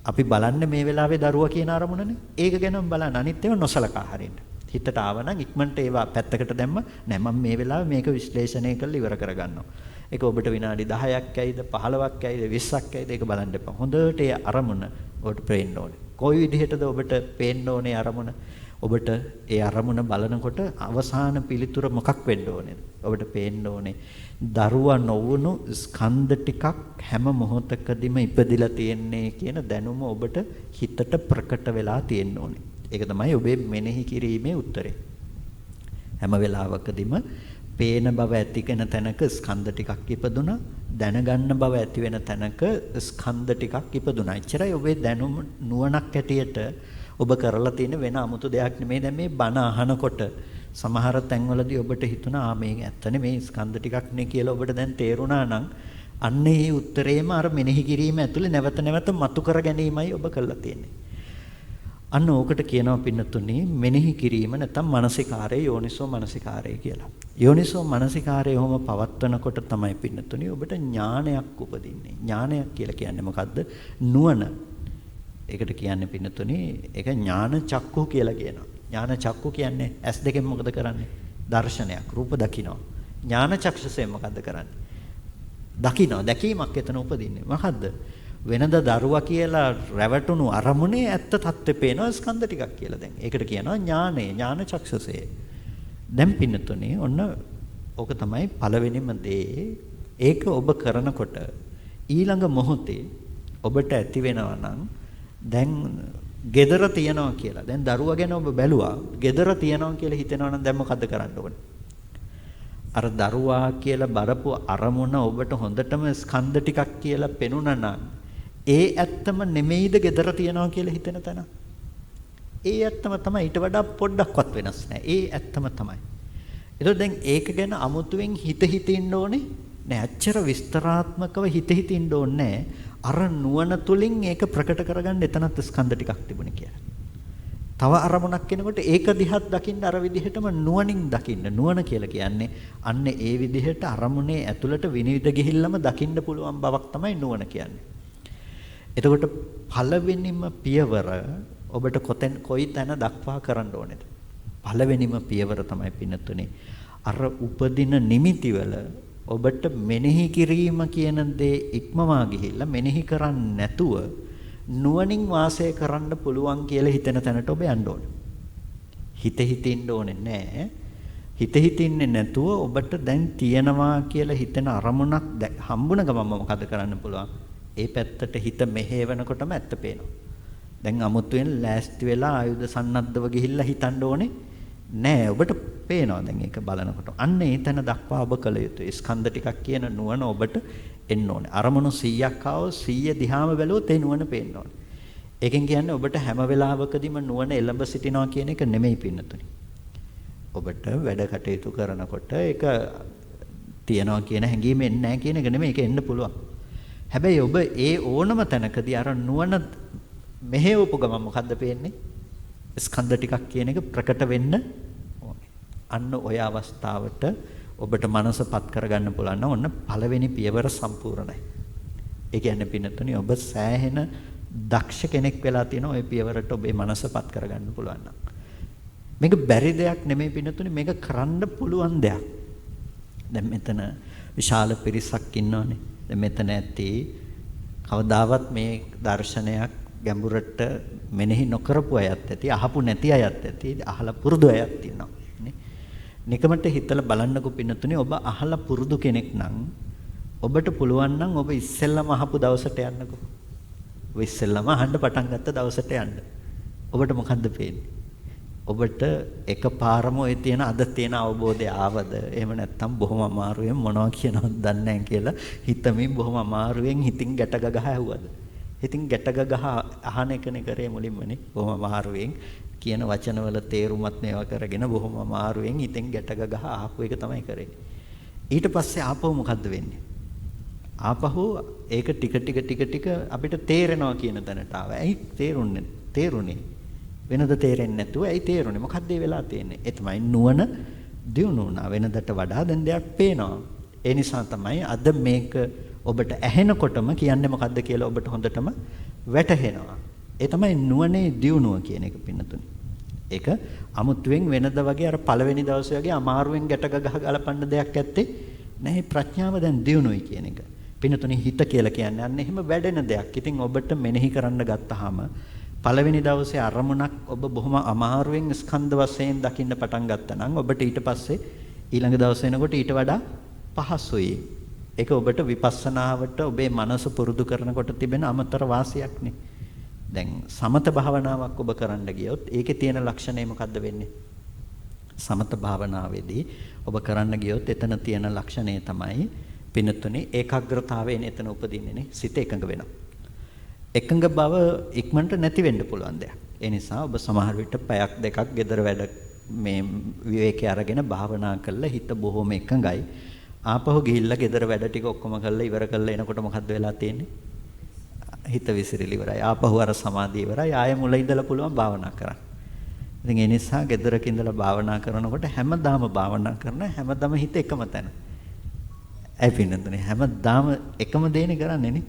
අපි බලන්නේ මේ වෙලාවේ දරුවා කියන අරමුණනේ. ඒක ගැනම බලන්න. අනිත් ඒවා නොසලකා හරින්න. හිතට ආවනම් ඉක්මනට ඒවා පැත්තකට දැම්ම නෑ මම මේ වෙලාවේ මේක විශ්ලේෂණය කරලා ඉවර කරගන්නවා. ඒක ඔබට විනාඩි 10ක් ඇයිද 15ක් ඇයිද 20ක් ඇයිද ඒක බලන්න එපා. හොඳට ඒ අරමුණ ඔබට පේන්න ඕනේ. කොයි විදිහටද ඔබට පේන්න ඕනේ අරමුණ? ඔබට ඒ අරමුණ බලනකොට අවසාන පිළිතුර මොකක් වෙන්න ඕනේද? ඔබට පේන්න ඕනේ දරුවා නොවුණු ස්කන්ධ ටිකක් හැම මොහොතකදීම ඉපදිලා තියෙන්නේ කියන දැනුම ඔබට හිතට ප්‍රකට වෙලා තියෙන්න ඕනේ. ඒක තමයි ඔබේ මෙනෙහි කිරීමේ උත්තරේ. හැම වෙලාවකදීම පේන බව ඇති වෙන තැනක ස්කන්ධ ටිකක් ඉපදුනා, දැනගන්න බව ඇති වෙන තැනක ස්කන්ධ ටිකක් ඉපදුනා. එච්චරයි ඔබේ දැනුම නුවණක් ඇටියට ඔබ කරලා තියෙන වෙන 아무තු දෙයක් නෙමෙයි. දැන් මේ බණ අහනකොට සමහර තැන්වලදී ඔබට හිතුණා මේ ඇත්තනේ මේ ස්කන්ධ ටිකක් නේ කියලා ඔබට දැන් තේරුණා නම් අන්න ඒ උත්තරේම අර මෙනෙහි කිරීම ඇතුලේ නැවත නැවත මතු කර ගැනීමයි ඔබ කරලා තියෙන්නේ. අන්න ඕකට කියනවා පින්නතුනි මෙනෙහි කිරීම නැත්නම් මානසිකාරය යෝනිසෝ මානසිකාරය කියලා. යෝනිසෝ මානසිකාරය ඔහොම පවත්වනකොට තමයි පින්නතුනි ඔබට ඥානයක් උපදින්නේ. ඥානයක් කියලා කියන්නේ මොකද්ද? නුවණ. ඒකට කියන්නේ පින්නතුනි ඒක ඥාන චක්කු කියලා කියනවා. ඥාන චක්කු කියන්නේ ඇස් දෙකෙන් මොකද කරන්නේ? දර්ශනයක් රූප දකිනවා. ඥාන චක්ෂුසයෙන් මොකද්ද කරන්නේ? දකිනවා. දැකීමක් එතන උපදින්නේ. මොකද්ද? වෙනද දරුවා කියලා රැවටුණු අරමුණේ ඇත්ත தත්ත්වෙ පේනවා ස්කන්ධ ටිකක් කියලා දැන්. ඒකට කියනවා ඥානෙ, ඥාන චක්ෂුසේ. දැන් පින්නතුනේ ඔන්න ඕක තමයි පළවෙනිම දේ. ඒක ඔබ කරනකොට ඊළඟ මොහොතේ ඔබට ඇති වෙනවා නම් දැන් gedara තියනවා කියලා. දැන් දරුවා ගැන ඔබ බැලුවා. gedara තියනවා කියලා හිතෙනවා නම් දැන් මොකද්ද කරන්න ඕනේ? අර දරුවා කියලා බරපු අරමුණ ඔබට හොඳටම ස්කන්ධ ටිකක් කියලා පෙනුණා නම් ඒ ඇත්තම නෙමෙයිද gedara තියනවා කියලා හිතෙන තැන. ඒ ඇත්තම තමයි, ඊට වඩා පොඩ්ඩක්වත් වෙනස් නැහැ. ඒ ඇත්තම තමයි. ඒතකොට දැන් ඒක ගැන අමුතුවෙන් හිතින්න ඕනේ නෑ. අච්චර විස්තරාත්මකව හිතින්න ඕනේ නෑ. අර නුවණ තුලින් ඒක ප්‍රකට කරගන්න එතනත් ස්කන්ධ ටිකක් තිබුණේ කියලා. තව අරමුණක් කෙනකොට ඒක දිහත් දකින්න අර විදිහටම නුවණින් දකින්න. නුවණ කියලා කියන්නේ අන්න ඒ විදිහට අරමුණේ ඇතුළට විනිවිද ගිහිල්ලම දකින්න පුළුවන් බවක් තමයි නුවණ කියන්නේ. එතකොට පළවෙනිම පියවර ඔබට කොයි තැන දක්වා කරන්න ඕනේද? පළවෙනිම පියවර තමයි පින්නතුනේ අර උපදින නිමිතිවල ඔබට මෙනෙහි කිරීම කියන දේ ඉක්මවා ගිහිල්ලා මෙනෙහි කරන්නේ නැතුව නුවණින් වාසය කරන්න පුළුවන් කියලා හිතෙන තැනට ඔබ යන්න ඕනේ. හිතින්න ඕනේ නැහැ. හිතින්නේ නැතුව ඔබට දැන් තියනවා කියලා හිතෙන අරමුණක් හම්බුන ගමන්ම මොකද කරන්න පුළුවන්? ඒ පැත්තට හිත මෙහෙවනකොටම ඇත්ත පේනවා. දැන් අමුතුවෙන් ලෑස්ති වෙලා ආයුධ සන්නද්ධව ගිහිල්ලා හිතන්න ඕනේ නෑ. ඔබට පේනවා දැන් ඒක බලනකොට. අන්න ඒ තැන දක්වා ඔබ කළ යුතුයි. ස්කන්ධ ටිකක් කියන නුවණ ඔබට එන්න ඕනේ. අරමුණු 100ක් ආවොත් 100 දිහාම බැලුවොත් ඒ නුවණ පේන්න ඕනේ. ඒකෙන් කියන්නේ ඔබට හැම වෙලාවකදීම නුවණ එළඹ සිටිනවා කියන එක නෙමෙයි පින්නතුනි. ඔබට වැඩ කටයුතු කරනකොට ඒක තියනවා කියන හැඟීම එන්නේ නැහැ කියන එක නෙමෙයි. ඒක එන්න පුළුවන්. හැබැයි ඔබ ඒ ඕනම තැනකදී අර නුවණ මෙහෙවපු ගමන් මොකද්ද පේන්නේ? ස්කන්ධ ටිකක් කියන එක ප්‍රකට වෙන්න ඕනේ. අන්න ඔය අවස්ථාවට ඔබට මනසපත් කරගන්න පුළුවන් නම් ඔන්න පළවෙනි පියවර සම්පූර්ණයි. ඒ කියන්නේ පින්නතුනි ඔබ සෑහෙන දක්ෂ කෙනෙක් වෙලා තියෙනවා ওই පියවරට ඔබේ මනසපත් කරගන්න පුළුවන් නම්. මේක බැරි දෙයක් නෙමෙයි පින්නතුනි, මේක කරන්න පුළුවන් දෙයක්. දැන් මෙතන විශාල පිරිසක් ඉන්නවනේ. දැන් මෙතන ඇති කවදාවත් මේ දර්ශනයක් ගැඹුරට මෙනෙහි නොකරපු අයත් ඇති, අහපු නැති අයත් ඇති, අහලා පුරුදු අයත් තියෙනවා නේ. නිකමට හිතලා බලන්නකෝ පින්නතුනේ, ඔබ අහලා පුරුදු කෙනෙක් නම් ඔබට පුළුවන් නම් ඔබ ඉස්සෙල්ලම අහපු දවසට යන්නකෝ. ඔබ ඉස්සෙල්ලම අහන්න පටන් ගත්ත දවසට යන්න. ඔබට මොකද්ද පේන්නේ? ඔබට එකපාරම ඔය තියෙන අද තියෙන අවබෝධය ආවද? එහෙම නැත්නම් බොහොම අමාරුවෙන් මොනවා කියනවද දන්නේ නැහැ කියලා හිතමින් බොහොම අමාරුවෙන් හිතින් ගැටගගහ ඇහුවද? ඉතින් ගැටගගහ අහන එකනේ කරේ මුලින්මනේ. බොහොම අමාරුවෙන් කියන වචනවල තේරුමත් මේවා කරගෙන බොහොම අමාරුවෙන් ඉතින් ගැටගගහ අහපු එක තමයි කරේ. ඊට පස්සේ ආපහු මොකද්ද වෙන්නේ? ආපහු ඒක ටික අපිට තේරෙනවා කියන තැනට ආවා. ඇයි තේරුනේ? වෙනද තේරෙන්නේ නැතුව ඇයි තේරුනේ? මොකද්ද ඒ වෙලා තියෙන්නේ? ඒ තමයි නුවණ දියුණු වුණා. වෙනදට වඩා දැන් දෙයක් පේනවා. ඒ නිසා තමයි අද මේක ඔබට ඇහෙනකොටම කියන්නේ මොකද්ද කියලා ඔබට හොඳටම වැටහෙනවා. ඒ තමයි නුවණේ දියුණුව කියන එක පින්නතුනි. ඒක අමුතුවෙන් වෙනද වගේ අර පළවෙනි දවසේ වගේ අමාරුවෙන් ගැටගගහ ගලපන්න දෙයක් ඇත්තේ නැහැ. ප්‍රඥාව දැන් දියුණුවයි කියන එක. පින්නතුනි හිත කියලා කියන්නේ අන්න එහෙම වැඩෙන දෙයක්. ඉතින් ඔබට මෙනෙහි කරන්න ගත්තාම පළවෙනි දවසේ අරමුණක් ඔබ බොහොම අමාරුවෙන් ස්කන්ධ වශයෙන් දකින්න පටන් ගත්තා නම් ඔබට ඊට පස්සේ ඊළඟ දවස් වෙනකොට ඊට වඩා පහසුයි. ඒක ඔබට විපස්සනාවට ඔබේ මනස පුරුදු කරනකොට තිබෙන අමතර වාසියක්නේ. දැන් සමත භාවනාවක් ඔබ කරන්න ගියොත් ඒකේ තියෙන ලක්ෂණය මොකද්ද වෙන්නේ? සමත භාවනාවේදී ඔබ කරන්න ගියොත් එතන තියෙන ලක්ෂණය තමයි පින්නතුනේ ඒකාග්‍රතාවයෙන් එතන උපදින්නේනේ. සිත එකඟ වෙනවා. එකඟ බව ඉක්මනට නැති වෙන්න පුළුවන් දෙයක්. ඒ නිසා ඔබ සමහර විට පැයක් දෙකක් gedara වැඩ මේ විවේකයේ අරගෙන භාවනා කළා හිත බොහොම එකඟයි. ආපහු ගිහිල්ලා gedara වැඩ ටික ඔක්කොම කරලා ඉවර කරලා එනකොට මොකද්ද වෙලා තියෙන්නේ? හිත විසිරිලි ඉවරයි. ආපහු අර සමාධිය ඉවරයි. ආයෙ මුල ඉඳලා පුළුවන් භාවනා කරන්න. ඉතින් ඒ නිසා gedarක ඉඳලා භාවනා කරනකොට හැමදාම භාවනා කරන හැමදාම හිත එකම තැන. ඇයි පින්නතුනේ හැමදාම එකම දේනේ කරන්නේ නේ?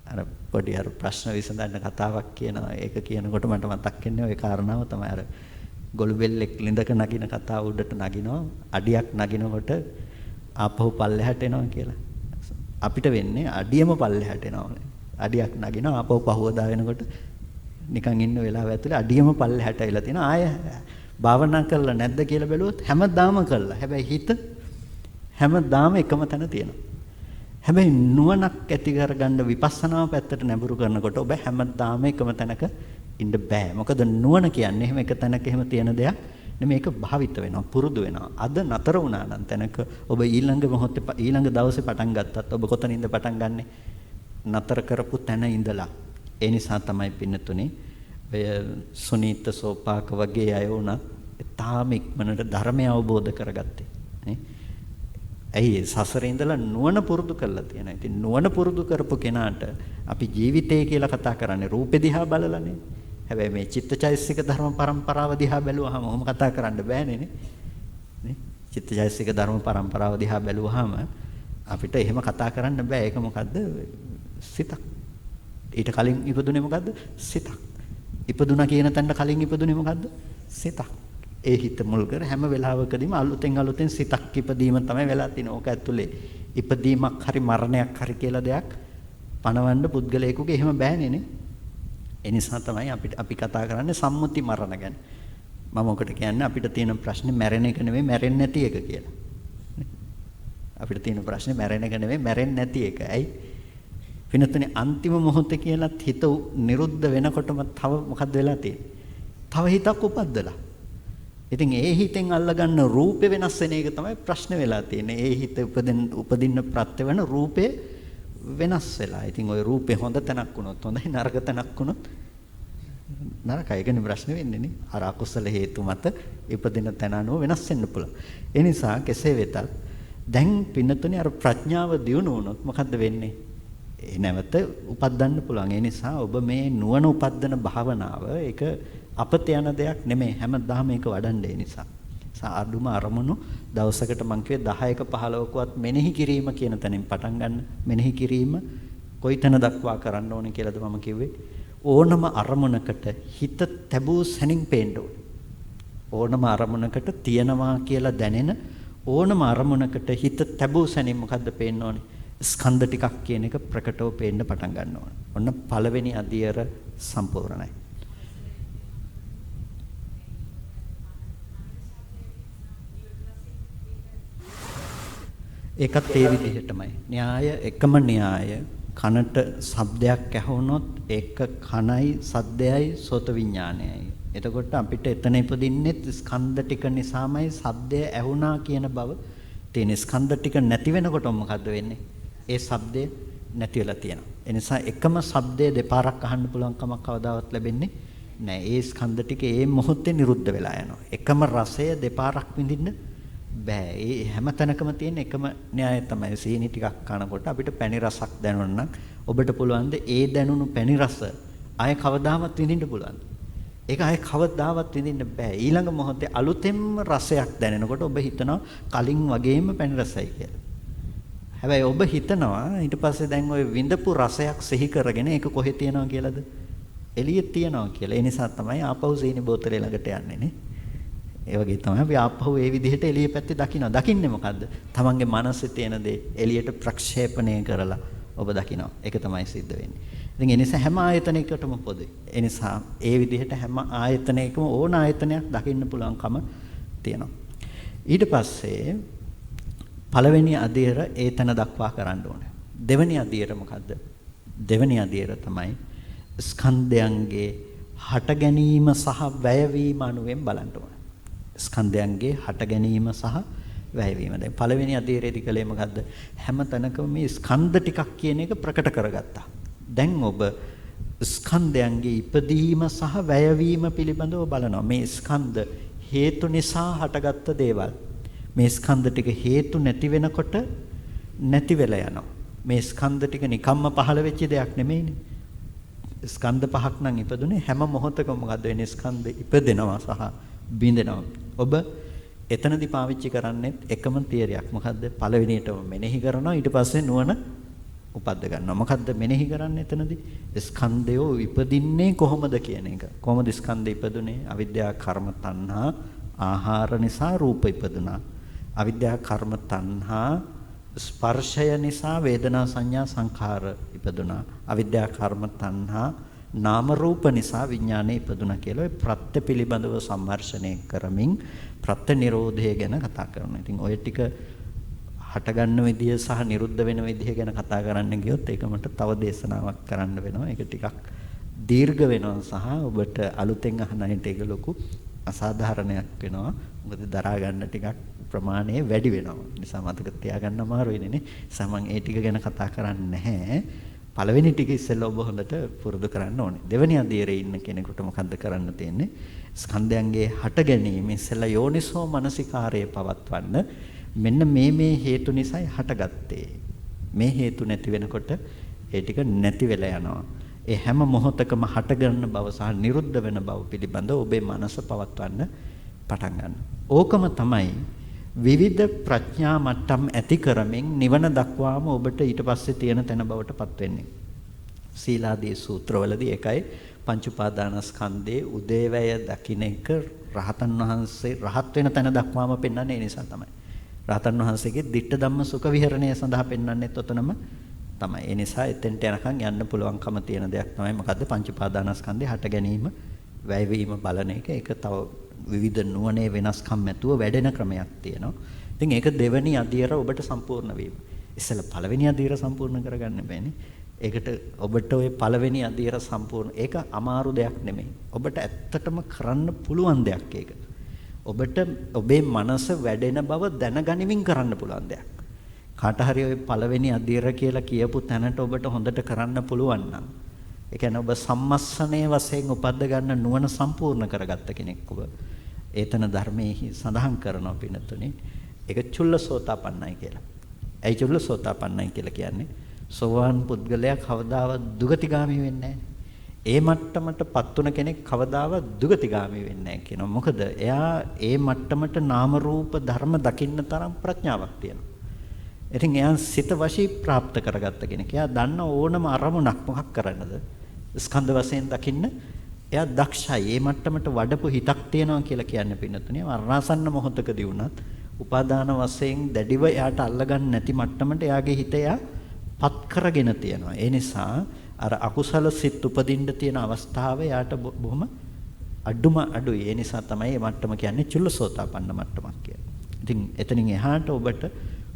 අර පොඩි අර ප්‍රශ්න විසඳන්න කතාවක් කියනවා. ඒක කියනකොට මට මතක් වෙන්නේ ওই කාරණාව තමයි. අර ගොළු බෙල්ලෙක් ලිඳක නගින කතාව උඩට නගිනවා. අඩියක් නගිනකොට ආපහු පල්ලෙහාට එනවා කියලා. අපිට වෙන්නේ අඩියම පල්ලෙහාට එනවා. අඩියක් නගිනවා ආපහු පහුවදා වෙනකොට නිකන් ඉන්න වෙලාව ඇතුලේ අඩියම පල්ලෙහාට ඇවිල්ලා තියෙනවා. ආය භාවනා කරලා නැද්ද කියලා බැලුවොත් හැමදාම කළා. හැබැයි හිත හැමදාම එකම තැන තියෙනවා. හැබැයි නුවණක් ඇති කරගන්න විපස්සනාව පැත්තට නැඹුරු කරනකොට ඔබ හැමදාම එකම තැනක ඉන්න බෑ. මොකද නුවණ කියන්නේ එහෙම එක තැනක එහෙම තියෙන දෙයක් මේක භාවිත වෙනවා, පුරුදු වෙනවා. අද නතර වුණා නම් තැනක ඔබ ඊළඟ මොහොතේ ඊළඟ දවසේ පටන් ගත්තත් ඔබ කොතනින්ද පටන් ගන්නෙ? නතර කරපු තැන ඉඳලා. ඒ නිසා තමයි පින්නතුනේ ඔය සුනීත සෝපාක වගේ අය වුණත් තාම ඉක්මනට ධර්මය අවබෝධ කරගත්තේ නේ. ඇයි සසරේ ඉඳලා නුවණ පුරුදු කරලා තියෙනවා. ඉතින් නුවණ පුරුදු කරපු කෙනාට අපි ජීවිතය කියලා කතා කරන්නේ රූපෙ දිහා බලලානේ. හැබැයි මේ චිත්තචෛතසික ධර්ම පරම්පරාව දිහා බැලුවාම ඔහොම කතා කරන්න බෑනේ නේ. චිත්තචෛතසික ධර්ම පරම්පරාව දිහා බැලුවාම අපිට එහෙම කතා කරන්න බෑ. ඒක මොකද්ද? සිතක්. ඊට කලින් ඉපදුනේ මොකද්ද? සිතක්. ඉපදුනා කියන තැනට කලින් ඉපදුනේ මොකද්ද? සිතක්. ඒ හිත මුල් කර හැම වෙලාවකදීම අලුතෙන් සිතක් ඉපදීම තමයි වෙලා තියෙන්නේ. ඕක ඇතුලේ ඉපදීමක් හරි මරණයක් හරි කියලා දෙයක් පණවන්න පුද්ගලයෙකුගේ එහෙම බෑනේ නේ. ඒ නිසා තමයි අපි කතා කරන්නේ සම්මුති මරණ ගැන. මම ඔකට කියන්නේ අපිට තියෙන ප්‍රශ්නේ මැරෙන එක නෙවෙයි මැරෙන්නේ නැති එක කියලා. අපිට තියෙන ප්‍රශ්නේ මැරෙන එක නෙවෙයි මැරෙන්නේ නැති එක. ඇයි? වෙනතනේ අන්තිම මොහොතේ කියලාත් හිත නිරුද්ධ වෙනකොටම තව මොකද්ද වෙලා තියෙන්නේ? තව හිතක් උපද්දලා. ඉතින් ඒ හිතෙන් අල්ලගන්න රූපේ වෙනස් වෙන එක තමයි ප්‍රශ්න වෙලා තියෙන්නේ. ඒ හිත උපදින්න ප්‍රත්‍ය වෙන රූපේ වෙනස් වෙලා. ඉතින් ওই රූපේ හොඳ තැනක් වුණොත් හොඳයි, නරක තැනක් වුණොත් නරකයි. ඒකනේ ප්‍රශ්න වෙන්නේ නේ. අර අකුසල හේතු මත ඉපදින තැන අනුව වෙනස් වෙන්න පුළුවන්. ඒ නිසා කෙසේ වෙතත් දැන් පින්නතුනේ අර ප්‍රඥාව දියුණු වුණොත් මොකද්ද වෙන්නේ? ඒ නැවත උපදින්න පුළුවන්. ඒ නිසා ඔබ මේ නුවණ උපදින භාවනාව ඒක අපත යන දෙයක් නෙමෙයි. හැමදාම මේක වඩන්න. ඒ නිසා අඩුම අරමුණු දවසකට මං කිව්වේ 10ක 15කවත් මෙනෙහි කිරීම කියන තැනින් පටන් ගන්න. මෙනෙහි කිරීම කොයිතැන දක්වා කරන්න ඕනේ කියලාද මම කිව්වේ? ඕනම අරමුණකට හිත තැබූ සැනින් පේන්න ඕනේ. ඕනම අරමුණකට තියනවා කියලා දැනෙන ඕනම අරමුණකට හිත තැබූ සැනින් මොකද්ද පේන්න ඕනේ? ස්කන්ධ ටිකක් කියන එක ප්‍රකටව පේන්න පටන් ගන්න ඕනේ. ඔන්න පළවෙනි අධියර සම්පූර්ණයි. ඒකත් ඒ විදිහටමයි. න්‍යාය එකම න්‍යාය. කනට ශබ්දයක් ඇහුනොත් ඒක කනයි සද්දයයි සෝත විඥානයයි. එතකොට අපිට එතන ඉපදින්නේ ස්කන්ධ ටික නිසාමයි ශබ්දය ඇහුණා කියන බව. තියෙන ස්කන්ධ ටික නැති වෙනකොට මොකද්ද වෙන්නේ? ඒ ශබ්දය නැති වෙලා තියෙනවා. ඒ නිසා එකම ශබ්දය දෙපාරක් අහන්න පුළුවන් කමක් කවදාවත් ලැබෙන්නේ නැහැ. ඒ ස්කන්ධ ටික ඒ මොහොතේ නිරුද්ධ වෙලා යනවා. එකම රසය දෙපාරක් විඳින්න බෑ. ඒ හැම තැනකම තියෙන එකම න්‍යායය තමයි සීනි ටිකක් කනකොට අපිට පැණි රසක් දැනුණා නම් ඔබට පුළුවන් ද ඒ දැනුණු පැණි රස ආය කවදාවත් විඳින්න පුළුවන්. ඒක ආය කවදාවත් විඳින්න බෑ. ඊළඟ මොහොතේ අලුතෙන්ම රසයක් දැනෙනකොට ඔබ හිතනවා කලින් වගේම පැණි රසයි කියලා. හැබැයි ඔබ හිතනවා ඊට පස්සේ දැන් ওই විඳපු රසයක් සිහි කරගෙන ඒක කොහෙ තියනවා කියලාද? එළියේ තියනවා කියලා. ඒ නිසා තමයි ආපහු සීනි බෝතලේ ළඟට යන්නේ නේ. ඒ වගේ තමයි අපි ආපහු ඒ විදිහට එළිය පැත්තේ දකිනවා. දකින්නේ මොකද්ද? තමන්ගේ මනසේ තියෙන දේ එළියට ප්‍රක්ෂේපණය කරලා ඔබ දකිනවා. ඒක තමයි සිද්ධ වෙන්නේ. ඉතින් ඒ නිසා හැම ආයතනයකටම පොදුයි. ඒ නිසා ඒ විදිහට හැම ආයතනයකම ඕන ආයතනයක් දකින්න පුළුවන්කම තියෙනවා. ඊට පස්සේ පළවෙනි අධීර ඒතන දක්වා කරන්න ඕනේ. දෙවෙනි අධීර මොකද්ද? දෙවෙනි අධීර තමයි ස්කන්ධයන්ගේ හට ගැනීම සහ වැයවීම අනුවෙන් බලන්න ඕනේ. ස්කන්ධයන්ගේ හට ගැනීම සහ වැයවීම. දැන් පළවෙනි අධීරයේදී කලේ මොකද්ද? හැම තැනකම මේ ස්කන්ධ ටිකක් කියන එක ප්‍රකට කරගත්තා. දැන් ඔබ ස්කන්ධයන්ගේ ඉපදීම සහ වැයවීම පිළිබඳව බලනවා. මේ ස්කන්ධ හේතු නිසා හටගත්ත දේවල්. මේ ස්කන්ධ ටික හේතු නැති වෙනකොට නැති වෙලා යනවා. මේ ස්කන්ධ ටික නිකම්ම පහළ වෙච්ච දෙයක් නෙමෙයිනේ. ස්කන්ධ පහක් නම් ඉපදුනේ හැම මොහොතකම මොකද්ද වෙන්නේ? ස්කන්ධ ඉපදෙනවා සහ බිඳෙනවා. ඔබ එතනදී පාවිච්චි කරන්නේ එකම තියරියක්. මොකද්ද? පළවෙනියටම මෙනෙහි කරනවා, ඊට පස්සේ නුවණ උපද්ද ගන්නවා. මොකද්ද මෙනෙහි කරන්නේ එතනදී? ස්කන්ධයෝ ඉපදින්නේ කොහොමද කියන එක. කොහොමද ස්කන්ධය ඉපදුනේ? අවිද්‍යාව, කර්ම, තණ්හා, ආහාර නිසා රූප ඉපදුනා. අවිද්‍යාව, කර්ම, තණ්හා, ස්පර්ශය නිසා වේදනා, සංඥා, සංඛාර ඉපදුනා. අවිද්‍යාව, කර්ම, තණ්හා, නාම රූප නිසා විඥානය ඉපදුනා කියලා ඔය ප්‍රත්‍ය පිළිබඳව සම්මර්ෂණය කරමින් ප්‍රත්‍ය නිරෝධය ගැන කතා කරනවා. ඉතින් ඔය ටික හට ගන්න විදිය සහ නිරුද්ධ වෙන විදිය ගැන කතා කරන්න ගියොත් ඒක මට තව දේශනාවක් කරන්න වෙනවා. ඒක ටිකක් දීර්ඝ වෙනවා සහ ඔබට අලුතෙන් අහන අයට ඒක ලොකු අසාධාරණයක් වෙනවා. මොකද දරා ගන්න ටිකක් ප්‍රමාණය වැඩි වෙනවා. නිසා මතක තියාගන්න අමාරුයිනේ නේ. සමන් ඒ ටික ගැන කතා කරන්නේ නැහැ. පළවෙනි ටික ඉස්සෙල්ලා ඔබ හොඳට පුරුදු කරන්න ඕනේ. දෙවෙනි අධීරේ ඉන්න කෙනෙකුට මොකද්ද කරන්න තියෙන්නේ? ස්කන්ධයන්ගේ හට ගැනීම ඉස්සෙල්ලා යෝනිසෝ මනසිකාරයේ පවත්වන්න. මෙන්න මේ හේතු නිසායි හටගත්තේ. මේ හේතු නැති වෙනකොට ඒ ටික නැති වෙලා යනවා. ඒ හැම මොහොතකම හටගන්න බව සහ නිරුද්ධ වෙන බව පිළිබඳව ඔබේ මනස පවත්වන්න පටන් ගන්න. ඕකම තමයි විවිධ ප්‍රඥා මට්ටම් ඇති කරමින් නිවන දක්වාම ඔබට ඊට පස්සේ තියෙන තැන බවට පත් වෙන්නේ. සීලාදී සූත්‍රවලදී එකයි පංච උපාදානස්කන්ධයේ උදේවැය දකින්න එක රහතන් වහන්සේ රහත් වෙන තැන දක්වාම පෙන්වන්නේ ඒ නිසා තමයි. රහතන් වහන්සේගේ ditta ධම්ම සුඛ විහරණය සඳහා පෙන්වන්නේත් ඔතනම තමයි. ඒ නිසා එතෙන්ට යනකම් යන්න පුළුවන්කම තියෙන දෙයක් තමයි මොකද්ද? පංච උපාදානස්කන්ධේ හට ගැනීම, වැයවීම බලන එක. ඒක තව විවිධ නුවණේ වෙනස්කම් ඇතුව වැඩෙන ක්‍රමයක් තියෙනවා. ඉතින් ඒක දෙවෙනි අධීර ඔබට සම්පූර්ණ වීම. ඉස්සෙල්ලා පළවෙනි අධීර සම්පූර්ණ කරගන්න බෑනේ. ඒකට ඔබට ওই පළවෙනි අධීර සම්පූර්ණ ඒක අමාරු දෙයක් නෙමෙයි. ඔබට ඇත්තටම කරන්න පුළුවන් දෙයක් ඒක. ඔබට ඔබේ මනස වැඩෙන බව දැනගනිමින් කරන්න පුළුවන් දෙයක්. කාට හරි ওই පළවෙනි අධීර කියලා කියපු තැනට ඔබට හොඳට කරන්න පුළුවන් නම් ඒ කියන්නේ ඔබ සම්මස්සනයේ වශයෙන් උපද්ද ගන්න නුවණ සම්පූර්ණ කරගත්ත කෙනෙක් ඔබ. ඒතන ධර්මයේ සඳහන් කරනවා පිනතුනේ. ඒක චුල්ලසෝතාපන්නයි කියලා. ඇයි චුල්ලසෝතාපන්නයි කියලා කියන්නේ? සෝවාන් පුද්ගලයා කවදාවත් දුගතිගාමී වෙන්නේ නැහැ. ඒ මට්ටමටපත් වුණ කෙනෙක් කවදාවත් දුගතිගාමී වෙන්නේ නැහැ කියනවා. මොකද එයා ඒ මට්ටමට නාම රූප ධර්ම දකින්න තරම් ප්‍රඥාවක් තියෙනවා. ඉතින් එයා සිත වශී પ્રાપ્ત කරගත්ත කෙනෙක්. එයා දන්න ඕනම අරමුණක් මොකක් කරන්නද? ස්කන්ධ වශයෙන් දකින්න එයා දක්ෂයි. ඒ මට්ටමට වඩපු හිතක් තියෙනවා කියලා කියන්නේ පින්නතුනේ. වර්ණාසන්න මොහොතකදී වුණත් උපාදාන වශයෙන් දැඩිව එයාට අල්ලගන්න නැති මට්ටමට එයාගේ හිත එයා පත් කරගෙන තියෙනවා. ඒ නිසා අර අකුසල සිත් උපදින්න තියෙන අවස්ථාව යාට බොහොම අඩුයි. ඒ නිසා තමයි මේ මට්ටම කියන්නේ චුල්ලසෝතාපන්න මට්ටමක් කියලා. ඉතින් එතනින් එහාට ඔබට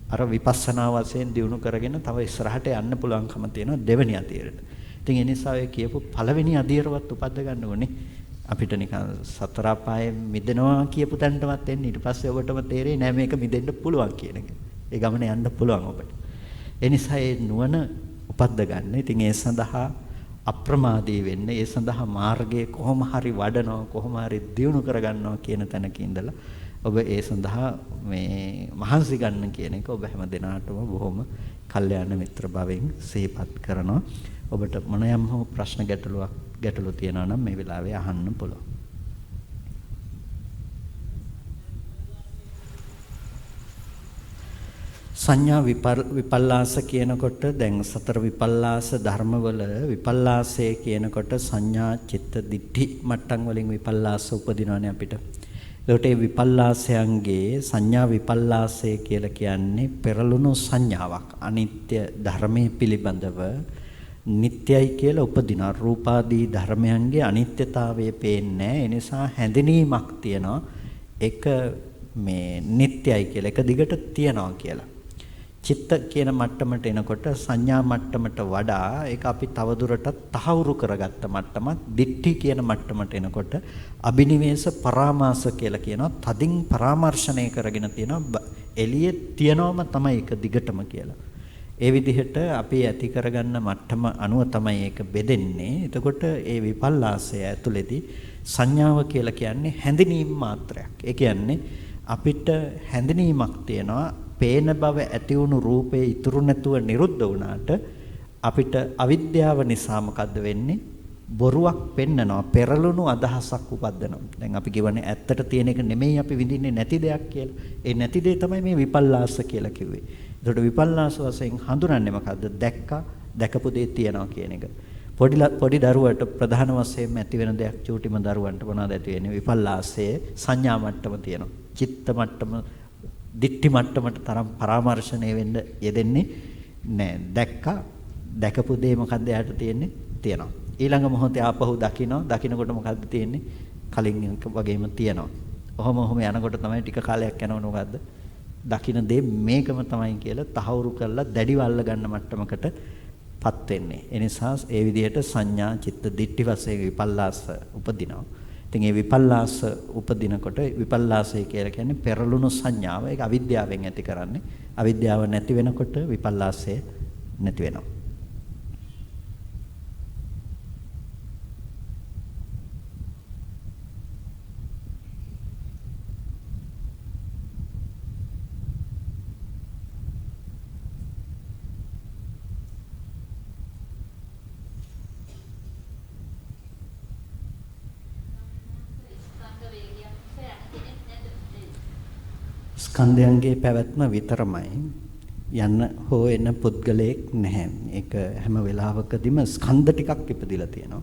අර විපස්සනා වශයෙන් දියුණු කරගෙන තව ඉස්සරහට යන්න පුළුවන්කම තියෙනවා දෙවෙනි අධීරයට. ඉතින් ඒ නිසා ඔය කියපු පළවෙනි අධීරවත් උපද්ද ගන්න ඕනේ. අපිට නිකන් සතර අපායේ මිදෙනවා කියපු තැනටවත් එන්නේ ඊට පස්සේ ඔබටම තේරෙන්නේ නෑ මේක මිදෙන්න පුළුවන් කියන එක. ඒ ගමන යන්න පුළුවන් ඔබට. ඒ නිසා ඒ නුවණ උපද්ද ගන්න. ඉතින් ඒ සඳහා අප්‍රමාදී වෙන්න, ඒ සඳහා මාර්ගයේ කොහොම හරි වඩනවා, කොහොම හරි දියුණු කරගන්නවා කියන තැනක ඉඳලා ඔබ ඒ සඳහා මේ මහන්සි ගන්න කියන එක ඔබ හැම දිනාටම බොහොම කල්යාණ මිත්‍ර භාවයෙන් සිහිපත් කරනවා. ඔබට මොනියම් හෝ ප්‍රශ්න ගැටලු තියෙනවා නම් මේ වෙලාවේ අහන්න පුළුවන්. සංඥා විපල්ලාස කියනකොට දැන් සතර විපල්ලාස ධර්මවල විපල්ලාසය කියනකොට සංඥා චිත්ත දිට්ඨි මට්ටම් වලින් විපල්ලාස උපදිනවනේ අපිට. ඒකට ඒ විපල්ලාසයන්ගේ සංඥා විපල්ලාසය කියලා කියන්නේ පෙරළුණු සංඥාවක්. අනිත්‍ය ධර්මයේ පිළිබඳව නිට්ටයයි කියලා උපදින රූපාදී ධර්මයන්ගේ අනිත්‍යතාවය පේන්නේ නැහැ. ඒ නිසා හැඳිනීමක් තියනවා. ඒක මේ නිට්ටයයි කියලා එක දිගට තියනවා කියලා. චිත්ත කියන මට්ටමට එනකොට සංඥා මට්ටමට වඩා ඒක අපි තවදුරටත් තහවුරු කරගත්ත මට්ටමක්. දිට්ඨි කියන මට්ටමට එනකොට අබිනිවේෂ පරාමාස කියලා කියනවා. තදින් පරාමර්ශණය කරගෙන තියෙනවා. එළියේ තියනවම තමයි ඒක දිගටම කියලා. ඒ විදිහට අපි ඇති කරගන්න මට්ටම අනුව තමයි ඒක බෙදෙන්නේ. එතකොට ඒ විපල්ලාසය ඇතුළේදී සංඥාව කියලා කියන්නේ හැඳිනීම් මාත්‍රයක්. ඒ කියන්නේ අපිට හැඳිනීමක් තියෙනවා. පේන බව ඇති වුණු රූපේ ඉතුරු නැතුව නිරුද්ධ වුණාට අපිට අවිද්‍යාව නිසා මොකද්ද වෙන්නේ? බොරුවක් පෙන්නනවා, පෙරළුණු අදහසක් උපදිනවා. දැන් අපි කියවනේ ඇත්තට තියෙන එක නෙමෙයි අපි විඳින්නේ නැති දෙයක් කියලා. ඒ නැති දේ තමයි මේ විපල්ලාස කියලා කිව්වේ. ඒකට විපල්ලාස වශයෙන් හඳුනන්නේ මොකද්ද? දැකපු දේ තියනවා කියන එක. පොඩි දරුවට ප්‍රධාන වශයෙන් ඇති වෙන දෙයක් චූටිම දරුවන්ට මොනවද ඇති වෙන්නේ? විපල්ලාසයේ සංඥා මට්ටම තියෙනවා. චිත්ත මට්ටම දිට්ඨි මට්ටමට තරම් පරාමර්ශණය වෙන්න යෙදෙන්නේ නැහැ. දැකපු දේ මොකද්ද යාට තියෙන්නේ? තියෙනවා. ඊළඟ මොහොතේ ආපහු දකින්නකොට මොකද්ද තියෙන්නේ? කලින් වගේම තියෙනවා. ඔහොම යනකොට තමයි ටික කාලයක් යනකොට මොකද්ද? දකින්න දේ මේකම තමයි කියලා තහවුරු කරලා දැඩිව අල්ල ගන්න මට්ටමකටපත් වෙන්නේ. ඒ නිසා ඒ විදිහට සංඥා චිත්ත දිට්ඨි වශයෙන් විපල්ලාස උපදිනවා. ඉතින් මේ විපල්ලාස උපදිනකොට විපල්ලාසය කියලා කියන්නේ පෙරළුණු සංඥාව. ඒක අවිද්‍යාවෙන් ඇති කරන්නේ. අවිද්‍යාව නැති වෙනකොට විපල්ලාසය නැති වෙනවා. ස්කන්ධයන්ගේ පැවැත්ම විතරමයි යන්න හෝ එන පුද්ගලයෙක් නැහැ. ඒක හැම වෙලාවකදීම ස්කන්ධ ටිකක් ඉපදිලා තියෙනවා.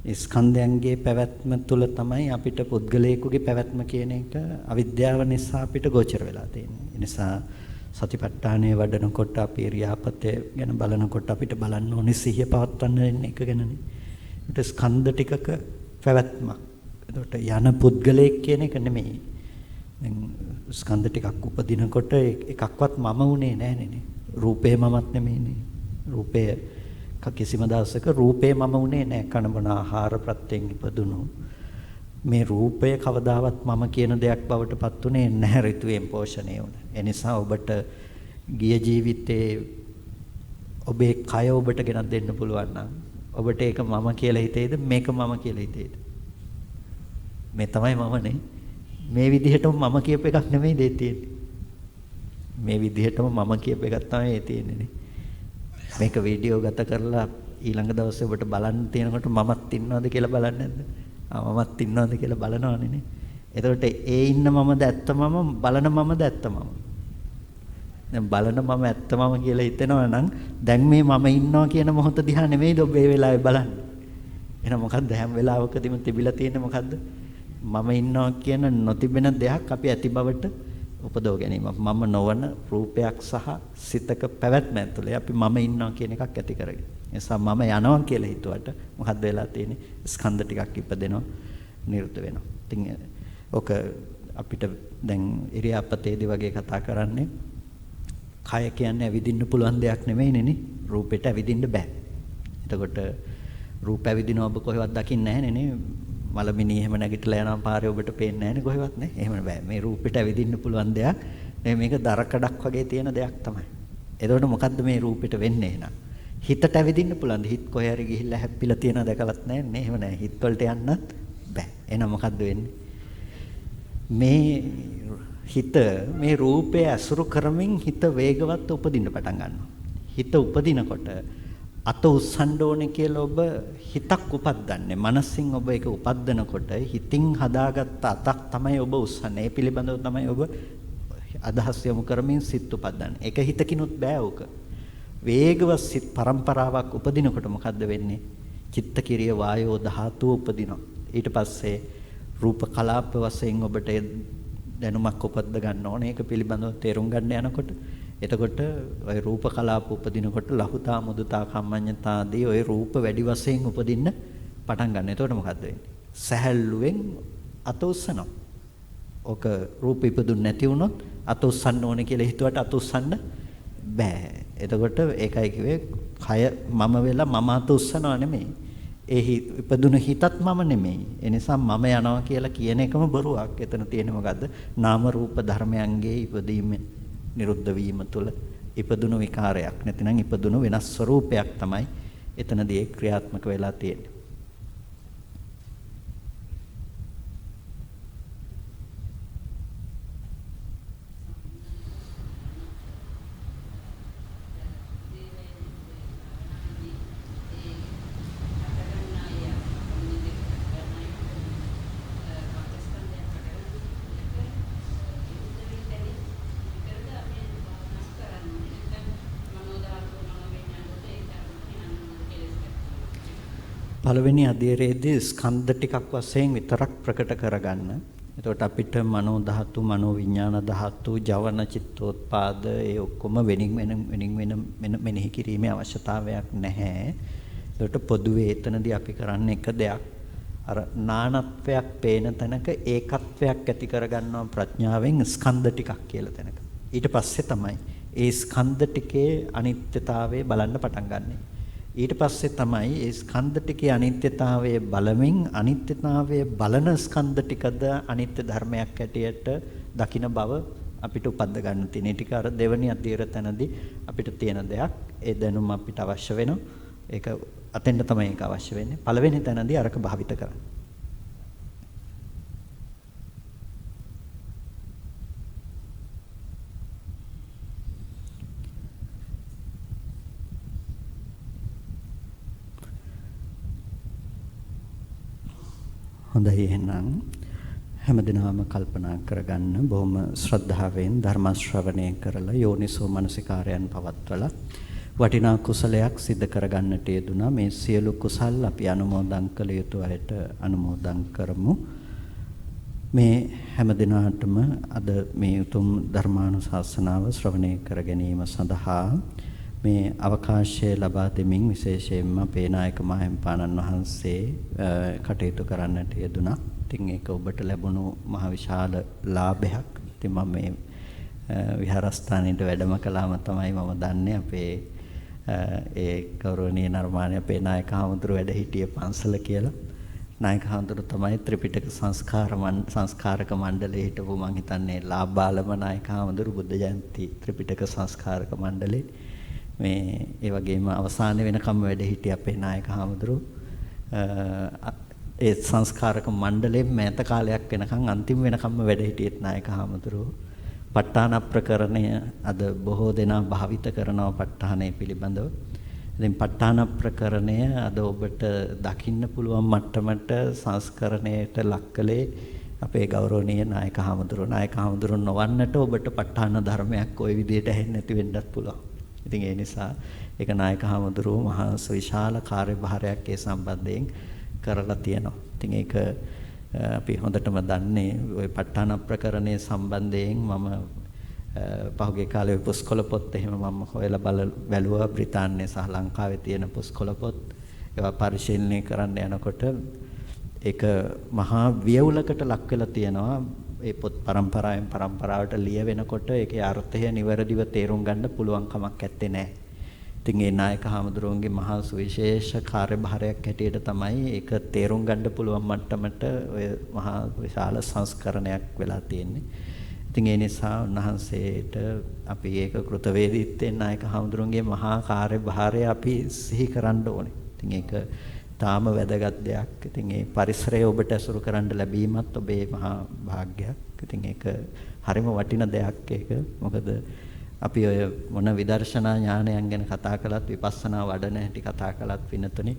ඒ ස්කන්ධයන්ගේ පැවැත්ම තුළ තමයි අපිට පුද්ගලයෙකුගේ පැවැත්ම කියන එක අවිද්‍යාව නිසා අපිට ගෝචර වෙලා තියෙන්නේ. ඒ නිසා සතිපට්ඨානය වඩනකොට අපි ඉරියාපතේ ගැන බලනකොට අපිට බලන්න ඕනේ සිහිය පවත්වන්න එක ගැනනේ. ඒත් ස්කන්ධ ටිකක පැවැත්මක්. ඒකට යන පුද්ගලයෙක් කියන එක නෙමෙයි. දැන් ස්කන්ධ ටිකක් උපදිනකොට එකක්වත් මම උනේ නැහනේ. රූපේ මමත් නෙමෙයිනේ. රූපය කිසිම දවසක රූපේ මම උනේ නැහැ. කනබන ආහාර ප්‍රත්‍යයෙන් ඉපදුණු මේ රූපය කවදාවත් මම කියන දෙයක් බවට පත් උනේ නැහැ. ඍතුයෙන් පෝෂණය වුණ. ඒ නිසා ඔබට ගිය ජීවිතේ ඔබේ කය ඔබට ගෙනත් දෙන්න පුළුවන් නම් ඔබට ඒක මම කියලා හිතේද මේක මම කියලා හිතේද? මේ තමයි මමනේ. මේ විදිහටම මම කියප එකක් නෙමෙයි දෙය තියෙන්නේ. මේ විදිහටම මම කියප එකක් තමයි තියෙන්නේ නේ. මේක වීඩියෝ ගත කරලා ඊළඟ දවසේ ඔබට බලන්න තියෙනකොට මමත් ඉන්නවද කියලා බලන්නේ නැද්ද? මමත් ඉන්නවද කියලා බලනවනේ නේ. එතකොට ඒ ඉන්න මමද ඇත්ත මම බලන මමද ඇත්ත මම. දැන් බලන මම ඇත්ත මම කියලා හිතෙනවා නම් දැන් මේ මම ඉන්නවා කියන මොහොත දිහා නෙමෙයිද ඔබ මේ වෙලාවේ බලන්නේ. එහෙනම් මොකද්ද හැම වෙලාවකදීම තිබිලා තියෙන්නේ මොකද්ද? මම ඉන්නවා කියන නොතිබෙන දෙයක් අපි ඇති බවට උපදව ගැනීම. මම නොවන රූපයක් සහ සිතක පැවැත්ම ඇතුලේ අපි මම ඉන්නවා කියන එකක් ඇති කරගෙන. ඒ නිසා මම යනවා කියලා හිතුවට මොකද්ද වෙලා තියෙන්නේ? ස්කන්ධ ටිකක් ඉපදෙනවා, නිරුද්ධ වෙනවා. ඉතින් ඔක අපිට දැන් ඉරියාපතේදී වගේ කතා කරන්නේ කය කියන්නේ ඇවිදින්න පුළුවන් දෙයක් නෙමෙයිනේ නේ. රූපෙට ඇවිදින්න බෑ. එතකොට රූප ඇවිදිනව ඔබ කොහෙවත් දකින්නේ නැහනේ නේ. මලමිනී එහෙම නැගිටලා යනවා පාරේ ඔබට පේන්නේ නැහනේ කොහෙවත් නේ. එහෙම බෑ. මේ රූපෙට ඇවිදින්න පුළුවන් දෙයක් නේ. මේක දරකඩක් වගේ තියෙන දෙයක් තමයි. එතකොට මොකද්ද මේ රූපෙට වෙන්නේ එහෙනම්? හිතට ඇවිදින්න පුළුවන්ද? හිත කොහේ හරි ගිහිල්ලා හැප්පිලා තියෙනව දැකලත් නැහැ නේ. එහෙම නැහැ. හිත වලට යන්නත් බෑ. එහෙනම් මොකද්ද වෙන්නේ? මේ හිත මේ රූපය අසුරු කරමින් හිත වේගවත් උපදින්න පටන් ගන්නවා. හිත උපදිනකොට අත උස්සන්න ඕනේ කියලා ඔබ හිතක් උපද්දන්නේ. මනසින් ඔබ ඒක උපද්දනකොට හිතින් හදාගත්ත අතක් තමයි ඔබ උස්සන්නේ. ඒ පිළිබඳව තමයි ඔබ අදහස් යොමු කරමින් සිත් උපද්දන්නේ. ඒක හිතකිනුත් බෑ ඕක. වේගවත් සිත් පරම්පරාවක් උපදිනකොට මොකද්ද වෙන්නේ? චිත්ත කිරිය වායෝ ධාතුව උපදිනවා. ඊට පස්සේ රූප කලාප වශයෙන් ඔබට දැනුමක් උපද්ද ගන්න ඕනේ. ඒක පිළිබඳව තේරුම් ගන්න යනකොට එතකොට ওই රූප කලාප උපදිනකොට ලහුතා මුදුතා කම්මඤ්ඤතා ආදී ওই රූප වැඩි වශයෙන් උපදින්න පටන් ගන්න. එතකොට මොකද්ද වෙන්නේ? සැහැල්ලුවෙන් අත උස්සනවා. ඔක රූප ඉපදුන්නේ නැති වුණොත් අත උස්සන්න ඕනේ කියලා හිතුවට අත උස්සන්න බෑ. එතකොට ඒකයි කිව්වේ කය මම වෙලා මම අත උස්සනවා නෙමෙයි. ඒ ඉපදුන හිතත් මම නෙමෙයි. ඒ නිසා මම යනවා කියලා කියන එකම බොරුවක්. එතන තියෙන්නේ මොකද්ද? නාම රූප ධර්මයන්ගේ ඉපදීම නිරුද්ධ වීම තුළ ඉපදුණු විකාරයක්. නැතිනම් ඉපදුණු වෙනස් ස්වરૂපයක් තමයි එතනදී ක්‍රියාත්මක වෙලා තියෙන්නේ. පළවෙනි අධීරයේදී ස්කන්ධ ටිකක් වශයෙන් විතරක් ප්‍රකට කරගන්න. එතකොට අපිට මනෝ ධාතු, මනෝ විඥාන ධාතු, ජවන චිත්තෝත්පාද ඒ ඔක්කොම වෙනින් වෙන මෙනෙහි කිරීමේ අවශ්‍යතාවයක් නැහැ. ඒකට පොදුවේ එතනදී අපි කරන්නේ එක දෙයක්. අර නානත්වයක් පේන තැනක ඒකත්වයක් ඇති කරගන්නවා ප්‍රඥාවෙන් ස්කන්ධ ටිකක් කියලා තැනක. ඊට පස්සේ තමයි ඒ ස්කන්ධ ටිකේ අනිත්‍යතාවය බලන්න පටන් ගන්නෙ. ඊට පස්සේ තමයි ඒ ස්කන්ධ ටිකේ අනිත්‍යතාවයේ බලමින් අනිත්‍යතාවයේ බලන ස්කන්ධ ටිකද අනිත්‍ය ධර්මයක් හැටියට දකින බව අපිට උපද්ද ගන්න තියෙන. ඒ ටික අර දෙවනි අධීර තැනදී අපිට තියෙන දෙයක්. ඒ දැනුම අපිට අවශ්‍ය වෙනවා. ඒක අතෙන්ට තමයි ඒක අවශ්‍ය වෙන්නේ. පළවෙනි තැනදී අරක භාවිත කරන්න. හොඳයි එහෙනම් හැමදිනම කල්පනා කරගන්න බොහොම ශ්‍රද්ධාවෙන් ධර්ම ශ්‍රවණය කරලා යෝනිසෝ මනසිකාරයන් පවත්වලා වටිනා කුසලයක් සිද්ධ කරගන්නට යෙදුනා. මේ සියලු කුසල් අපි අනුමෝදන් කළ යුතු අයට අනුමෝදන් කරමු. මේ හැමදිනාටම අද මේ උතුම් ධර්මානුශාසනාව ශ්‍රවණය කර ගැනීම සඳහා මේ අවකාශය ලබා දෙමින් විශේෂයෙන්ම අපේ නායක මහින්පාණන් වහන්සේ කටයුතු කරන්නට යෙදුනා. ඉතින් ඒක ඔබට ලැබුණු මහ විශාල ලාභයක්. ඉතින් මම මේ විහාරස්ථානයේ වැඩම කළාම තමයි මම දන්නේ අපේ ඒ ගෞරවනීය නර්මාණී අපේ නායක හඳුරු වැඩ හිටියේ පන්සල කියලා. නායක හඳුරු තමයි ත්‍රිපිටක සංස්කාරක මණ්ඩලයේ හිටපු මං හිතන්නේ ලාභාලම නායක හඳුරු බුද්ධ ජයන්ති ත්‍රිපිටක සංස්කාරක මණ්ඩලයේ මේ ඒ වගේම අවසානයේ වෙනකම් වැඩ හිටිය අපේ නායක හඳුරු ඒ සංස්කාරක මණ්ඩලයේ මෑත කාලයක් වෙනකම් අන්තිම වෙනකම්ම වැඩ හිටියෙත් නායක හඳුරු ප ဋ ාණ ප්‍රකරණය අද බොහෝ දෙනා භාවිත කරනවා ප ဋ ාණය පිළිබඳව. ඉතින් ප ဋ ාණ ප්‍රකරණය අද ඔබට දකින්න පුළුවන් මට්ටමට සංස්කරණයට ලක්කලේ අපේ ගෞරවනීය නායක හඳුරු. නායක හඳුරු නොවන්නට ඔබට ප ဋ ාණ ධර්මයක් ওই විදිහට ඇහෙන්නේ නැති වෙන්නත් පුළුවන්. ඉතින් ඒ නිසා ඒක නායක හඳුරු මහා විශාල කාර්යභාරයක් ඒ සම්බන්ධයෙන් කරලා තියෙනවා. ඉතින් ඒක අපි හොඳටම දන්නේ ওই ප ဋ ාණ ප්‍රකරණයේ සම්බන්ධයෙන් මම පහුගිය කාලේ පුස්කොළ පොත් එහෙම මම හොයලා බැලුවා බ්‍රිතාන්‍යයේ සහ ලංකාවේ තියෙන පුස්කොළ පොත්. ඒවා පරිශීලනය කරන්න යනකොට ඒක මහා වියවුලකට ලක් වෙලා තියෙනවා. ඒ පොත් පරම්පරාවෙන් පරම්පරාවට ලියවෙනකොට ඒකේ අර්ථය නිවැරදිව තේරුම් ගන්න පුළුවන් කමක් නැත්තේ නෑ. ඉතින් ඒ නායක හාමුදුරුවන්ගේ මහා සුවිශේෂ කාර්යභාරයක් හැටියට තමයි ඒක තේරුම් ගන්න පුළුවන් මට්ටමට ඔය මහා විශාල සංස්කරණයක් වෙලා තියෙන්නේ. ඉතින් ඒ නිසා උන්වහන්සේට අපි ඒක කෘතවේදීත්වයෙන් නායක හාමුදුරුවන්ගේ මහා කාර්යභාරය අපි සිහි කරන්න ඕනේ. ඉතින් ඒක තාම වැදගත් දෙයක්. ඉතින් ඒ පරිසරය ඔබට ඇසුරු කරන්න ලැබීමත් ඔබේ මහා භාග්යක්. ඉතින් ඒක හරිම වටින දෙයක් ඒක. මොකද අපි ඔය මොන විදර්ශනා ඥානයන් ගැන කතා කළත් විපස්සනා වඩන හැටි කතා කළත් විනතුනේ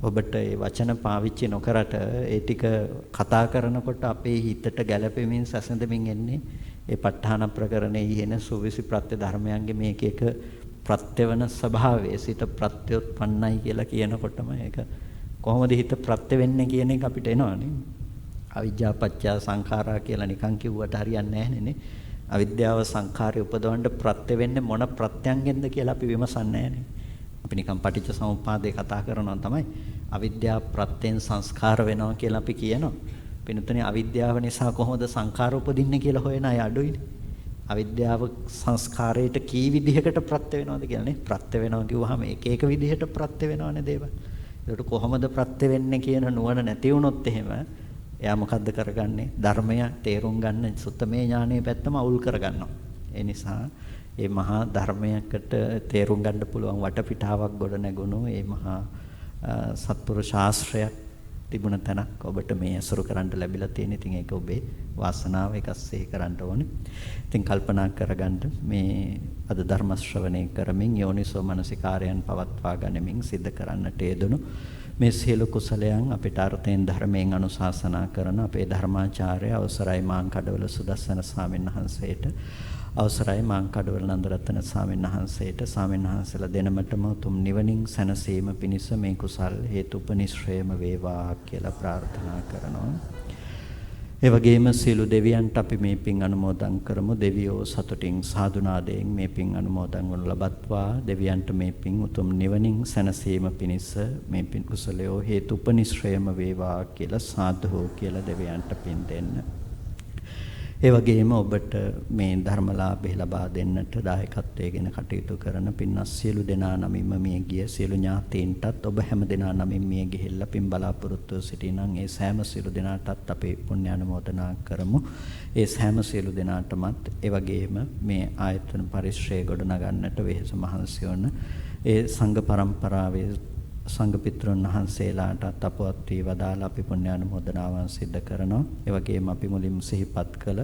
ඔබට ඒ වචන පාවිච්චි නොකරට ඒ ටික කතා කරනකොට අපේ හිතට ගැළපෙමින් සැසඳෙමින් එන්නේ ඒ ප ဋ ාණ ප්‍රකරණයේ එන සුවිසි ප්‍රත්‍ය ධර්මයන්ගේ මේක එක ප්‍රත්‍යවන ස්වභාවයේ සිට ප්‍රත්‍යොත්පන්නයි කියලා කියනකොටම ඒක කොහොමද හිත ප්‍රත්‍ය වෙන්නේ කියන එක අපිට එනවනේ. අවිජ්ජා පත්‍ය සංඛාරා කියලා නිකන් කිව්වට හරියන්නේ නැහැ නේ. අවිද්‍යාව සංඛාරය උපදවන්න ප්‍රත්‍ය වෙන්නේ මොන ප්‍රත්‍යංගෙන්ද කියලා අපි විමසන්නේ නැහැනේ. අපි නිකන් පටිච්ච සමුප්පාදේ කතා කරනවා තමයි. අවිද්‍යාව ප්‍රත්‍යයෙන් සංස්කාර වෙනවා කියලා අපි කියනවා. පින්තුනේ අවිද්‍යාව නිසා කොහොමද සංඛාර උපදින්නේ කියලා හොයන අය අඩුයිනේ. අවිද්‍යාව සංස්කාරයට කී විදිහකට ප්‍රත්‍ය වෙනවද කියලා නේ. ප්‍රත්‍ය වෙනවා කිව්වහම එක එක විදිහට ප්‍රත්‍ය වෙනවනේ දේවල්. ඒකට කොහොමද ප්‍රත්‍ය වෙන්නේ කියන නුවණ නැති වුණොත් එහෙම එයා මොකද්ද කරගන්නේ? ධර්මය තේරුම් ගන්න සුත්තමේ ඥානයේ පැත්තම අවුල් කරගන්නවා. ඒ නිසා මේ මහා ධර්මයකට තේරුම් ගන්න පුළුවන් වටපිටාවක් ගොඩ නැගුණු මේ මහා සත්පුරුෂ ශාස්ත්‍රයක් තිබුණ තැනක් ඔබට මේ අසුරු කරන්න ලැබිලා තියෙන. ඉතින් ඒක ඔබේ වාසනාව එකක් සිහි කරන්න ඕනේ. ඉතින් කල්පනා කරගන්න මේ අද ධර්ම ශ්‍රවණය කරමින් යෝනිසෝ මනසිකාරයන් පවත්වා ගනිමින් සිද්ධ කරන්නට යෙදුණු මේ සියලු කුසලයන් අපිට අර්ථයෙන් ධර්මයෙන් අනුශාසනා කරන අපේ ධර්මාචාර්ය අවසරයි මාංකඩවල සුදස්සන ස්වාමීන් වහන්සේට අවසරයි මාංකඩවල නන්දරත්න ස්වාමීන් වහන්සේට ස්වාමීන් වහන්සේලා දෙනමතම උතුම් නිවනින් සැනසීම පිණිස මේ කුසල් හේතුපනිශ්‍රේම වේවා කියලා ප්‍රාර්ථනා කරනවා. ඒ වගේම සියලු දෙවියන්ට අපි මේ පින් අනුමෝදන් කරමු. දෙවියෝ සතුටින් සාදුනාදයෙන් මේ පින් අනුමෝදන් වනු ලබත්වා දෙවියන්ට මේ පින් උතුම් නිවනින් සැනසීම පිණිස මේ පින් කුසලයෝ හේතුපනිශ්‍රේම වේවා කියලා සාදු කියලා දෙවියන්ට පින් දෙන්න. ඒ වගේම ඔබට මේ ධර්මලාභය ලබා දෙන්නට දායකත්වයෙන් කටයුතු කරන පින්වත් සියලු දෙනා නමින්ම මිය ගිය සියලු ඥාතීන්ටත් ඔබ හැම දෙනා නමින් මිය ගිහිල්ලා පින් බලාපොරොත්තු සිටිනම් ඒ සෑම සියලු දෙනාටත් අපේ පුණ්‍ය අනුමෝදනා කරමු. ඒ සෑම සියලු දෙනාටමත් ඒ වගේම මේ ආයතන පරිශ්‍රය ගොඩනගන්නට වෙහෙස මහන්සි වන ඒ සංඝ පරම්පරාවේ සංඝ පිටුන් වහන්සේලාටත් අපවත් වී වදාලා අපි පුණ්‍යානුමෝදනාවන් සිද්ධ කරනවා. ඒ වගේම අපි මුලින්ම සිහිපත් කළ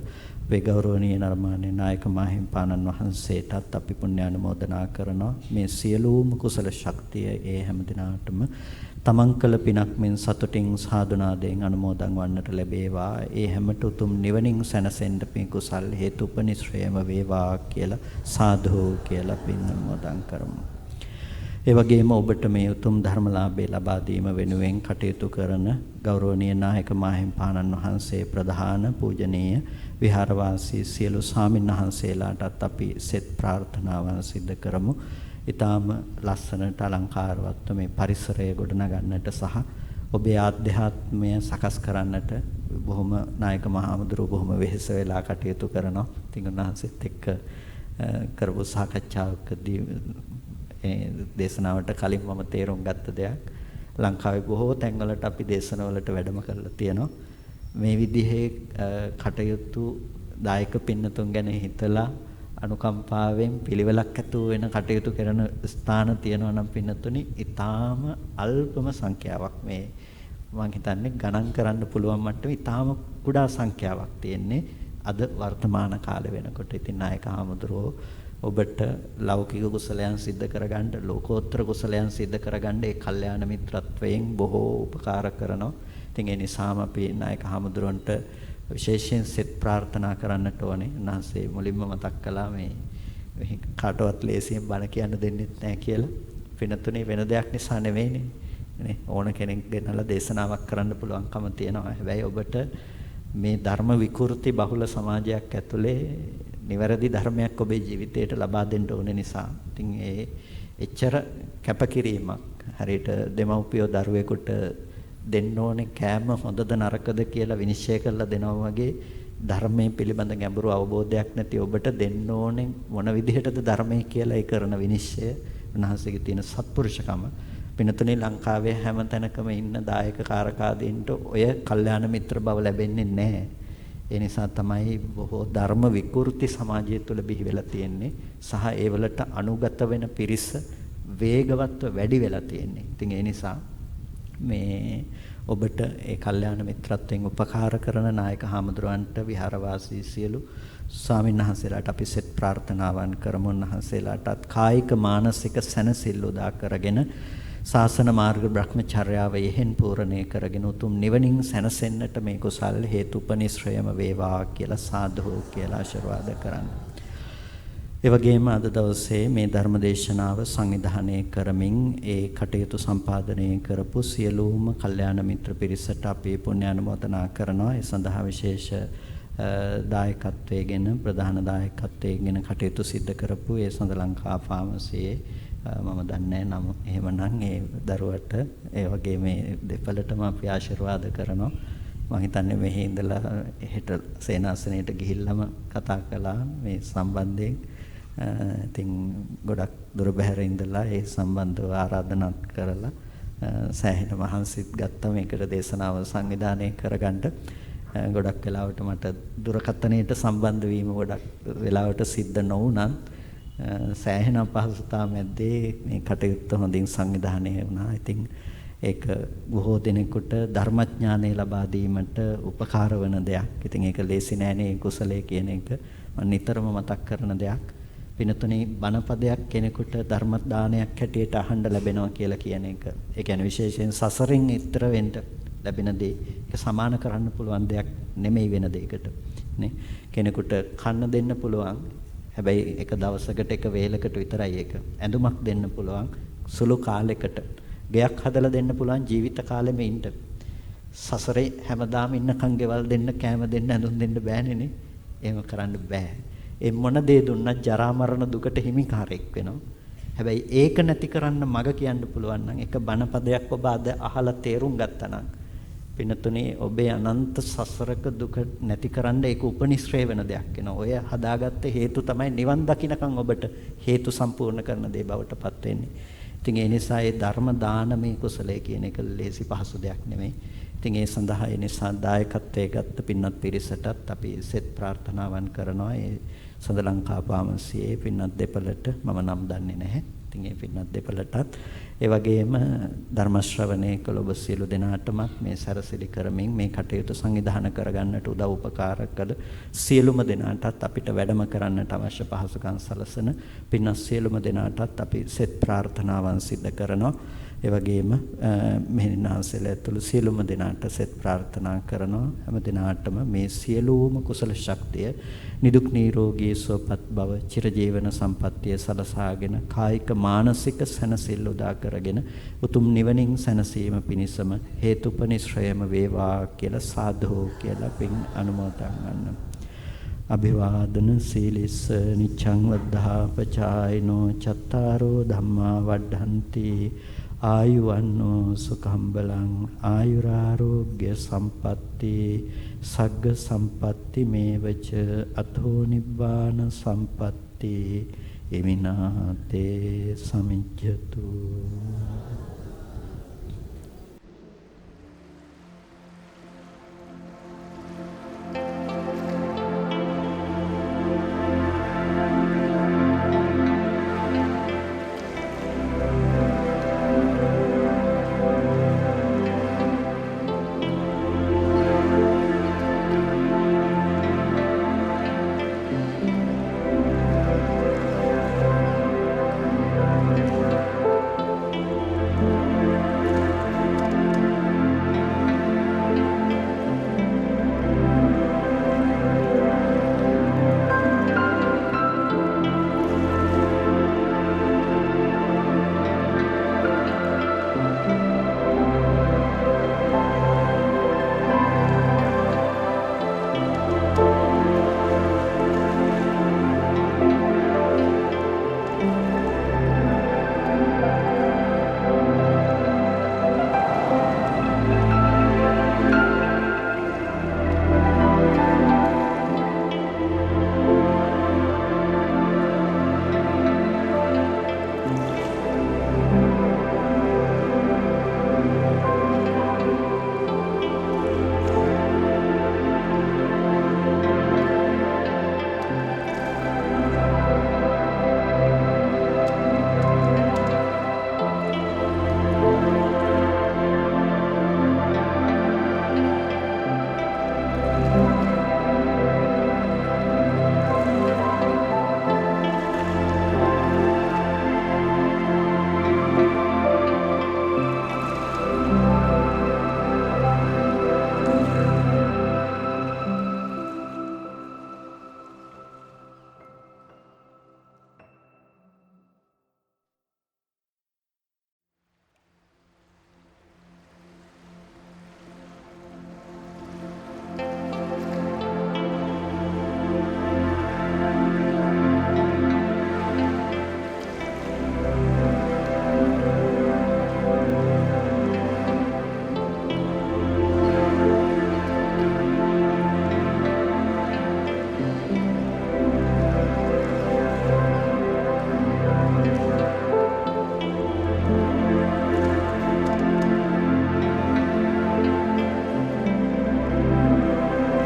වේ ගෞරවනීය නර්මාන්නේ නායක මාහිම්පාණන් වහන්සේටත් අපි පුණ්‍යානුමෝදනා කරනවා. මේ සියලුම කුසල ශක්තිය ඒ හැම දිනාටම තමන් කළ පිනක් මෙන් සතුටින් සාදුනාදයෙන් අනුමෝදන් වන්නට ලැබේවා. ඒ හැමට උතුම් නිවනින් සැනසෙන්න පින් කුසල් හේතුපනිශ්‍රේම වේවා කියලා සාදු කියලා පින් අනුමෝදන් කරමු. ඒ වගේම ඔබට මේ උතුම් ධර්මලාභය ලබා දීම වෙනුවෙන් කටයුතු කරන ගෞරවනීය නායක මාහිම්පාණන් වහන්සේ ප්‍රධාන පූජනීය විහාරවාසී සියලු ස්වාමින්වහන්සේලාටත් අපි සෙත් ප්‍රාර්ථනාවන් සිදු කරමු. ඊටාම ලස්සනට අලංකාරවත් මේ පරිසරය ගොඩනගන්නට සහ ඔබේ ආධ්‍යාත්මය සකස් කරන්නට බොහොම නායක මහමුදුරු බොහොම වෙහෙස වෙලා කටයුතු කරනවා. ඉතින් උන්වහන්සේත් එක්ක කරපු සාකච්ඡාවකදී දේශනාවට කලින් මම තේරුම් ගත්ත දෙයක් ලංකාවේ බොහෝ තැන්වලට අපි දේශනවලට වැඩම කරලා තියෙනවා. මේ විදිහේ කටයුතු දායක පින්නතුන් ගැන හිතලා අනුකම්පාවෙන් පිළිවෙලක් ඇතුව වෙන කටයුතු කරන ස්ථාන තියෙනවා නම් පින්නතුනි ඊටාම අල්පම සංඛ්‍යාවක් මේ මම හිතන්නේ ගණන් කරන්න පුළුවන් මට්ටමේ ඊටාම කුඩා සංඛ්‍යාවක් තියෙන්නේ අද වර්තමාන කාලේ වෙනකොට. ඉතින් නායක හාමුදුරුවෝ ඔබට ලෞකික කුසලයන් සිද්ධ කරගන්න ලෝකෝත්තර කුසලයන් සිද්ධ කරගන්න ඒ කල්යාණ මිත්‍රත්වයෙන් බොහෝ උපකාර කරනවා. ඉතින් ඒ නිසාම අපි නායක හාමුදුරුවන්ට විශේෂයෙන් සෙත් ප්‍රාර්ථනා කරන්නට ඕනේ. උන්වහන්සේ මුලින්ම මතක් කළා මේ කාටවත් ලේසියෙන් බණ කියන්න දෙන්නෙත් නැහැ කියලා. වෙනතුනේ වෙන දෙයක් නිසා නෙවෙයිනේ. නේ ඕන කෙනෙක් ගෙනලා දේශනාවක් කරන්න පුළුවන්කම තියෙනවා. හැබැයි ඔබට මේ ධර්ම විකෘති බහුල සමාජයක් ඇතුලේ නිවැරදි ධර්මයක් ඔබේ ජීවිතයට ලබා දෙන්න ඕන නිසා ඉතින් ඒ එච්චර කැපකිරීමක් හරියට දෙමව්පියෝ දරුවෙකුට දෙන්න ඕනේ කෑම හොඳද නරකද කියලා විනිශ්චය කරලා දෙනවා වගේ ධර්මයේ පිළිබඳ ගැඹුරු අවබෝධයක් නැති ඔබට දෙන්න ඕනේ මොන විදිහටද ධර්මයේ කියලා ඒ කරන විනිශ්චය උන්වහන්සේගේ තියෙන සත්පුරුෂකම පිනතුනේ ලංකාවේ හැම තැනකම ඉන්න දායක කාරකාදීන්ට ඔය කල්යාණ මිත්‍ර බව ලැබෙන්නේ නැහැ. ඒ නිසා තමයි බොහෝ ධර්ම විකෘති සමාජය තුළ බිහි වෙලා තියෙන්නේ සහ ඒ වලට අනුගත වෙන පිරිස වේගවත්ව වැඩි වෙලා තියෙන්නේ. ඉතින් ඒ නිසා මේ ඔබට ඒ කල්යාණ මිත්‍රත්වයෙන් උපකාර කරන නායක හාමුදුරුවන්ට විහාරවාසී සියලු ස්වාමින්වහන්සේලාට අපි සෙත් ප්‍රාර්ථනාවන් කරමු. උන්වහන්සේලාටත් කායික මානසික සැනසෙල්ල උදා කරගෙන ශාසන මාර්ග බ්‍රහ්මචර්යාව යෙහෙන් පූර්ණේ කරගෙන උතුම් නිවනින් සැනසෙන්නට මේ කුසල් හේතුපනිශ්‍රයම වේවා කියලා සාදු කියලා ආශිර්වාද කරන්න. ඒ වගේම අද දවසේ මේ ධර්ම දේශනාව සංවිධානය කරමින් ඒ කටයුතු සම්පාදනය කරපු සියලුම කල්යාණ මිත්‍ර පිරිසට අපි පුණ්‍යානුමෝදනා කරනවා. ඒ සඳහා විශේෂ දායකත්වයෙන් ප්‍රධාන දායකත්වයෙන් කටයුතු සිදු කරපු ඒ සඳ ලංකා ෆාමසියේ මම දන්නේ නම් එහෙමනම් ඒ දරුවට ඒ වගේ මේ දෙපළටම අපි ආශිර්වාද කරනවා. මම හිතන්නේ මෙහි ඉඳලා හෙට සේනාසනයට ගිහිල්ලාම කතා කළා මේ සම්බන්ධයෙන්. ඉතින් ගොඩක් දුර බැහැර ඉඳලා ඒ සම්බන්ධව ආරාධනා කරලා සෑහෙන මහන්සිත් ගත්තා මේකට දේශනාව සංවිධානය කරගන්න. ගොඩක් වෙලාවට මට දුරකථනයට සම්බන්ධ වීම ගොඩක් වෙලාවට සිද්ධ නොවුණත් සෑහෙන අපහසුතාව මැද්දේ මේ කටයුත්ත හොඳින් සංවිධානය වුණා. ඉතින් ඒක බොහෝ දෙනෙකුට ධර්මඥානය ලබා දීමට උපකාර වෙන දෙයක්. ඉතින් ඒක ලේසි නෑනේ කුසලයේ කියන එක මම නිතරම මතක් කරන දෙයක්. පිනතුනේ බණපදයක් කෙනෙකුට ධර්ම දානයක් හැටියට අහන්න ලැබෙනවා කියලා කියන එක. ඒ කියන්නේ විශේෂයෙන් සසරින් ඈතර වෙන්න ලැබෙන දේ ඒක සමාන කරන්න පුළුවන් දෙයක් නෙමෙයි වෙන දෙයකට. නේ කෙනෙකුට කන්න දෙන්න පුළුවන්. හැබැයි එක දවසකට එක වේලකට විතරයි ඒක. ඇඳුමක් දෙන්න පුළුවන් සුළු කාලයකට. ගයක් හදලා දෙන්න පුළුවන් ජීවිත කාලෙම ඉන්න. සසරේ හැමදාම ඉන්නකම් ගෙවල් දෙන්න, කෑම දෙන්න, ඇඳුම් දෙන්න බෑනේ නේ. එහෙම කරන්න බෑ. ඒ මොන දේ දුන්නත් ජරා මරණ දුකට හිමිකාරයෙක් වෙනවා. හැබැයි ඒක නැති කරන්න මග කියන්න පුළුවන් නම් එක බණපදයක් ඔබ අද අහලා තේරුම් ගත්තා නම් පිනතුනේ ඔබේ අනන්ත සසරක දුක නැති කරන්න ඒක උපනිශ්‍රේ වෙන දෙයක් වෙනවා. ඔය හදාගත්ත හේතු තමයි නිවන් දකින්නකම් ඔබට හේතු සම්පූර්ණ කරන දේ බවට පත් වෙන්නේ. ඉතින් ඒ නිසා ඒ ධර්ම දානමේ කුසලයේ කියන එක ලේසි පහසු දෙයක් නෙමෙයි. ඉතින් ඒ සඳහා ඒ නිසා දායකත්වයේ ගත්ත පින්වත් පිරිසටත් අපි සෙත් ප්‍රාර්ථනාවන් කරනවා. ඒ සඳ ලංකා පාමසියේ පින්වත් දෙපළට මම නම් දන්නේ නැහැ. ඉතින් ඒ පින්වත් දෙපළටත් ඒ වගේම ධර්ම ශ්‍රවණය කළ ඔබ සියලු දෙනාටමත් මේ සැරසිලි කරමින් මේ කටයුතු සංවිධානය කරගන්නට උදව් උපකාර කළ සියලුම දෙනාටත් අපිට වැඩම කරන්නට අවශ්‍ය පහසුකම් සලසන පින්වත් සියලුම දෙනාටත් අපි සෙත් ප්‍රාර්ථනාවන් සිදු කරනවා. ඒ වගේම මෙහිනාසෙල ඇතුළු සියලුම දෙනාට සෙත් ප්‍රාර්ථනා කරනවා. හැම දිනාටම මේ සියලුම කුසල ශක්තිය නිදුක් නිරෝගී සුවපත් බව චිරජීවන සම්පන්නිය සලසාගෙන කායික මානසික සැනසෙල්ල උදා කරගෙන උතුම් නිවනින් සැනසීම පිණිසම හේතුපනිශ්‍රයම වේවා කියලා සාදු කියලා පින් අනුමෝදන් ගන්න. අභිවාදන සීලිස්ස නිච්ඡං වද්ධා පචායිනෝ චත්තාරෝ ධම්මා වඩ්ඩන්ති ආයුවන්නෝ සුඛං බලං ආයුරාෝග්‍ය සම්පatti සග්ග සම්පatti මේවච අතෝ නිබ්බාන සම්පatti එමිනාතේ සමිජ්ජතු